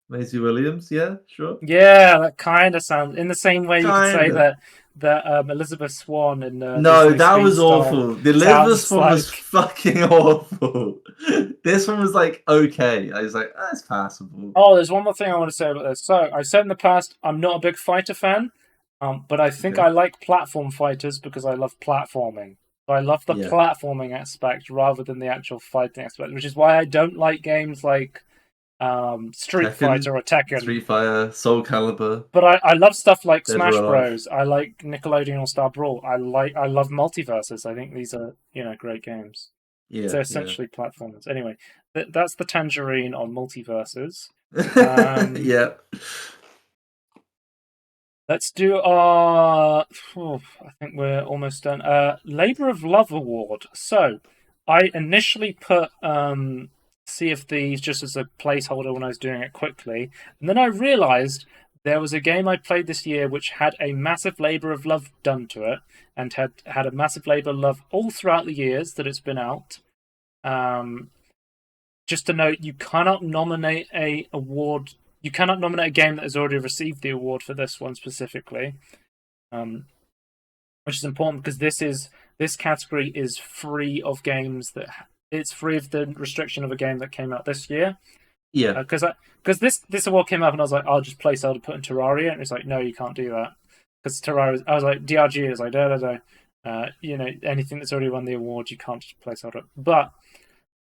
Maisie Williams. Yeah, sure.
Yeah, that kind of sounds in the same way you could say
Kinda.
that Elizabeth Swann in
No,
Disney
that was
Speedstorm
awful. The Elizabeth
sounds
one was
like.
fucking awful. This one was like okay. I was like, that's passable.
Oh, there's one more thing I want to say about this. So I said in the past I'm not a big fighter fan, but I think
Okay.
I like platform fighters because I love platforming. So I love the
Yeah.
platforming aspect rather than the actual fighting aspect, which is why I don't like games like Street
Tekken,
Fighter or Tekken.
Street Fighter, Soul Calibur,
But I love stuff like
Dead or
Smash
Alive.
Bros. I like Nickelodeon All Star Brawl. I love multiverses. I think these are great games.
Yeah,
They're
yeah.
essentially platformers. Anyway, that's the tangerine on multiverses. Um,
Yeah.
let's do our. I think we're almost done. Labor of Love Award. So, I initially put Sea of Thieves just as a placeholder when I was doing it quickly, and then I realised there was a game I played this year which had a massive labor of love done to it, and had a massive labor of love all throughout the years that it's been out. Um, just to note, you cannot nominate a award. You cannot nominate a game that has already received the award for this one specifically, um, which is important because this category is free of games that it's free of the restriction of a game that came out this year.
Yeah.
Because this award came up and I was like, I'll just placeholder put in Terraria, and it's like, no, you can't do that because Terraria. I was like, DRG is like, da. Anything that's already won the award, you can't just placeholder it. But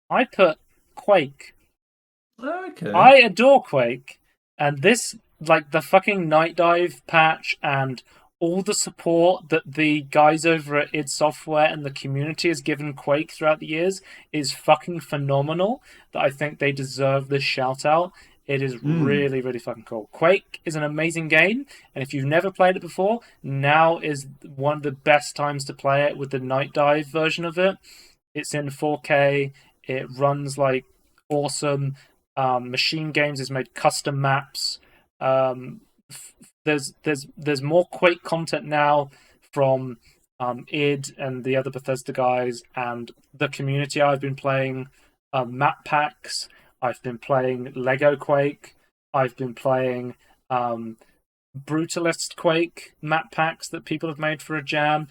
I put Quake.
Okay.
I adore Quake, and this, like the fucking Night Dive patch and all the support that the guys over at id Software and the community has given Quake throughout the years is fucking phenomenal. That I think they deserve this shout out. It is
Mm.
really, really fucking cool. Quake is an amazing game, and if you've never played it before, now is one of the best times to play it with the Night Dive version of it. It's in 4K. It runs like awesome. Machine Games has made custom maps. Um, there's more Quake content now from id and the other Bethesda guys and the community. I've been playing map packs. I've been playing Lego Quake. I've been playing Brutalist Quake map packs that people have made for a jam.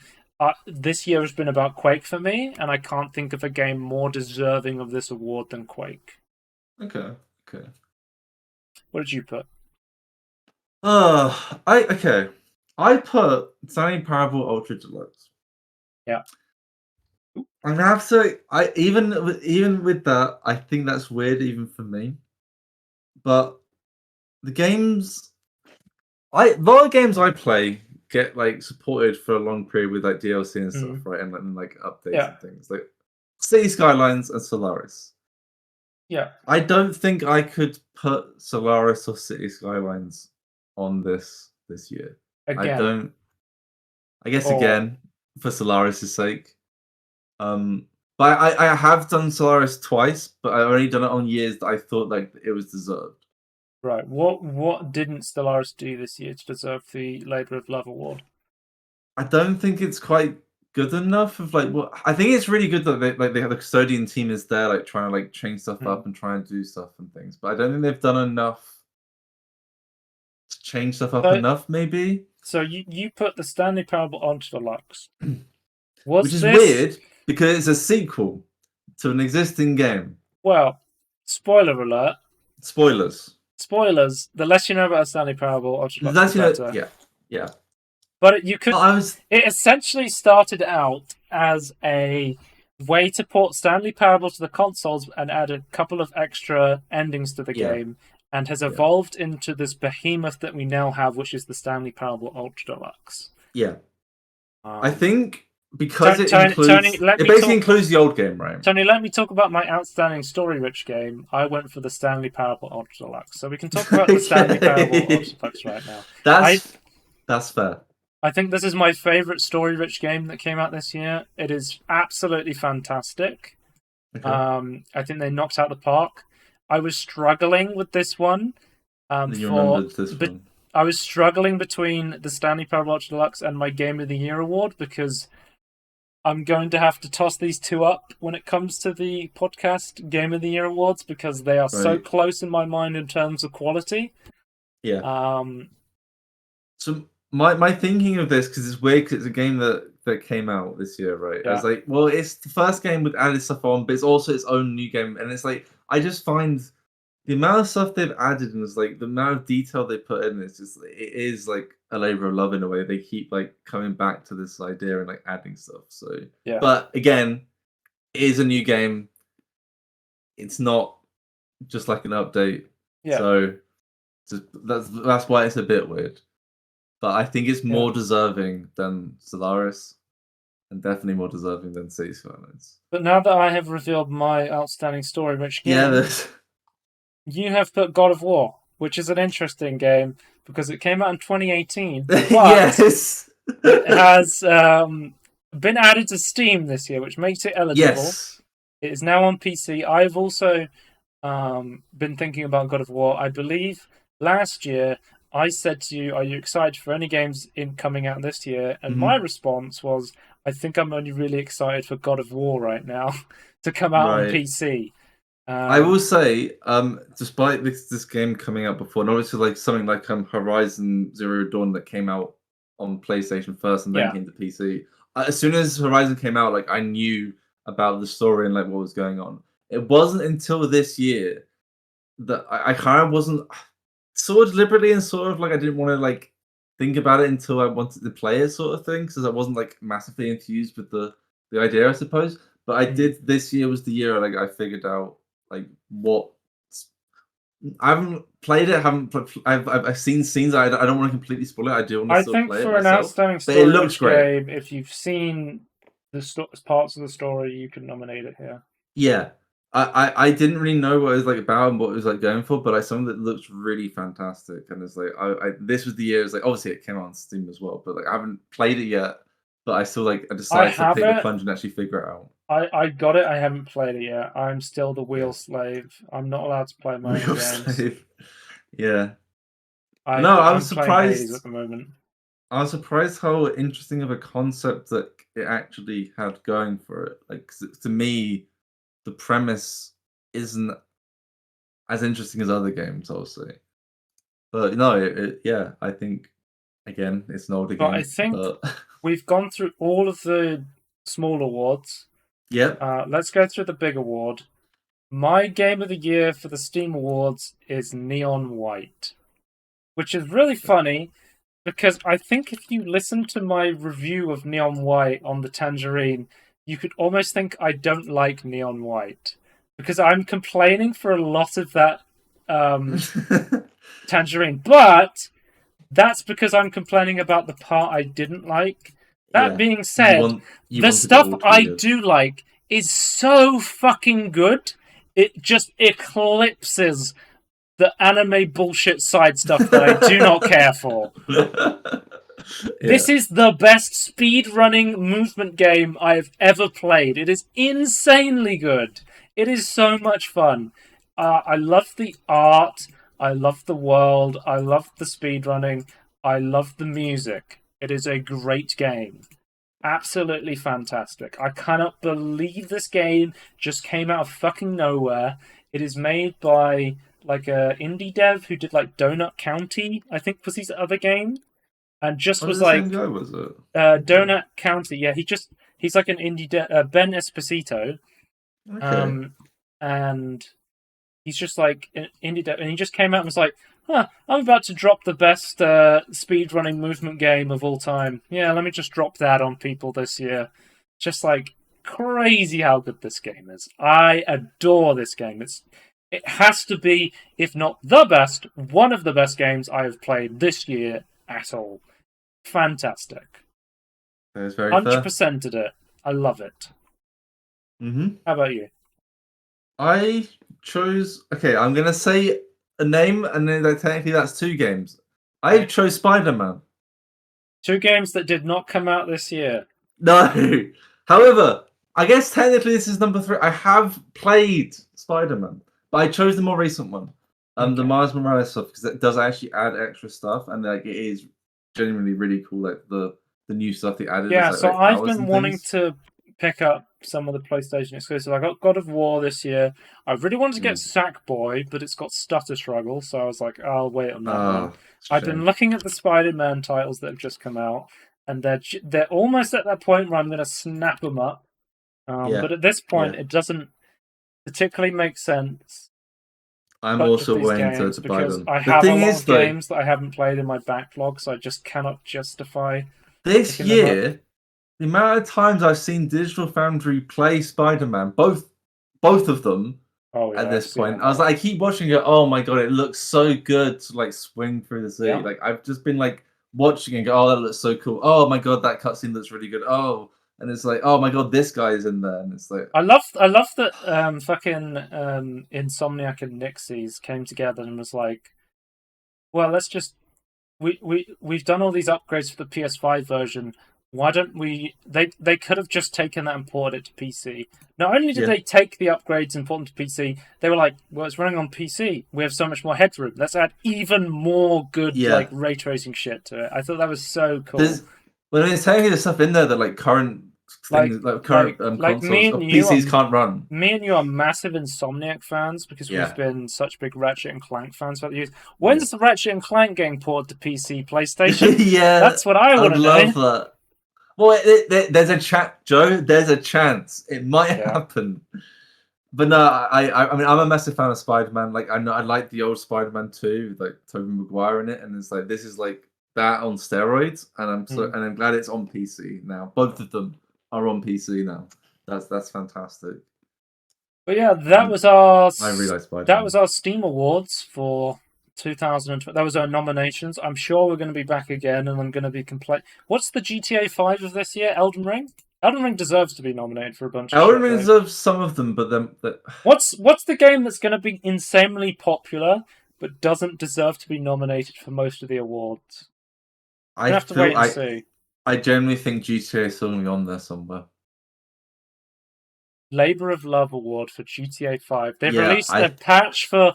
This year has been about Quake for me, and I can't think of a game more deserving of this award than Quake.
Okay.
What did you put?
I put Stanley Parable Ultra Deluxe.
Yeah.
I'm gonna have to. Even with that, I think that's weird even for me. But the games, a lot of games I play get like supported for a long period with like DLC and stuff, right? And like updates and things like City Skylines and Solaris.
Yeah.
I don't think I could put Solaris or City Skylines on this year.
Again.
I guess again for Solaris' sake. But I have done Solaris twice, but I've only done it on years that I thought like it was deserved.
Right. What didn't Stellaris do this year to deserve the Labour of Love award?
I don't think it's quite good enough. I think it's really good that they have the custodian team is there, like trying to like change stuff up and try and do stuff and things. But I don't think they've done enough to change stuff up enough. Maybe.
So you put the Stanley Parable onto Deluxe,
which is weird because it's a sequel to an existing game.
Well, spoiler alert.
Spoilers.
The less you know about a Stanley Parable, the less you know.
Yeah.
But you could. It essentially started out as a way to port Stanley Parable to the consoles and add a couple of extra endings to the game, and has evolved into this behemoth that we now have, which is the Stanley Parable Ultra Deluxe.
Yeah. I think because it basically includes the old game, right?
Tony, let me talk about my outstanding story-rich game. I went for the Stanley Parable Ultra Deluxe, so we can talk about the Stanley Parable Ultra Deluxe right now.
That's fair.
I think this is my favorite story-rich game that came out this year. It is absolutely fantastic.
Okay.
I think they knocked out the park. I was struggling with this one.
Remembered this one.
I was struggling between the Stanley Parable Ultra Deluxe and my Game of the Year award because I'm going to have to toss these two up when it comes to the podcast Game of the Year awards because they are so close in my mind in terms of quality.
Yeah. So my thinking of this, because it's weird because it's a game that came out this year, right? Yeah. I was like, well, it's the first game with added stuff on, but it's also its own new game. And it's like, I just find the amount of stuff they've added and it's like the amount of detail they put in, it is like a labor of love in a way. They keep like coming back to this idea and like adding stuff. So yeah. But again, it is a new game. It's not just like an update. Yeah. So that's why it's a bit weird. But I think it's more deserving than Solaris, and definitely more deserving than City Skylines.
But now that I have revealed my outstanding story-rich game, you have put God of War, which is an interesting game because it came out in 2018. But
yes,
it has been added to Steam this year, which makes it eligible. Yes. It is now on PC. I've also been thinking about God of War. I believe last year I said to you, are you excited for any games coming out this year? And my response was, I think I'm only really excited for God of War right now to come out on PC.
I will say, despite this game coming out before, and obviously like something like Horizon Zero Dawn that came out on PlayStation first and then came to PC. As soon as Horizon came out, like I knew about the story and like what was going on. It wasn't until this year that I kind of wasn't sort of deliberately and sort of like I didn't want to like think about it until I wanted to play it, sort of thing, because I wasn't like massively infused with the idea, I suppose. But I did. This year was the year like I figured out like what. I haven't played it. I've seen scenes. I don't want to completely spoil it. I do want to still play it myself. I think for an outstanding
story game, if you've seen the parts of the story, you can nominate it here.
Yeah. I didn't really know what it was like about and what it was like going for, but something that looks really fantastic. And it's like this was the year. It's like obviously it came out on Steam as well, but like I haven't played it yet. But I still like I decided to take the plunge and actually figure it out.
I got it. I haven't played it yet. I'm still the wheel slave. I'm not allowed to play my own games.
Slave. Yeah.
I was surprised at the moment.
I was surprised how interesting of a concept that it actually had going for it. Like, 'cause to me, the premise isn't as interesting as other games, I'll say. But no, yeah, I think again, it's an older
But I
game,
think
but
we've gone through all of the small awards.
yep.
Let's go through the big award. My game of the year for the Steam Awards is Neon White, which is really funny because I think if you listen to my review of Neon White on the Tangerine, you could almost think I don't like Neon White because I'm complaining for a lot of that Tangerine, but that's because I'm complaining about the part I didn't like. That
Yeah.
being
You
said,
want you
the
wanted it
stuff
all to be
I
good.
do like is so fucking good. It just eclipses the anime bullshit side stuff that I do not care for.
Yeah.
This is the best speedrunning movement game I have ever played. It is insanely good. It is so much fun. I love the art. I love the world. I love the speedrunning. I love the music. It is a great game. Absolutely fantastic. I cannot believe this game just came out of fucking nowhere. It is made by like a indie dev who did like Donut County, I think was his other game, and just
Oh, was
was
the same
like
guy, was it? Okay.
Donut County. Yeah, he's like an indie Ben Esposito,
Okay.
and he's just like an indie dev, and he just came out and was like, "Huh, I'm about to drop the best speedrunning movement game of all time. Yeah, let me just drop that on people this year." Just like crazy how good this game is. I adore this game. It has to be, if not the best, one of the best games I have played this year at all. Fantastic.
That is very fair.
100%ed it. I love it.
Mm-hmm.
How about you?
I chose. Okay, I'm gonna say a name, and then technically that's two games. I
Okay.
chose Spider-Man.
Two games that did not come out this year.
No. However, I guess technically this is number three. I have played Spider-Man, but I chose the more recent one. The
Okay.
Miles Morales stuff because it does actually add extra stuff, and like it is genuinely really cool. Like the new stuff they added is
Yeah, so
like
I've
powers
been
and
wanting
things.
to pick up some of the PlayStation exclusives. I got God of War this year. I really wanted to get
Mm.
Sackboy, but it's got stutter struggle, so I was like, I'll wait on that one.
Ah, it's a
I've been
shame.
looking at the Spider-Man titles that have just come out, and they're almost at that point where I'm going to snap them up.
Yeah,
But at this
yeah.
point, it doesn't particularly make sense
I'm
purchase
also
these
willing
games
to buy
because
them.
I
The
have a
thing
lot
is,
of
though,
games that I haven't played in my backlog, so I just cannot justify
this
picking them up.
year, the amount of times I've seen Digital Foundry play Spider-Man, both of them,
Oh
at
yeah, I've
this
seen a
point, I was
lot.
like, I keep watching it. Oh my god, it looks so good to like swing through the city.
Yeah.
Like I've just been like watching and go, oh, that looks so cool. Oh my god, that cutscene looks really good. Oh, and it's like, oh my god, this guy is in there, and it's like,
I love that fucking Insomniac and Nixies came together and was like, well, let's just we've done all these upgrades for the PS5 version. Why don't we? They could have just taken that and ported it to PC. Not only did
yeah,
they take the upgrades and port them to PC, they were like, "Well, it's running on PC. We have so much more headroom. Let's add even more good like
yeah.
ray tracing shit to it." I thought that was so cool.
There's, well, I mean, it's telling you the stuff in there that like current
Like
things, like current
like me
consoles
and
or
you
PCs
are
can't run.
me and you are massive Insomniac fans because we've
Yeah,
been such big Ratchet and Clank fans for the years.
yeah.
When's the Ratchet and Clank getting ported to PC, PlayStation?
Yeah,
That's what I want
I'd
to know.
love that. Well, there's a chat, Joe. There's a chance it might
Yeah.
happen. But no, I mean, I'm a massive fan of Spider-Man. Like, I know I like the old Spider-Man too, with, like Tobey Maguire in it, and it's like this is like that on steroids, and
Mm.
I'm glad it's on PC now. Both of them are on PC now. That's fantastic.
But yeah,
And I really like
that
Spider-Man.
was our Steam Awards for 2020. That was our nominations. I'm sure we're going to be back again, and I'm going to be complaining. What's the GTA 5 of this year? Elden Ring. Elden Ring deserves to be nominated for a bunch of
Elden
shit
Ring
though.
deserves some of them, but then
What's the game that's going to be insanely popular but doesn't deserve to be nominated for most of the awards?
I
Gonna have to wait
feel
and see.
I generally think GTA is still gonna be on there somewhere.
Labor of Love award for GTA 5. They've
Yeah,
released a patch for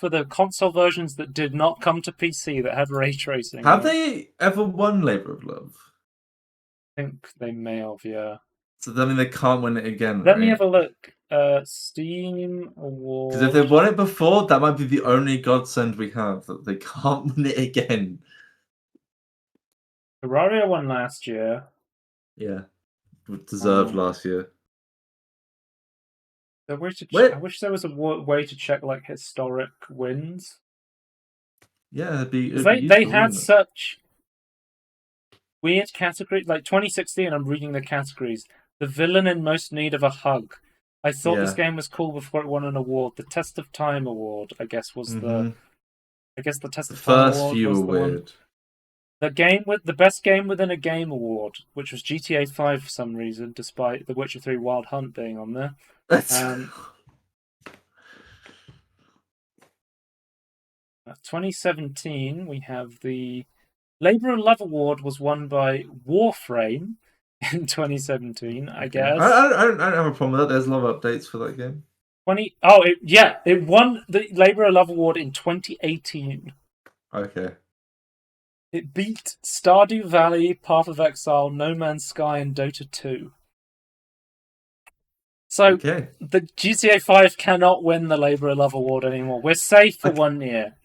the console versions that did not come to PC that had ray tracing.
Have they ever won Labor of Love?
I think they may have, yeah.
So that means they can't win it again,
Let
right?
me have a look. Steam award.
Because if they've won it before, that might be the only godsend we have, that they can't win it again.
Terraria won last year.
Yeah. Deserved last year.
I wish there was a way to check like historic wins.
Yeah, it'd be
They had such weird categories. Like 2016, I'm reading the categories. The villain in most need of a hug. I thought this game was cool before it won an award. The Test of Time award, I guess, was the Test of Time
first
award
few
was
were
the
weird.
one. The best game within a game award, which was GTA 5 for some reason, despite The Witcher 3 Wild Hunt being on there. 2017, we have the Labor of Love award was won by Warframe in 2017, I guess.
I don't have a problem with that. There's a lot of updates for that game.
It won the Labor of Love award in 2018.
Okay.
It beat Stardew Valley, Path of Exile, No Man's Sky, and Dota 2. So the GTA 5 cannot win the Labor of Love award anymore. We're safe for 1 year.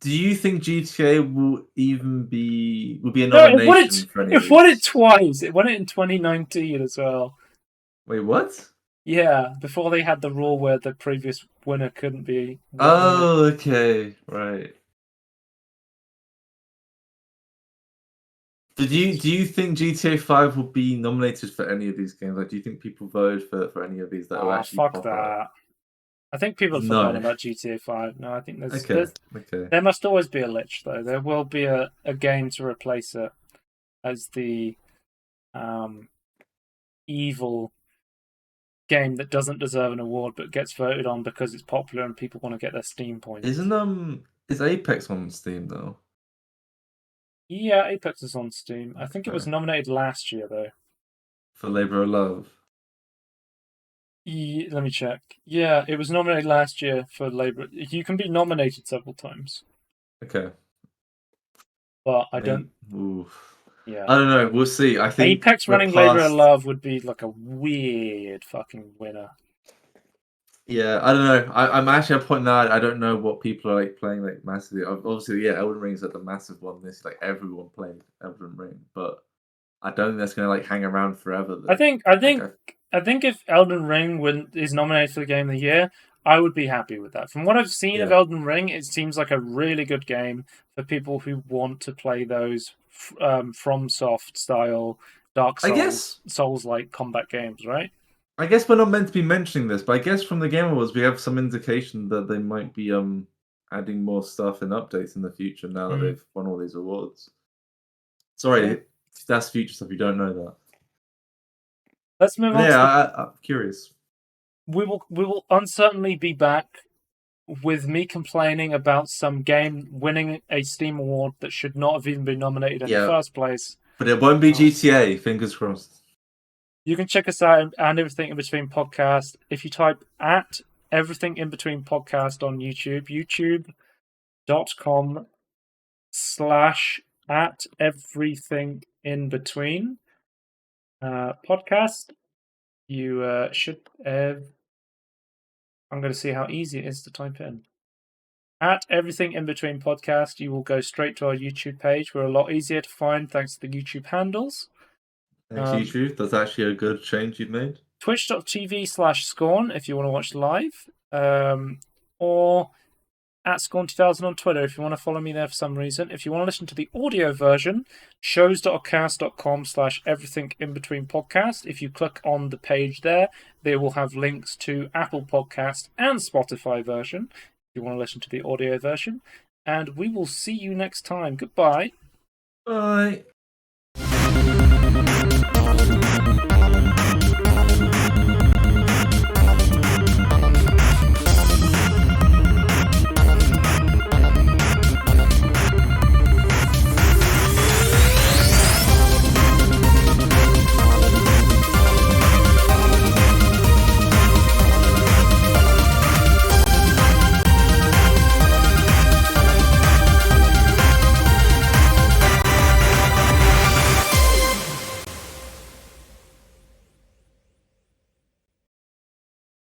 Do you think GTA will be a nomination for any of these?
It won it twice. It won it in 2019 as well.
Wait, what?
Yeah, before they had the rule where the previous winner couldn't be.
Oh, okay, right. Do you think GTA 5 will be nominated for any of these games? Like, do you think people voted for any of these that will actually
fuck
pop
that.
out?
I think people have forgotten about GTA 5. No, I think there must always be a lich, though. There will be a game to replace it as the evil game that doesn't deserve an award but gets voted on because it's popular and people want to get their Steam points.
Is Apex on Steam though?
Yeah, Apex is on Steam. I think it was nominated last year though.
For Labor of Love.
Yeah, let me check. Yeah, it was nominated last year for Labor. You can be nominated several times.
Okay.
But I don't.
Yeah. I don't know. We'll see. I think
Apex running Labor of Love would be like a weird fucking winner.
Yeah, I don't know. I'm actually at a point now. I don't know what people are like playing like massively. Obviously, yeah, Elden Ring's like the massive one. This like everyone played Elden Ring, but I don't think that's gonna like hang around forever. Though.
I think if Elden Ring is nominated for the Game of the Year, I would be happy with that. From what I've seen of Elden Ring, it seems like a really good game for people who want to play those FromSoft style Dark Souls, Souls-like combat games, right?
I guess we're not meant to be mentioning this, but I guess from the Game Awards we have some indication that they might be adding more stuff and updates in the future now that they've won all these awards. Sorry, that's future stuff. You don't know that.
Let's move on.
Yeah, I'm curious.
We will uncertainly be back with me complaining about some game winning a Steam award that should not have even been nominated in the first place.
But it won't be GTA. Fingers crossed. You
can check us out and Everything In Between Podcast. If you type at Everything In Between Podcast on YouTube, youtube.com/at Everything In Between podcast. You should. I'm going to see how easy it is to type in. At Everything In Between Podcast, you will go straight to our YouTube page. We're a lot easier to find thanks to the YouTube handles.
Thanks, YouTube. That's actually a good change you've made.
Twitch.tv/Scorn if you want to watch live. Or at Scorn2000 on Twitter if you want to follow me there for some reason. If you want to listen to the audio version, shows.acast.com/Everything In Between Podcast. If you click on the page there, they will have links to Apple Podcast and Spotify version if you want to listen to the audio version. And we will see you next time. Goodbye.
Bye.